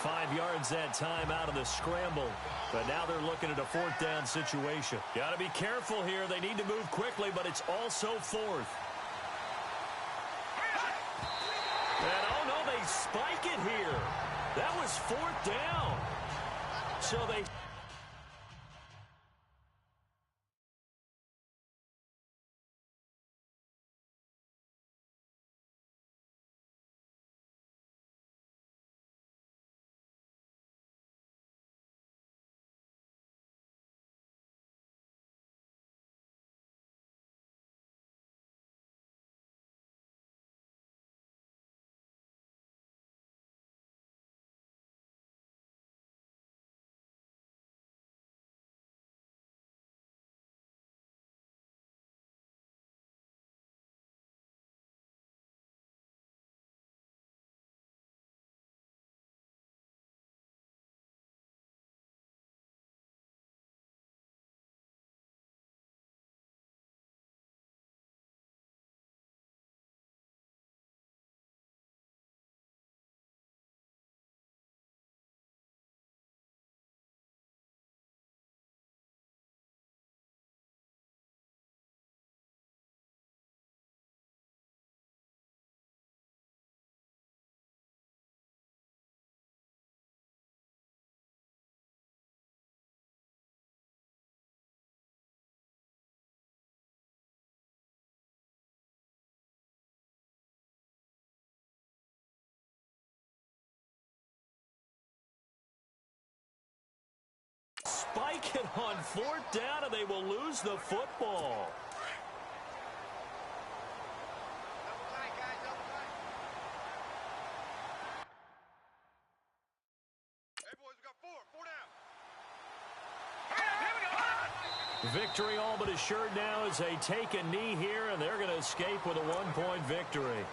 5 yards that time out of the scramble. But now they're looking at a fourth down situation. Got to be careful here. They need to move quickly, but it's also fourth. And oh no, they spike it here. That was fourth down. So they... spike it on 4th down, and they will lose the football. Victory all but assured now as they take a knee here, and they're going to escape with a 1-point victory.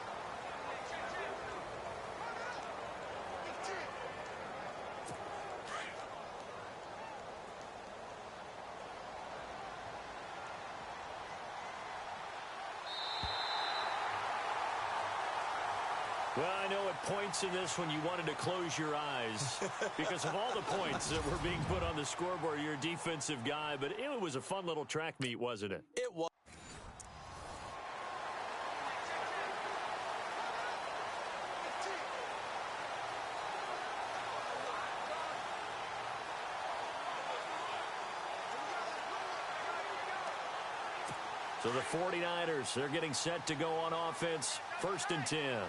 Well, I know at points in this when you wanted to close your eyes because of all the points that were being put on the scoreboard. You're a defensive guy, but it was a fun little track meet, wasn't it? It was. So the 49ers, they're getting set to go on offense. 1st and 10.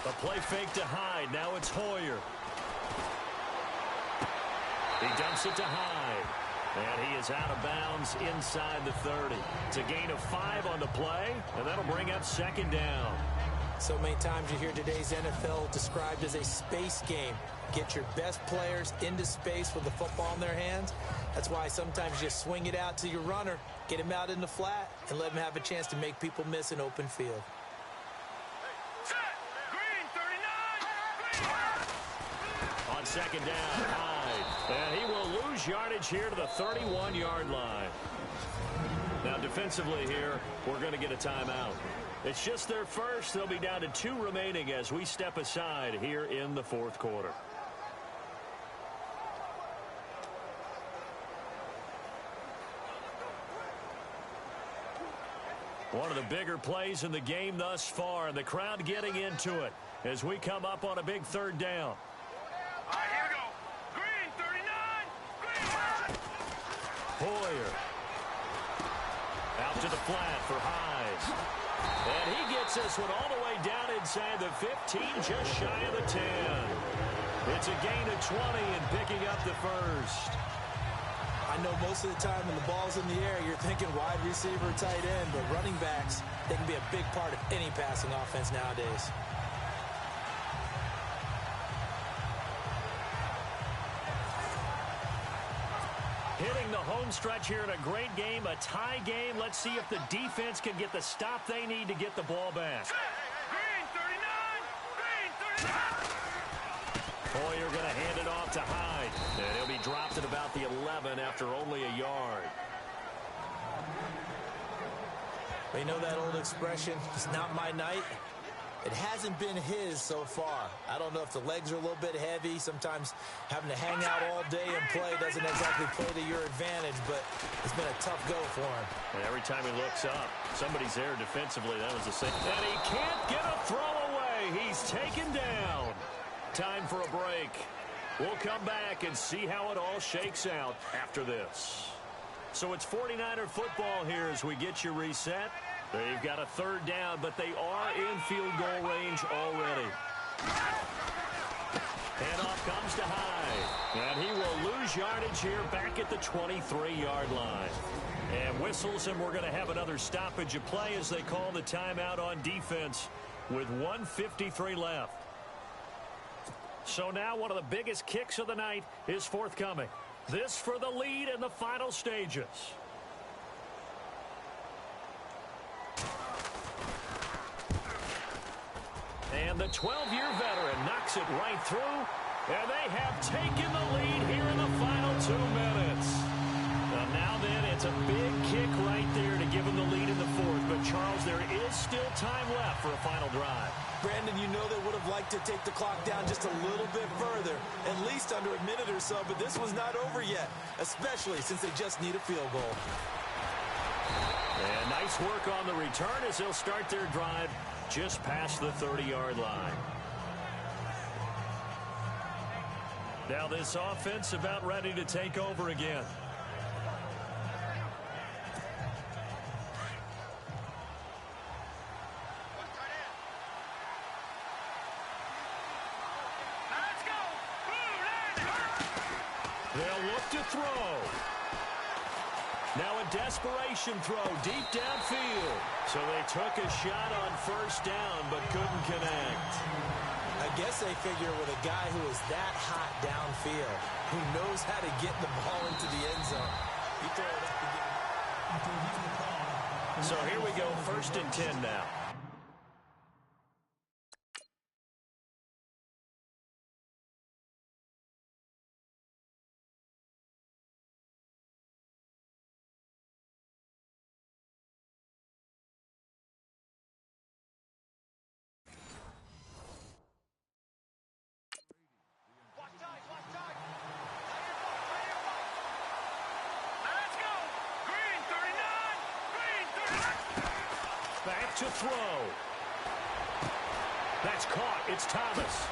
A play fake to Hyde. Now it's Hoyer. He dumps it to Hyde. And he is out of bounds inside the 30. It's a gain of 5 on the play, and that'll bring up 2nd down. So many times you hear today's NFL described as a space game. Get your best players into space with the football in their hands. That's why sometimes you just swing it out to your runner, get him out in the flat, and let him have a chance to make people miss an open field. On 2nd down, Hyde. And he will lose yardage here to the 31-yard line. Now defensively here, we're going to get a timeout. It's just their first. They'll be down to 2 remaining as we step aside here in the 4th quarter. One of the bigger plays in the game thus far, and the crowd getting into it as we come up on a big 3rd down. All right, here we go. Green, 39. Green. Hoyer. Out to the flat for Hyde. And he gets this one all the way down inside the 15, just shy of the 10. It's a gain of 20 and picking up the 1st. I know most of the time when the ball's in the air, you're thinking wide receiver, tight end, but running backs, they can be a big part of any passing offense nowadays. Hitting the home stretch here in a great game, a tie game. Let's see if the defense can get the stop they need to get the ball back. Green, 39. Green, 39. Hoyer going to hand it off to Hyde. And he'll be dropped at about the 11 after only a yard. But you know that old expression, it's not my night? It hasn't been his so far. I don't know if the legs are a little bit heavy. Sometimes having to hang out all day and play doesn't exactly play to your advantage, but it's been a tough go for him. And every time he looks up, somebody's there defensively. That was the same. And he can't get a throw away. He's taken down. Time for a break. We'll come back and see how it all shakes out after this. So it's 49er football here as we get you reset. They've got a 3rd down, but they are in field goal range already. Handoff comes to Hyde. And he will lose yardage here back at the 23-yard line. And whistles, and we're going to have another stoppage of play as they call the timeout on defense with 1:53 left. So now one of the biggest kicks of the night is forthcoming. This for the lead in the final stages. And the 12-year veteran knocks it right through. And they have taken the lead here in the final 2 minutes. Now then, it's a big kick right there to give them the lead in the 4th. But, Charles, there is still time left for a final drive. Brandon, you know they would have liked to take the clock down just a little bit further, at least under a minute or so, but this one's not over yet, especially since they just need a field goal. And nice work on the return as they'll start their drive just past the 30-yard line. Now this offense about ready to take over again. throw. Now a desperation throw deep downfield. So they took a shot on first down but couldn't connect. I guess they figure with a guy who is that hot downfield, who knows how to get the ball into the end zone, you throw it up again. So here we go, 1st and 10 now. Back to throw. That's caught. It's Thomas.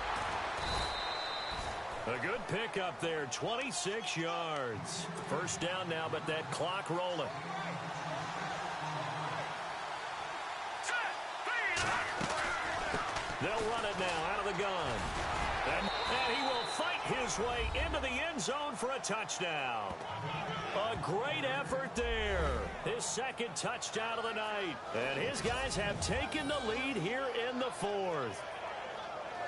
A good pickup there, 26 yards. First down now, but that clock rolling. They'll run it now out of the gun. And he will fight his way into the end zone for a touchdown. A great effort there. His 2nd touchdown of the night. And his guys have taken the lead here in the 4th.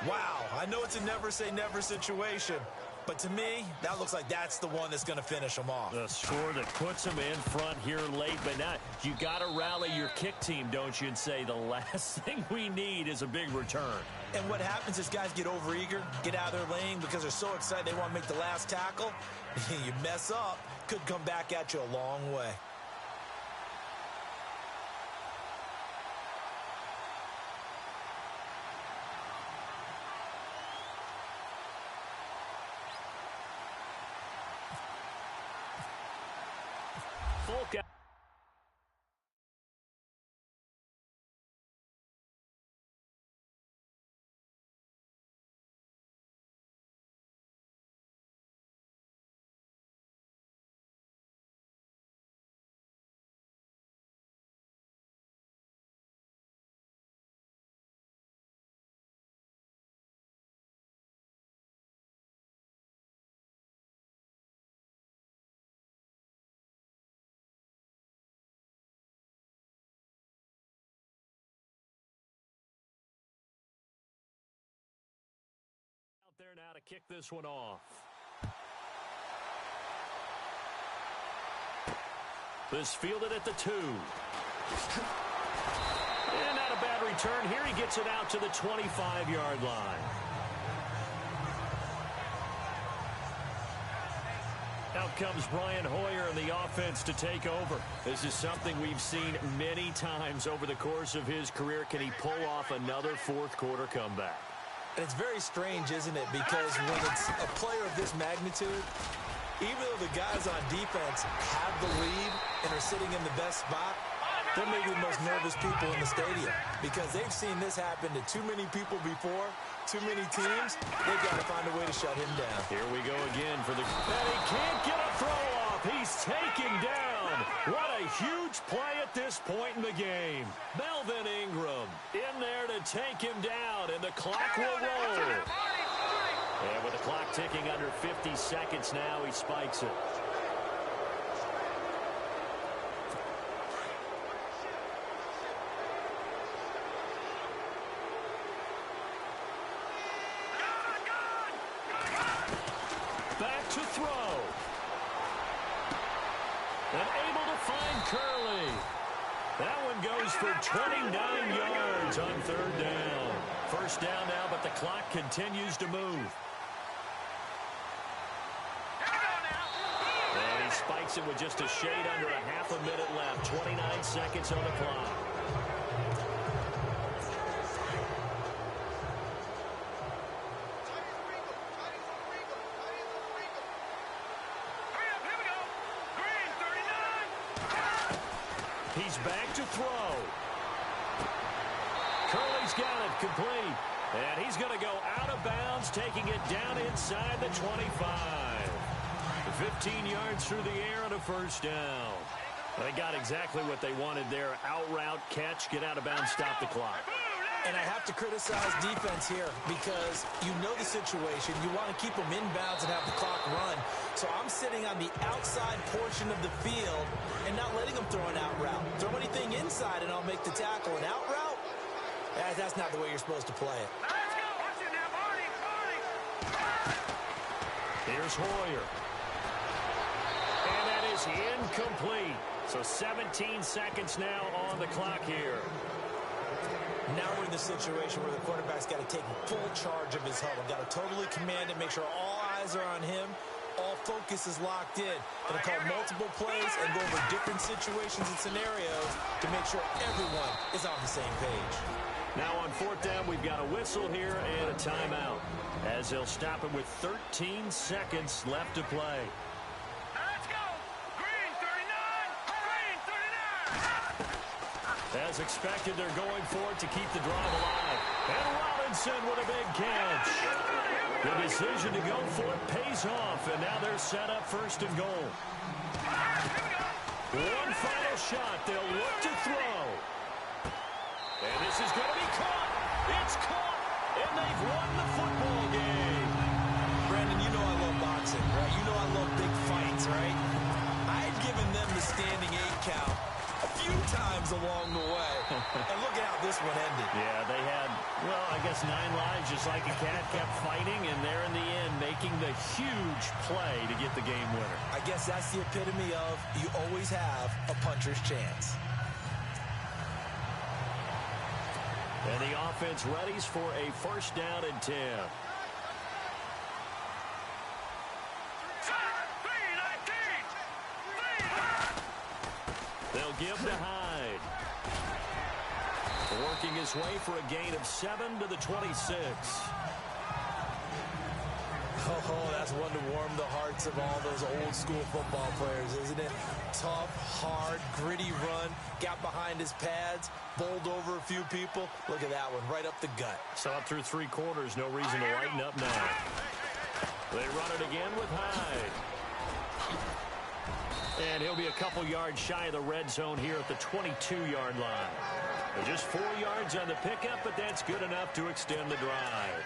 Wow, I know it's a never-say-never situation, but to me, that looks like that's the one that's going to finish them off. The score that puts them in front here late, but now you got to rally your kick team, don't you, and say the last thing we need is a big return. And what happens is guys get overeager, get out of their lane because they're so excited they want to make the last tackle. You mess up, could come back at you a long way. Full count. There now to kick this one off. This fielded at the 2. And not a bad return. Here he gets it out to the 25-yard line. Out comes Brian Hoyer in the offense to take over. This is something we've seen many times over the course of his career. Can he pull off another 4th quarter comeback? And it's very strange, isn't it? Because when it's a player of this magnitude, even though the guys on defense have the lead and are sitting in the best spot, they're maybe the most nervous people in the stadium because they've seen this happen to too many people before, too many teams. They've got to find a way to shut him down. Here we go again for the... And he can't get a throw off. He's taken down. What a huge play at this point in the game. Melvin Ingram in there to take him down, and the clock will roll. And with the clock ticking under 50 seconds now, he spikes it. Back to throw. And able to find Curley. That one goes for 29 yards on 3rd down. First down now, but the clock continues to move. And he spikes it with just a shade under a half a minute left. 29 seconds on the clock. He's back to throw. Curley's got it complete. And he's going to go out of bounds, taking it down inside the 25. 15 yards through the air on a first down. They got exactly what they wanted there. Out route, catch, get out of bounds, stop the clock. And I have to criticize defense here because you know the situation. You want to keep them inbounds and have the clock run. So I'm sitting on the outside portion of the field and not letting them throw an out route. Throw anything inside and I'll make the tackle. An out route? That's not the way you're supposed to play it. Here's Hoyer. And that is incomplete. So 17 seconds now on the clock here. Now we're in the situation where the quarterback's got to take full charge of his huddle. Got to totally command it, make sure all eyes are on him. All focus is locked in. Going to call multiple plays and go over different situations and scenarios to make sure everyone is on the same page. Now on fourth down, we've got a whistle here and a timeout, as they'll stop it with 13 seconds left to play. As expected, they're going for it to keep the drive alive. And Robinson with a big catch. The decision to go for it pays off, and now they're set up first and goal. One final shot. They'll look to throw. And this is going to be caught. It's caught, and they've won the football game. Brandon, you know I love boxing, right? You know I love big fights, right? I had given them the standing 8 count a few times along the way. And look at how this one ended. Yeah, they had, well, I guess 9 lives, just like a cat, kept fighting, and they're in the end making the huge play to get the game winner. I guess that's the epitome of you always have a puncher's chance. And the offense readies for a first down and 10. They'll give to Hyde. Working his way for a gain of 7 to the 26. Oh, that's one to warm the hearts of all those old school football players, isn't it? Tough, hard, gritty run. Got behind his pads, bowled over a few people. Look at that one, right up the gut. So up through 3 quarters, no reason to lighten up now. They run it again with Hyde. And he'll be a couple yards shy of the red zone here at the 22-yard line. Just 4 yards on the pickup, but that's good enough to extend the drive.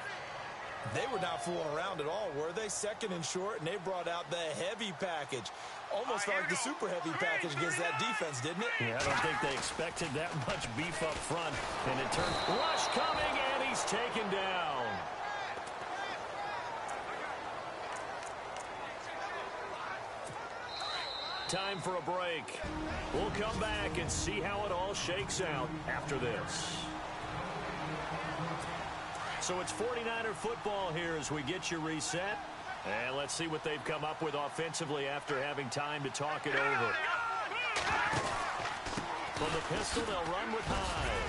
They were not fooling around at all, were they? Second and short, and they brought out the heavy package. Almost like the super heavy package against that defense, didn't it? Yeah, I don't think they expected that much beef up front. And it turned, rush coming, and he's taken down. Time for a break. We'll come back and see how it all shakes out after this. So it's 49er football here as we get you reset. And let's see what they've come up with offensively after having time to talk it over. From the pistol, they'll run with Hyde.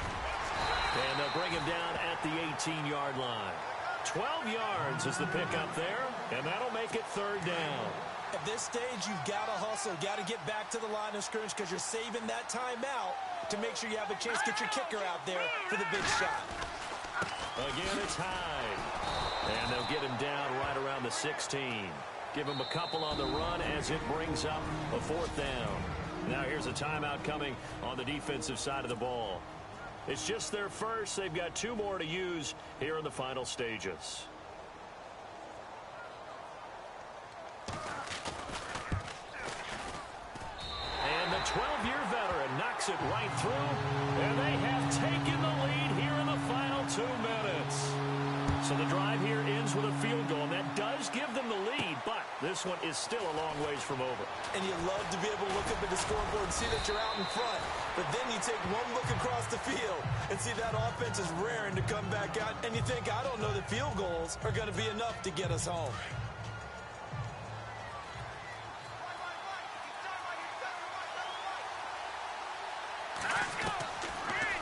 And they'll bring him down at the 18-yard line. 12 yards is the pickup there, and that'll make it third down. At this stage, you've got to hustle, got to get back to the line of scrimmage because you're saving that timeout to make sure you have a chance to get your kicker out there for the big shot. Again, it's Hyde. And they'll get him down right around the 16. Give him a couple on the run as it brings up a fourth down. Now here's a timeout coming on the defensive side of the ball. It's just their first. They've got 2 more to use here in the final stages. And the 12-year veteran knocks it right through. And they have taken the lead here in the final 2 minutes. So the drive here ends with a field goal, and that does give them the lead, but this one is still a long ways from over. And you love to be able to look up at the scoreboard and see that you're out in front, but then you take one look across the field and see that offense is raring to come back out, and you think, I don't know that field goals are going to be enough to get us home.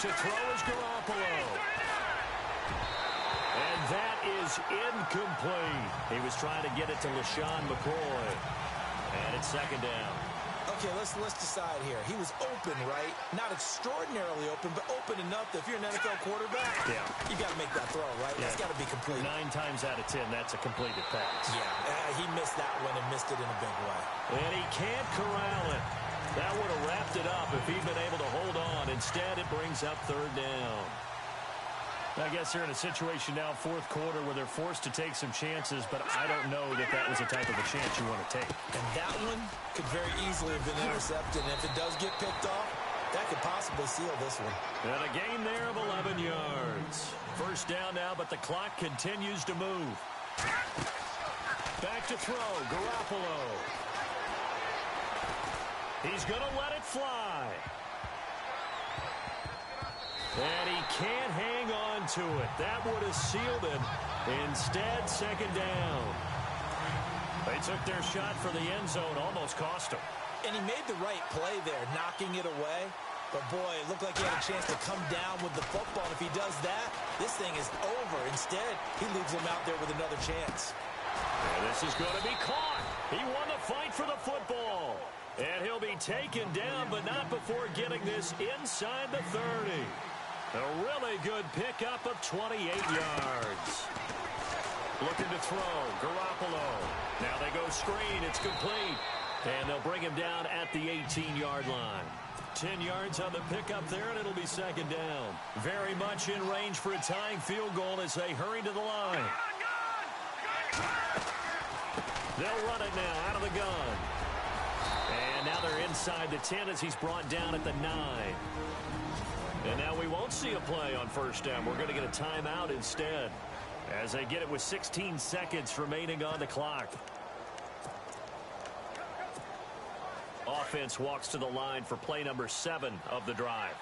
To throw is Garoppolo. And that is incomplete. He was trying to get it to LaShawn McCoy. And it's second down. Okay, let's decide here. He was open, right? Not extraordinarily open, but open enough that if you're an NFL quarterback, you got to make that throw, right? Yeah. That's got to be complete. 9 times out of 10, that's a completed pass. Yeah, he missed that one and missed it in a big way. And he can't corral it. That would have wrapped it up if he'd been able to hold on. Instead, it brings up third down. I guess they're in a situation now, fourth quarter, where they're forced to take some chances, but I don't know that that was the type of a chance you want to take. And that one could very easily have been intercepted. And if it does get picked off, that could possibly seal this one. And a gain there of 11 yards. First down now, but the clock continues to move. Back to throw, Garoppolo. He's going to let it fly. And he can't hang on to it. That would have sealed it. Instead, second down. They took their shot for the end zone, almost cost him. And he made the right play there, knocking it away. But, boy, it looked like he had a chance to come down with the football. And if he does that, this thing is over. Instead, he leaves him out there with another chance. And this is going to be caught. He won the fight for the football. And he'll be taken down, but not before getting this inside the 30. A really good pickup of 28 yards. Looking to throw, Garoppolo. Now they go screen, it's complete. And they'll bring him down at the 18-yard line. 10 yards on the pickup there, and it'll be second down. Very much in range for a tying field goal as they hurry to the line. They'll run it now out of the gun. And now they're inside the 10 as he's brought down at the 9. And now we won't see a play on first down. We're going to get a timeout instead as they get it with 16 seconds remaining on the clock. Offense walks to the line for play number 7 of the drive.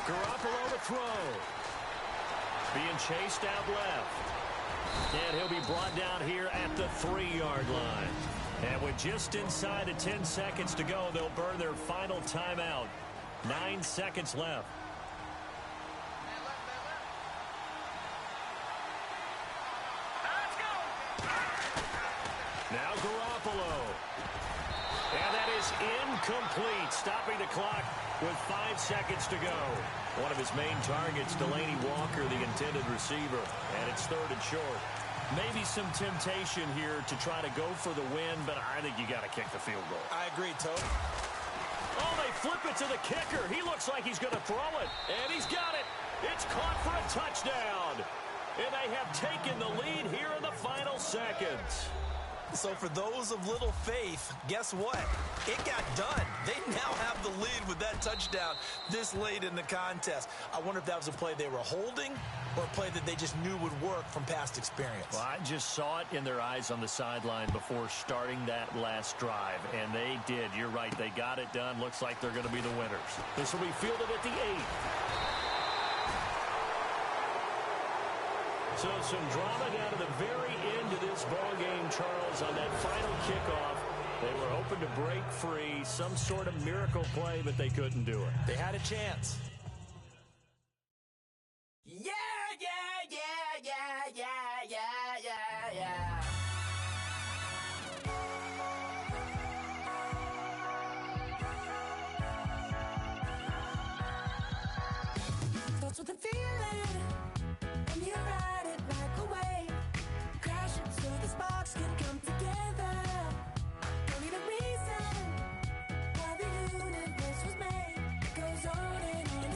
Garoppolo to throw. Being chased out left. And he'll be brought down here at the 3-yard line. And with just inside of 10 seconds to go, they'll burn their final timeout. 9 seconds left. Now Garoppolo. And that is incomplete, stopping the clock with 5 seconds to go. One of his main targets, Delaney Walker, the intended receiver. And it's 3rd and short. Maybe some temptation here to try to go for the win, but I think you got to kick the field goal. I agree, Toad. Oh, they flip it to the kicker. He looks like he's going to throw it, and he's got it. It's caught for a touchdown. And they have taken the lead here in the final seconds. So for those of little faith, guess what? It got done. They now have the lead with that touchdown this late in the contest. I wonder if that was a play they were holding or a play that they just knew would work from past experience. Well, I just saw it in their eyes on the sideline before starting that last drive, and they did. You're right. They got it done. Looks like they're going to be the winners. This will be fielded at the 8. So some drama down to the very end of this ball game, Charles, on that final kickoff. They were hoping to break free, some sort of miracle play, but they couldn't do it. They had a chance. Yeah, yeah, yeah, yeah, yeah, yeah, yeah, yeah. Starts with a feeling, and you ride it like a wave. Crash it so the sparks can come together. Don't need a reason why the universe was made. It goes on and on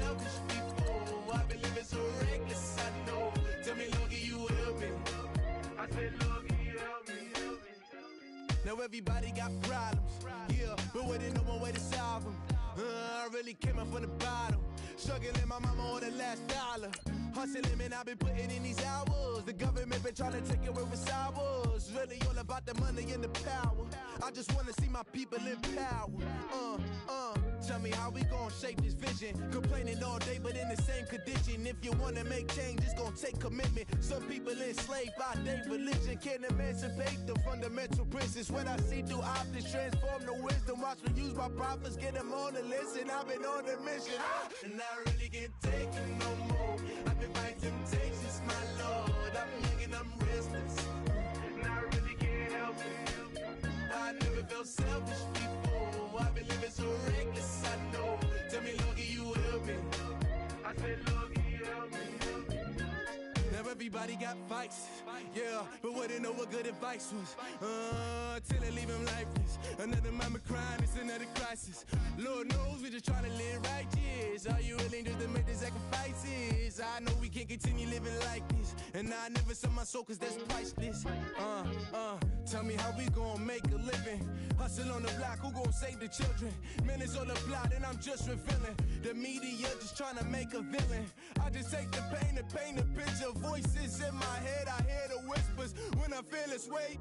selfish before. I've been living so reckless, I know. Tell me, Lord, can you help me? I said, Lord, can you help me? Now everybody got problems, yeah, but waiting no one way to solve them. I really came up from the bottom, struggling my mama on the last dollar. Hustling, man, I've been putting in these hours. The government been trying to take away what's ours. Really all about the money and the power. I just wanna see my people in power. Tell me how we gon' shape this vision. Complaining all day, but in the same condition. If you wanna make change, it's gon' take commitment. Some people enslaved by their religion can't emancipate the fundamental principles. When I see through optics, transform the wisdom. Watch me use my prophets, get them on the list, and I've been on a mission. And I really can't take it no more. I've been fighting temptations, my Lord. I'm young and I'm restless, and I really can't help it. I never felt selfish before. I've been living so reckless, I know. Tell me, Lord, can you help me? I said, Lord, can you help me? Now everybody got fights, yeah, but wouldn't know what good advice was. Till they leave him lifeless. Another mama crying, it's another crisis. Lord knows we just trying to live righteous. Are you willing just to make the sacrifices? I know we can't continue living like this, and I never sell my soul cause that's priceless. Tell me how we gon' make a living. Hustle on the block, who gon' save the children? Man, it's all a plot and I'm just revealing. The media just trying to make a villain. I just take the pain and paint a picture. Voices in my head, I hear the whispers when I feel this way.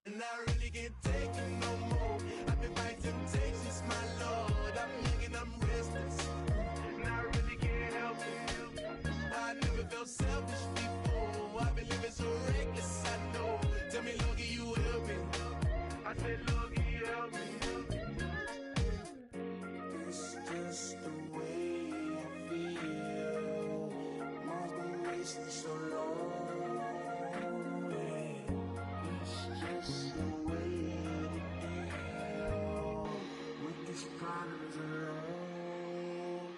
And I really can't take it no more. I've been fighting temptations, my Lord. I'm young and I'm restless, and I really can't help it. I never felt selfish before. I've been living so reckless, I know. Tell me, Lord, can you help me? I said, Lord, can you help me? It's just the way I feel. Mom's been racing so long.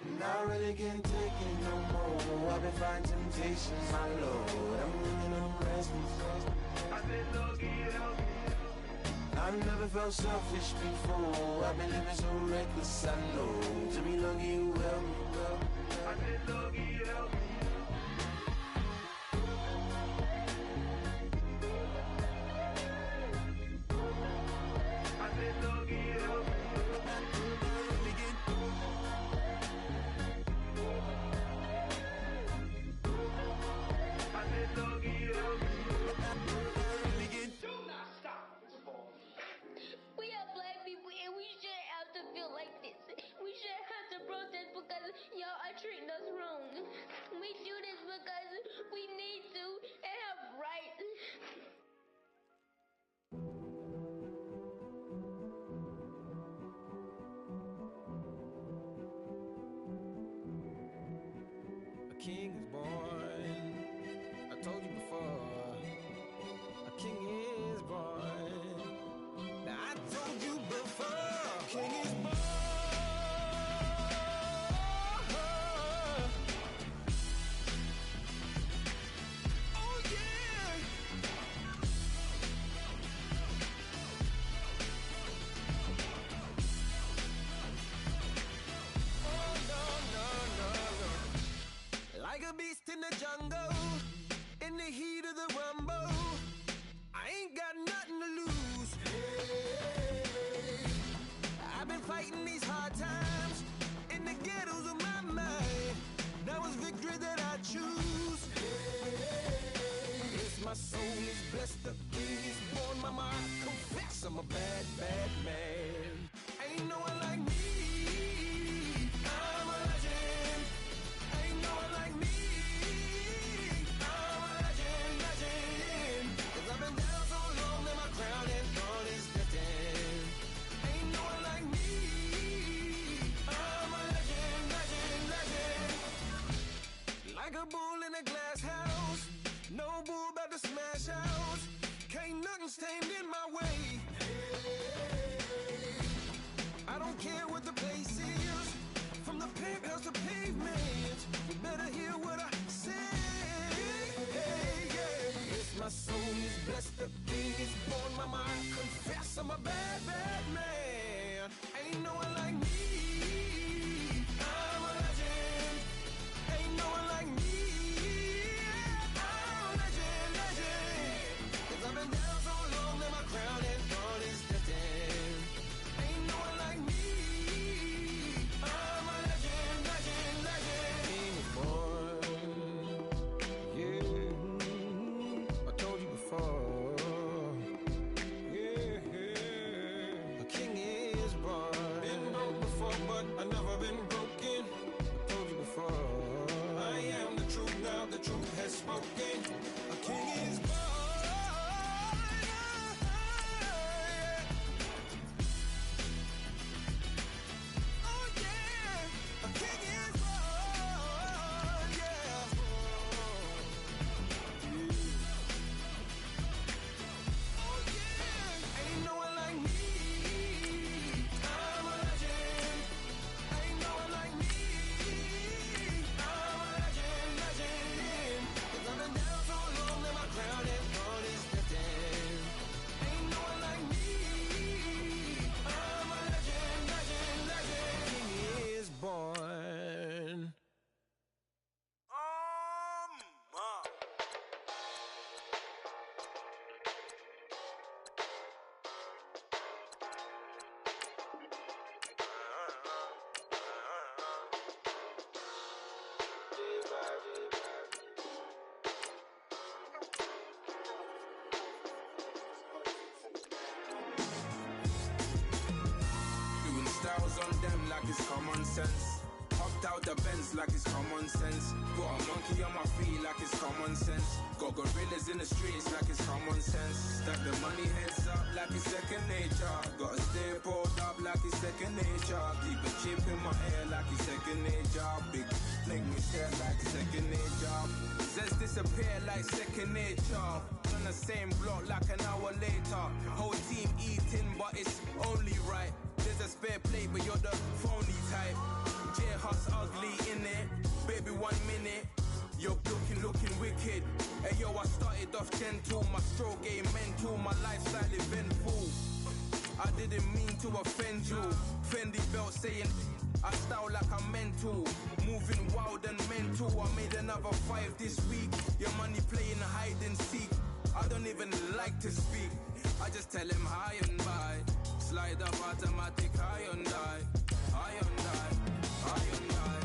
And I really can't take it no more. I've been fighting temptations, my Lord. I'm living on restless. I said, Lord, can you help me? I never felt selfish before. I've been living so reckless, I know. To me, Lord, can you help me? I said, Lord, can you help me? I said, Lord, can you help me? We are black people and we shouldn't have to feel like this. We shouldn't have to protest because y'all are treating us wrong. We do this because we need to and have rights. A king is born. I told you before. A king is born. Now I told you before. A king is born. Oh yeah. Oh no no no no. Like a beast in the jungle, in the heat of the rumble, I ain't got nothing to lose. Hey, I've been fighting these hard times in the ghettos of my mind. Now it's victory that I choose. Hey, yes, my soul is blessed, the king is born. Mama, I confess I'm a bad, bad man. Ain't no one like me. I'm a legend. Ain't no one like me. I'm a legend, legend. 'Cause I've been down so long that my crown and throne is destined. Ain't no one like me. I'm a legend, legend, legend. Like a bull in a glass house. No bull about to smash out. Can't nothing stand in my way. I don't care what the place is. From the penthouse to pavement, you better hear what I say. Hey, yeah. Yes, my soul is blessed, the king is born. Mama, I confess I'm a bad, bad man. Ain't no one like me. been broken. Told you before. I am the truth now, the truth has spoken. A king is born. Oh yeah, a king is born. Yeah. Oh yeah, ain't no one like me. I'm a legend. Ain't no one like me. I'm a legend, legend. 'Cause I've been down so long that my crown and throne is lifted. Ain't no one like me. I'm a legend, legend, legend. King is born. Doing styles on them like it's common sense. Hopped out the Benz like it's common sense. Got a monkey on my feet like it's common sense. Got gorillas in the streets like it's common sense. Stack the money heads up like it's second nature. Gotta stay pulled up like it's second nature. Keep a chip in my ear like it's second nature. Big make me stare like second nature. Says disappear like second nature. On the same block like an hour later. Whole team eating but it's only right. There's a spare plate but you're the phony type. J-Hus ugly in it. Baby 1 minute. You're looking wicked. Hey yo, I started off gentle. My stroke game mental. My lifestyle eventful. I didn't mean to offend you. Fendi belt saying I style like I'm mental. Moving wild and mental. I made another 5 this week. Your money playing hide and seek. I don't even like to speak. I just tell him hi and bye. Slide up automatic Hyundai. Hyundai. Hyundai.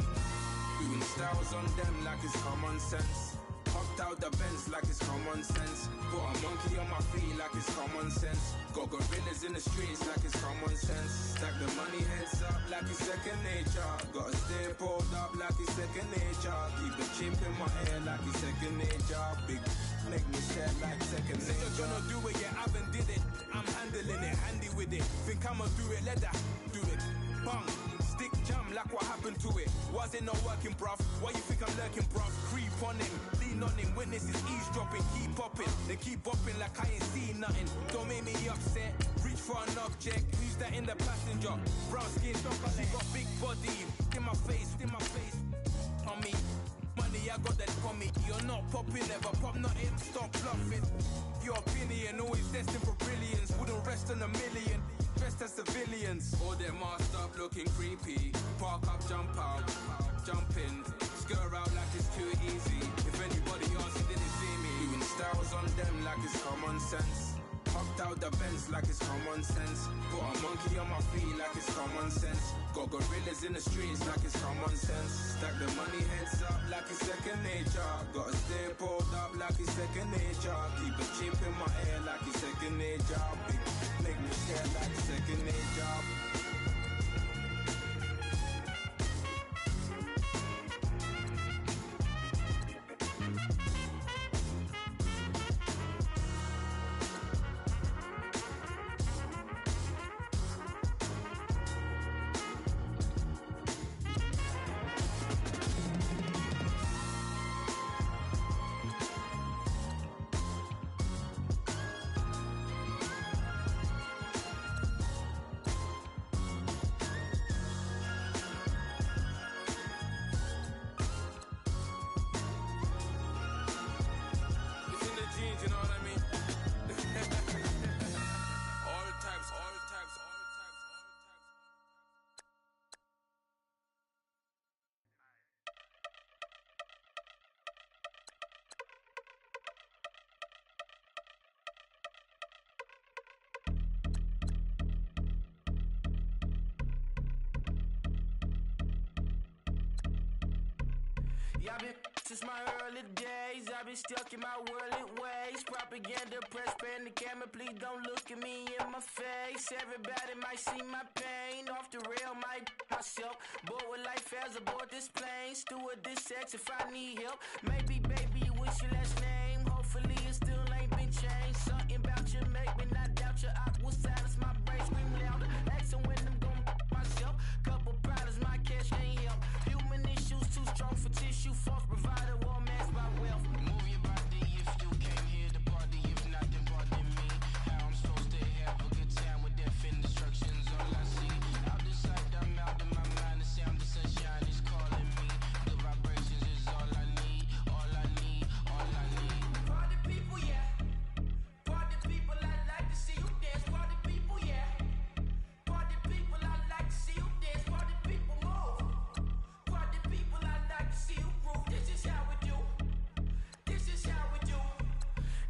Doing styles on them like it's common sense. Hopped out the Benz like it's common sense. Got a monkey on my feet like it's common sense. Got gorillas in the streets like it's common sense. Stack the money heads up like it's second nature. Gotta stay pulled up like it's second nature. Keep a chip in my ear like it's second nature. Big make me sad like second nature. Said you're gonna do it, yeah, I haven't did it. I'm handling it, handy with it. Think I'ma do it, let that do it. Bang. Stick jam like what happened to it. Was it not working, bruv? Why you think I'm lurking, bruv? Creep on him, lean on him. Witnesses eavesdropping, keep popping. They keep bopping like I ain't seen nothing. Don't make me upset. Reach for an object. Who's that in the passenger? Brown skin, she got big body. In my face, on me. Money, I got that for me. You're not popping, never pop nothing. Stop bluffing. Your opinion always destined for brilliance. Wouldn't rest on a million. Dressed as civilians. All them masked up looking creepy. Park up, jump out, jump in. Skirt out like it's too easy. If anybody else didn't see me. Doing styles on them like it's common sense. Hopped out the Benz like it's common sense. Got a monkey on my feet like it's common sense. Got gorillas in the streets like it's common sense. Stack the money heads up like it's second nature. Gotta stay pulled up like it's second nature. Keep a chip in my ear like it's second nature. Big make me scared like second nature. Yeah, I've been since my early days. I've been stuck in my worldly ways. Propaganda, press, pen, the camera. Please don't look at me in my face. Everybody might see my pain. off the rail, might myself. Bored with life as aboard this plane. Steward this sex if I need help. Maybe, baby, what's your last name? Hopefully it still ain't been changed. Something about you make me not doubt your op will silence my brain, scream louder. Asking when I'm gon' myself. Couple problems, my cash ain't help. Human issues too strong for tissue. False provider, war masked by wealth. Move your body if you came here to party. If not, then pardon me. How I'm supposed to have a good time with death and destruction's all I see. Out the sight, I'm out of my mind. The sound of sunshine is calling me. The vibrations is all I need. All I need, all I need. Party people, yeah. Party people, I like to see you dance. Party people, yeah. Party people, I like to see you dance. Party people, move. Party people, I like to see you groove. This is how we do. This is how we do.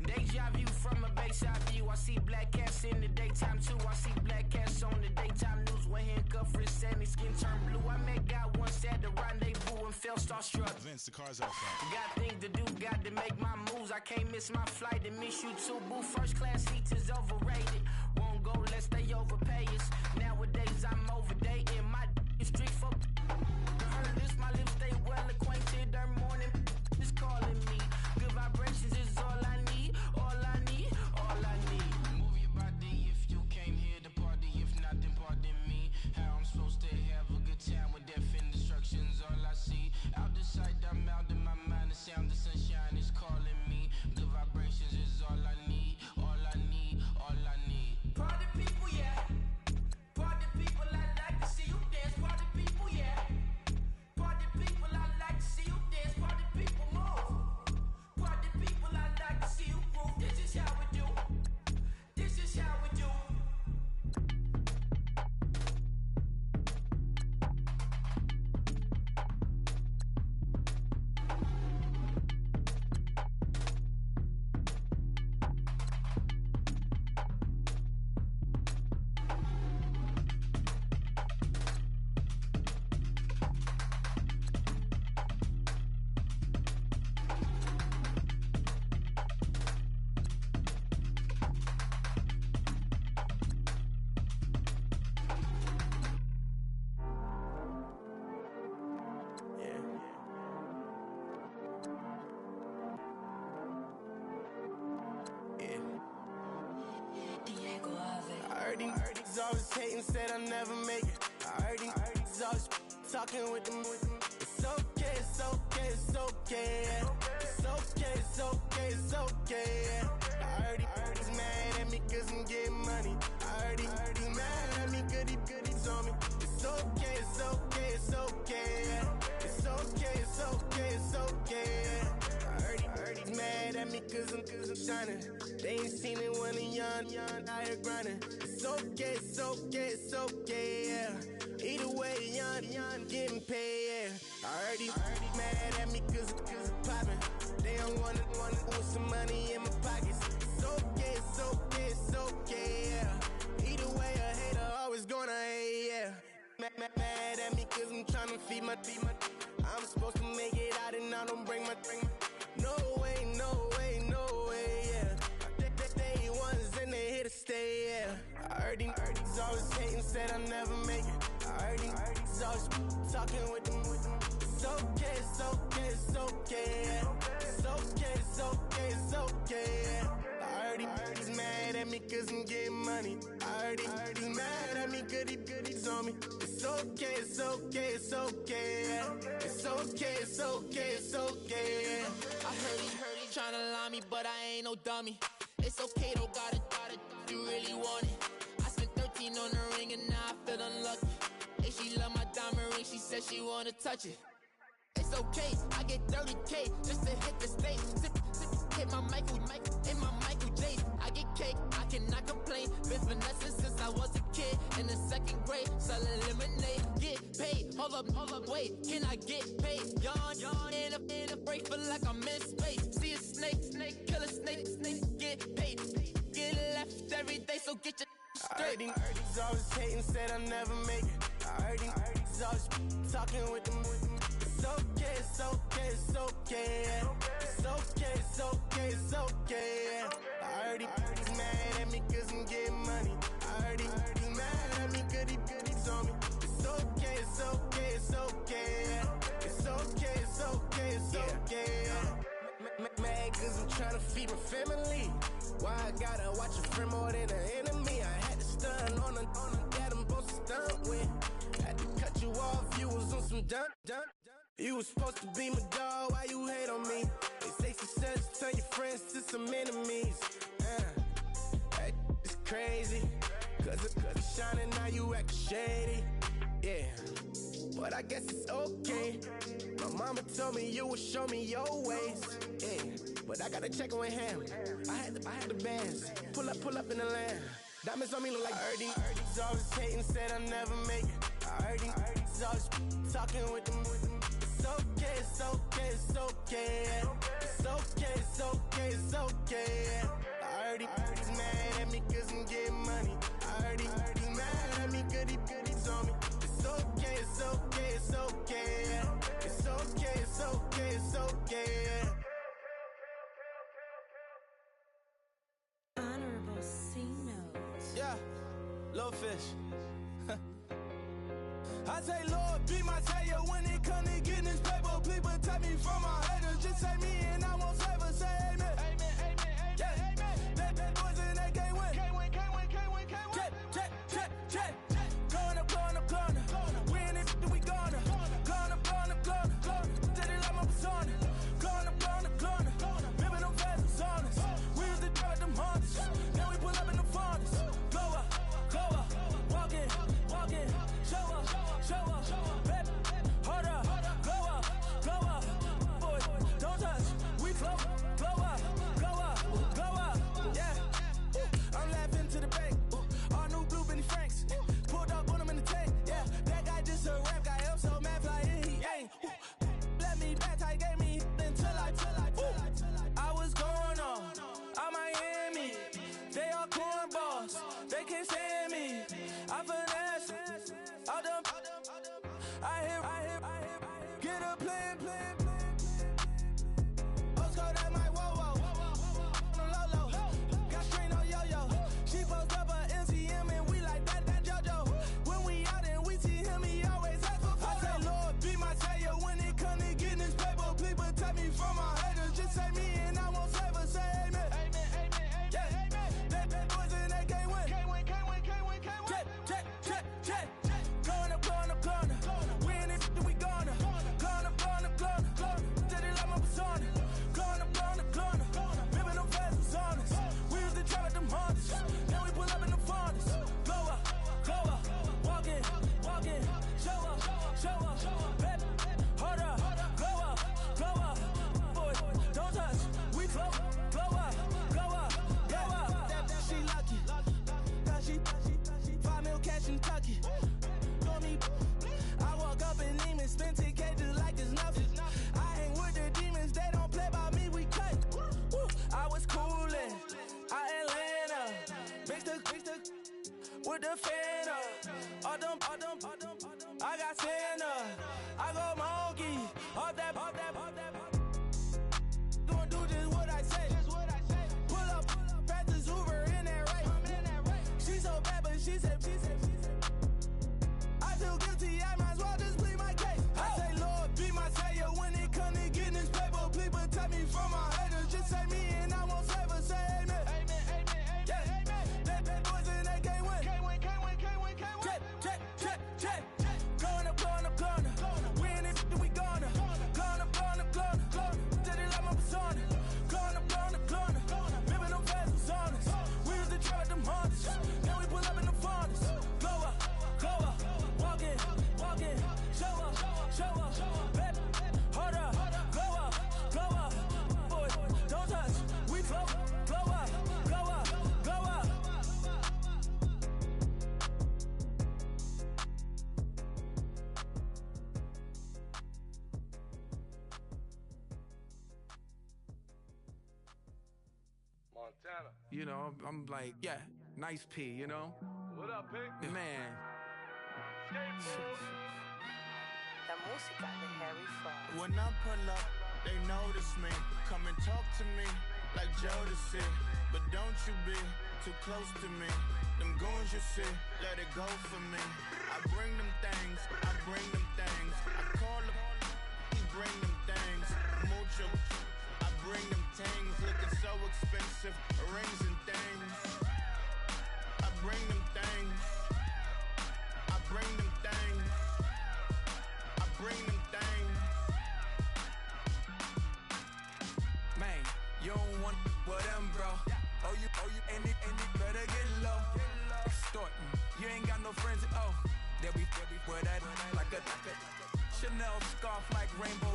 Deja view from a bayside view. I see black cats in the daytime too. I see black cats on the daytime news. When handcuffed, wrist and his skin turned blue. I met God once at the rendezvous and felt starstruck. Vince, the car's out front. Got things to do, got to make my moves. I can't miss my flight and miss you too, boo. First class seats is overrated. Won't go, let's stay overpay us. Nowadays I'm overdating. My is street for heard this, my lips stay well acquainted. Every morning is calling me. Good vibrations is all I need. All I need, all I need. Move your body if you came here to party. If not, then pardon me. How I'm supposed to have a good time with death and destruction's all I see. Out the sight, I'm out of my mind. The sound of sunshine is calling me. Good vibrations is all I need. All I need, all I need. Party people, yeah. Party people, I like to see you dance. Party people, yeah. Party people, I like to see you dance. Party people, move. Party people, I like to see you groove. This is how we do. This is how we do. He's always hating, said I'll never make it. I heard he's always talking with them. It's okay, it's okay, it's okay. It's okay, it's okay, it's okay. I heard he's mad at me cause I'm getting money. I heard he's mad at me cause he's on me. It's okay, it's okay, it's okay. It's okay, it's okay, it's okay. I heard he's mad at me cause I'm shining. They ain't seen it when I'm young, out here grinding. It's okay, it's okay, it's okay, yeah. Either way, young, getting paid, yeah. I heard he's mad at me cause I'm poppin'. They don't wanna put some money in my pockets. It's okay, it's okay, it's okay, yeah. Either way, a hater always gonna hate, yeah. Mad at me cause I'm tryna feed my I'm supposed to make it out and I don't bring my no way, no way, no way, yeah. Day ones and they here to stay, yeah. I heard he's always hating, said I'll never make it. I heard he's always talking with them. It's okay, it's okay, it's okay, yeah. It's okay, it's okay, it's okay, yeah. I heard he's mad at me cause I'm getting money. I heard he's mad at me cause he's on me. It's okay, it's okay, it's okay, yeah. It's okay, it's okay, it's okay, yeah. I heard he tryna lie me, but I ain't no dummy. It's okay though, got it, you really want it. I spent 13 on the ring and now I feel unlucky. Hey, she love my diamond ring, she said she wanna touch it. It's okay, I get 30K just to hit the stage. Sip, hit my Michael, in my Michael J. I get cake, I cannot complain. Been finessing since I was a kid in the second grade. Selling lemonade, get paid. Hold up, wait, can I get paid? Yawn, in a break, feel like I'm in space. See a snake, kill a snake, get paid. Get left every day, so get your straight. I heard he's always hating, said I'll never make it. I heard he's always talking with them. It's okay, it's okay, it's okay, yeah. It's okay, it's okay, it's okay, yeah. I heard he's mad at me cause I'm getting money. I heard he's mad at me cause he's on me. feed my family. Why I gotta watch a friend more than an enemy? I had to stun on a yeah, them both stunt with. Had to cut you off, you was on some dun. You was supposed to be my dog, why you hate on me? They say success turn your friends to some enemies. Hey, it's crazy, cause it's shining, now you act shady. Yeah, but I guess it's okay. My mama told me you would show me your ways. Yeah, but I gotta check with him. I had the bands. Pull up in the land. Diamonds on me look like Ernie. He's always hating, said I'll never make it. I heard he's always talking with them. It's okay, it's okay, it's okay. It's okay, it's okay, it's okay. I heard he's mad at me cause I'm getting money. I heard he's mad at me cause he's on me. It's okay, it's okay, it's okay. It's okay, it's okay, it's okay. Honorable C note. Yeah, low fish. I say, Lord, be my savior when it come to getting this paper. Please protect me from my haters. Just say me and I won't save her. Say amen. Amen, amen, amen. Yeah, that boys and they can't win. Can't win, can't win, can't win, can't win. Check. Going up. We in it, we gonna. Going up. Did it like my persona. Going up. Remember them fast on us. We used to drive them hunters. Now we pull up in the furnace. Go up. Walk in. Show up, baby, hold up, go up, boy, don't touch, we flow up, yeah, I'm laughing to the bank, all new blue Benny Franks, pulled up on him in the tank, yeah, that guy just a rap guy, I'm so mad flying, he ain't, let me back, tight gave me until I was going on, I'm Miami, they all cornballs, they can't stand me, I finesse, all them, I hear, get a plan. Oscar, that my whoa. No low. Got strain on yo-yo. She post up a MCM and we like that JoJo. When we out and we see him, he always ask for photo. I say, Lord, be my savior when it come to getting this paper. Please protect me from my haters. Just say me and I won't save her. Say amen. Amen. Yeah, that boys and they can't win. Can't win. Check. Going up. We in it, we gonna. Gonna. Did it like my persona. Gonna. Remember them fast was on us. We used to drive them hunters. Now we pull up in the furnace. Go up. Walk in. Show up. Baby, hold up. Go up. Boy, don't touch. We flow up. She lucky. Cause she 5 mil cash in Kentucky. I walk up in demons, spend 10K just like it's nothing. I hang with the demons, they don't play by me, we cut. I was coolin', out Atlanta, mixed with the Fanta. All them, I got Santa, I go monkey, all that. Gonna do just what I say. Pull up, pass the Uber in that right. She so bad, but she said. I feel guilty, I might as well just plead my case. I say, Lord, be my savior when it come to getting this paper. Please protect me from my haters. Just say me and I won't save her. Say amen. Yeah, that boys and they can't win. Can't win. Check. Going up. We in it, we gonna. Gonna. Did it like my persona. Gonna. Remember them fast was on us. We used to drive them hunters. Now we pull up in the furnace. Go up. Walk in. Show up. Baby, hold up. Go up. Boy, don't touch. We flow up. Montana. You know, I'm like, yeah, nice P, you know? What up, Pink? Man. La música de Harry Fraud. When I pull up, they notice me. Come and talk to me like Jodeci. But don't you be too close to me. Them goons you see, let it go for me. I bring them things. I call them, he bring them things. Mucho, I bring them things. Looking so excited. You don't want with them, bro. Oh, you, and it better get low. Extorting, you ain't got no friends. Oh, they'll be wear that like a Chanel scarf like rainbow.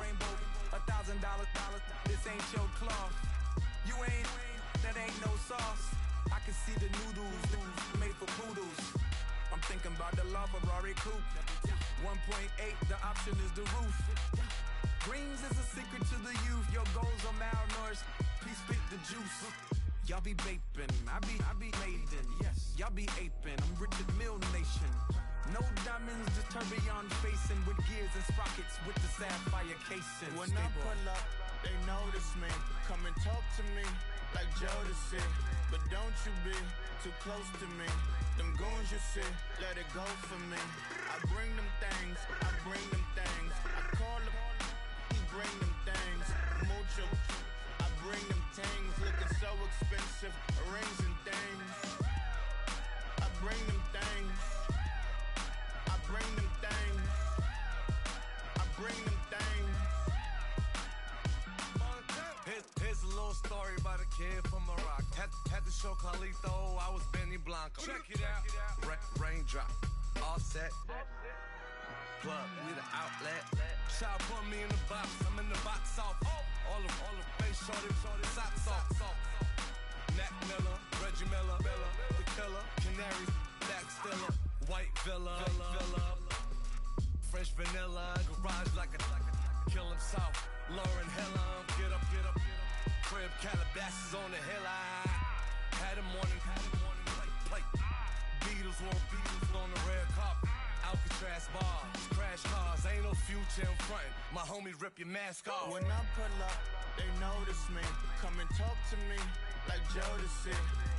$1,000, this ain't your cloth. You ain't, that ain't no sauce. I can see the noodles made for poodles. I'm thinking about the LaFerrari coupe. 1.8, the option is the roof. Greens is a secret to the youth. Your goals are malnourished. Please spit the juice. Y'all be vaping, I be maiden. Yes, y'all be aping. I'm Richard Mill Nation. No diamonds, just tourbillon facing with gears and sprockets with the sapphire casing. When I pull up, they notice me. Come and talk to me like Jodeci. But don't you be too close to me. Them goons you see, let it go for me. I bring them things, I bring them things. I call them, he bring them things. Mucho, I bring them things. Looking so expensive, rings and things. I bring them things. I bring them things. I bring them things. Here's a little story about a kid from Morocco. Had to show Carlito I was Benny Blanco. Check it out. Raindrop, offset, plug, we the outlet. Child put me in the box, I'm in the box off. All the face shorty, socks off. Mac Miller, Reggie Miller, the killer, Canaries, Back Stiller, White Villa, Fresh vanilla, garage like a kill him south. Lauren Hiller, get up. Crib Calabasas on the hill. I had him morning plate. Beatles on the red carpet. Alcatraz bars, crash cars, ain't no future in frontin'. My homies rip your mask off. When I pull up, they notice me. Come and talk to me like Jodeci.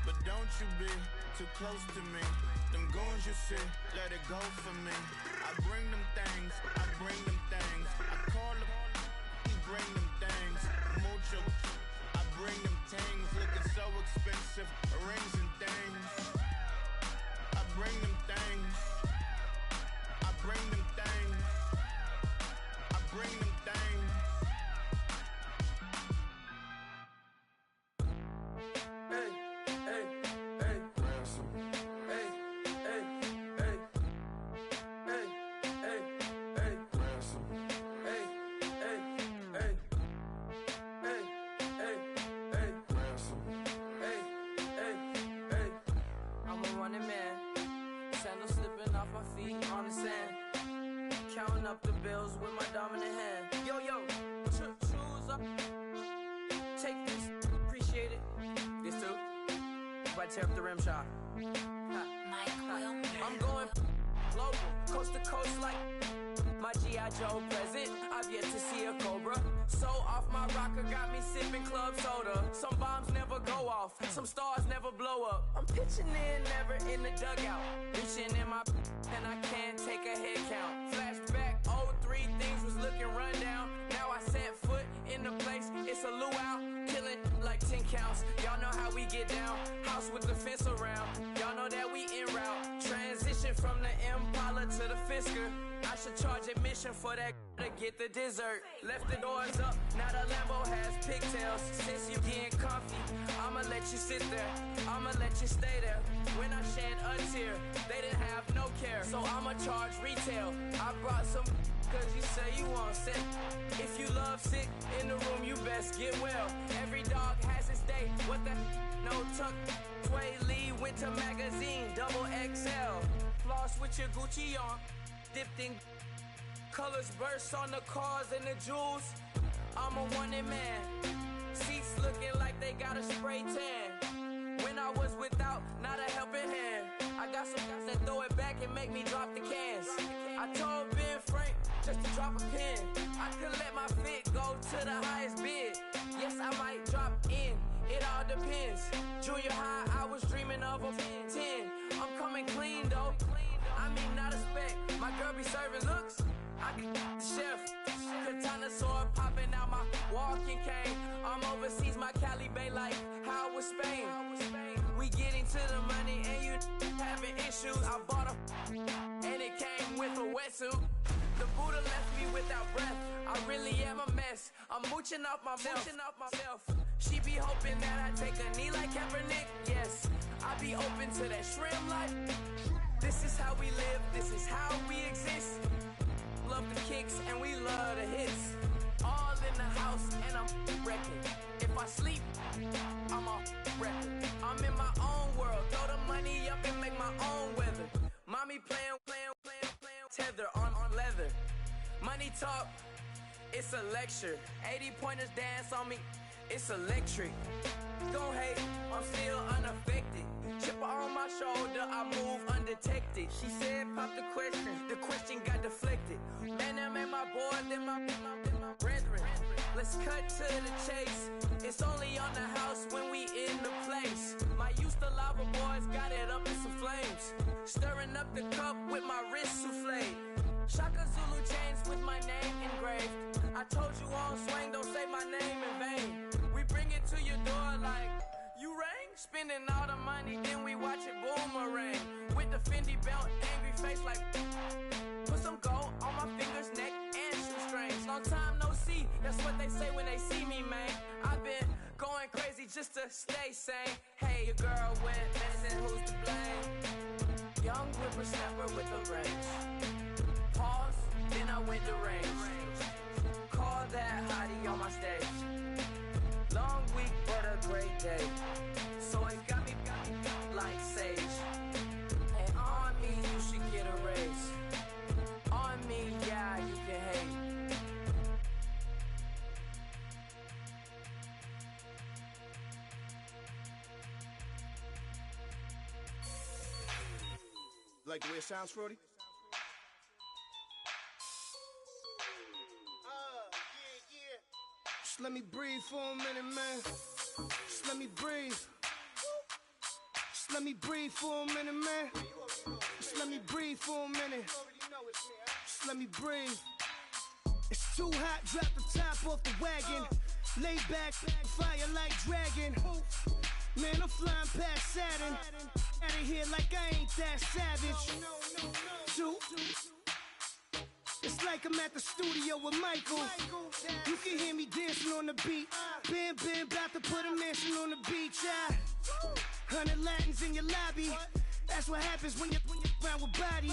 But don't you be too close to me. Them goons you see, let it go for me. I bring them things, I bring them things. I call them, he bring them things. Mucho, I bring them things. Looking so expensive, rings and things. I bring them things. I bring them things. I bring them things. Hey, hey, hey, ransom. Hey, hey, hey, hey, hey, hey, ransom. Hey, hey, hey, hey, hey, hey, ransom. Hey, hey, hey. I'm a running man. Sandals slipping off my feet on the sand. Counting up the bills with my dominant hand. Yo, choose up. Take this, appreciate it. This too. If I tear up the rim shot. I'm going global, coast to coast like my G.I. Joe present. I've yet to see a Cobra. So off my rocker got me sipping club soda. Some bombs never go off, some stars never blow up. I'm pitching in, never in the dugout. Reaching in my and I can't take a head count. Flashback, 03, things was looking run down. Now I set foot in the place, it's a luau. Killing like 10 counts, y'all know how we get down. House with the fence around, y'all know that we en route. Transition from the Impala to the Fisker. I should charge admission for that to get the dessert. Left the doors up, now the Lambo has pigtails. Since you getting comfy, I'ma let you sit there, I'ma let you stay there. When I shed a tear, they didn't have no care, so I'ma charge retail. I brought some cause you say you want sick. If you love sick in the room, you best get well. Every dog has its day, what the no tuck. Sway Lee, Winter Magazine, double XL. Floss with your Gucci on, dipped in colors burst on the cars and the jewels. I'm a wanted man. Seats looking like they got a spray tan. When I was without, not a helping hand. I got some guys that throw it back and make me drop the cans. I told Ben Frank just to drop a pin. I could let my fit go to the highest bid. Yes, I might drop in, it all depends. Junior high, I was dreaming of a 10. I'm coming clean though. I mean, not a spec. My girl be serving looks. I can the chef. Katana sword popping out my walking cane. I'm overseas, my Cali Bay like how was Spain. We getting to the money and you having issues. I bought a and it came with a wetsuit. The Buddha left me without breath. I really am a mess. I'm mooching off myself. She be hoping that I take a knee like Kaepernick. Yes, I be open to that shrimp life. This is how we live, this is how we exist. Love the kicks and we love the hits. All in the house and I'm wrecking. If I sleep, I'm off record. I'm in my own world, throw the money up and make my own weather. Mommy playing tether on leather. Money talk, it's a lecture. 80 pointers dance on me, it's electric. Don't hate, I'm still unaffected. Chipper on my shoulder, I move undetected. She said pop the question got deflected. Man, that made my boy, then my brethren. Let's cut to the chase. It's only on the house when we in the place. My used to lava boys got it up in some flames. Stirring up the cup with my wrist souffle. Shaka Zulu chains with my name engraved. I told you on swing, don't say my name in vain. We bring it to your door like, you rang? Spending all the money, then we watch it boomerang. With the Fendi belt, angry face like, put some gold on my fingers, neck, and shoestrings. Long time no see, that's what they say when they see me, man. I've been going crazy just to stay sane. Hey, your girl went missing, who's to blame? Young whippersnapper with a range. Pause, then I went to range. Call that hottie on my stage. Long week, but a great day. So it got me like sage. And on me, you should get a raise. On me, yeah, you can hate. Like the way it sounds, Frody? Just let me breathe for a minute, man. Just let me breathe. Just let me breathe for a minute, man. Just let me breathe for a minute. Just let me breathe. It's too hot, drop the top off the wagon. Lay back, fire like dragon. Man, I'm flying past Saturn. Out of here like I ain't that savage. Two. It's like I'm at the studio with Michael. You can hear me dancing on the beat. Bam, bam, about to put a mansion on the beach. 100 Latins in your lobby. That's what happens when you're around with body.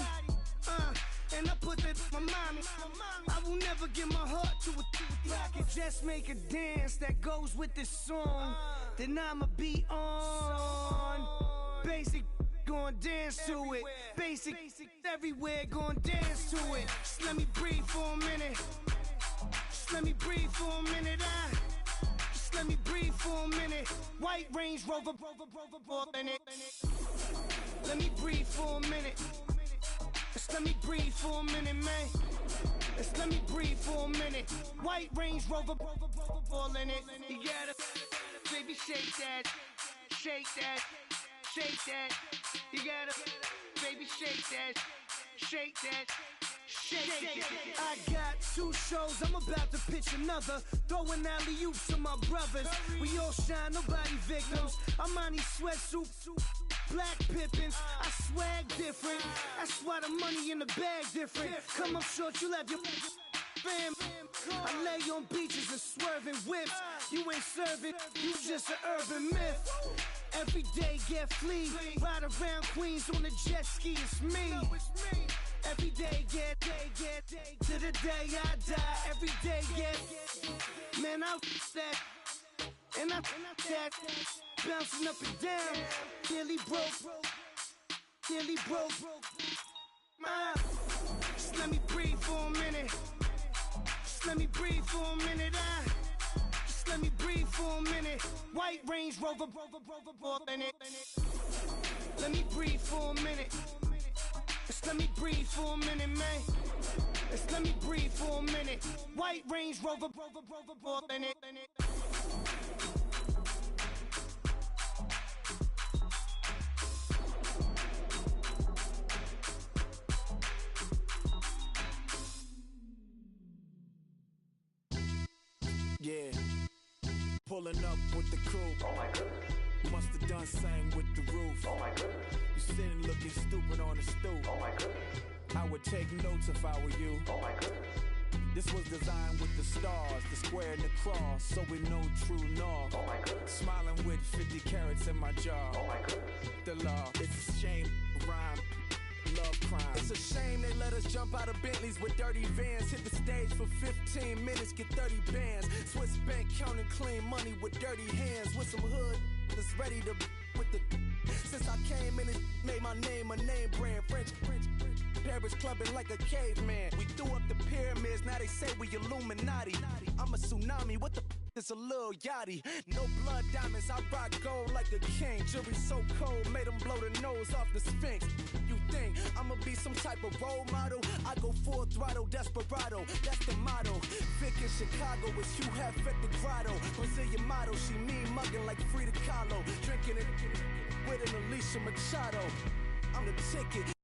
And I put that my mommy. I will never give my heart to a I can just make a dance that goes with this song. Then I'ma be on. Basic, gon' dance to it. Basic, everywhere, gon' dance to it. Just let me breathe for a minute. Just let me breathe for a minute. Just let me breathe for a minute. White Range Rover, in it. Let me breathe for a minute. Just let me breathe for a minute, man. Just let me breathe for a minute. White Range Rover, in it. You gotta, baby, shake that, shake that. Shake that, you gotta, baby, shake that, shake that, shake that. I got 2 shows, I'm about to pitch another. Throwing alley-oops to my brothers. We all shine, nobody victims. I'm on these sweatsuit, black Pippins. I swag different, that's why the money in the bag different. Come up short, you'll have your fam. I lay on beaches and swerving whips. You ain't serving, you just an urban myth. Every day get flea, ride around Queens on a jet ski, it's me. Every day get to the day I die. Every day get, man, I that, and I that, bouncing up and down, nearly broke. Just let me breathe for a minute. Just let me breathe for a minute. Just let me breathe for a minute. White Range Rover, in it. Let me breathe for a minute. Just let me breathe for a minute, man. Just let me breathe for a minute. White Range Rover, in it. Yeah, pulling up with the crew. Oh my goodness. Must have done same with the roof. Oh my goodness. You sitting looking stupid on the stoop. Oh my goodness. I would take notes if I were you. Oh my goodness. This was designed with the stars, the square and the cross, so we know true north. Smiling with 50 carats in my jaw. The law, it's a shame, rhyme, love crime. It's a shame they let us jump out of Bentleys with dirty vans. Hit the stage for 15 minutes, get 30 bands. Swiss bank counting clean money with dirty hands. With some hood that's ready to with the. Since I came in and made my name a name brand. French. Paris clubbing like a caveman. We threw up the pyramids, now they say we Illuminati. I'm a tsunami, what the is a little yachty. No blood diamonds, I rock gold like a king. Jury so cold, made them blow the nose off the Sphinx. You think I'ma be some type of role model? I go full throttle, desperado, that's the motto. Vic in Chicago, it's Hugh Hef at the grotto. Brazilian model, she mean mugging like Frida Kahlo. Drinking it with an Alicia Machado. I'm the ticket.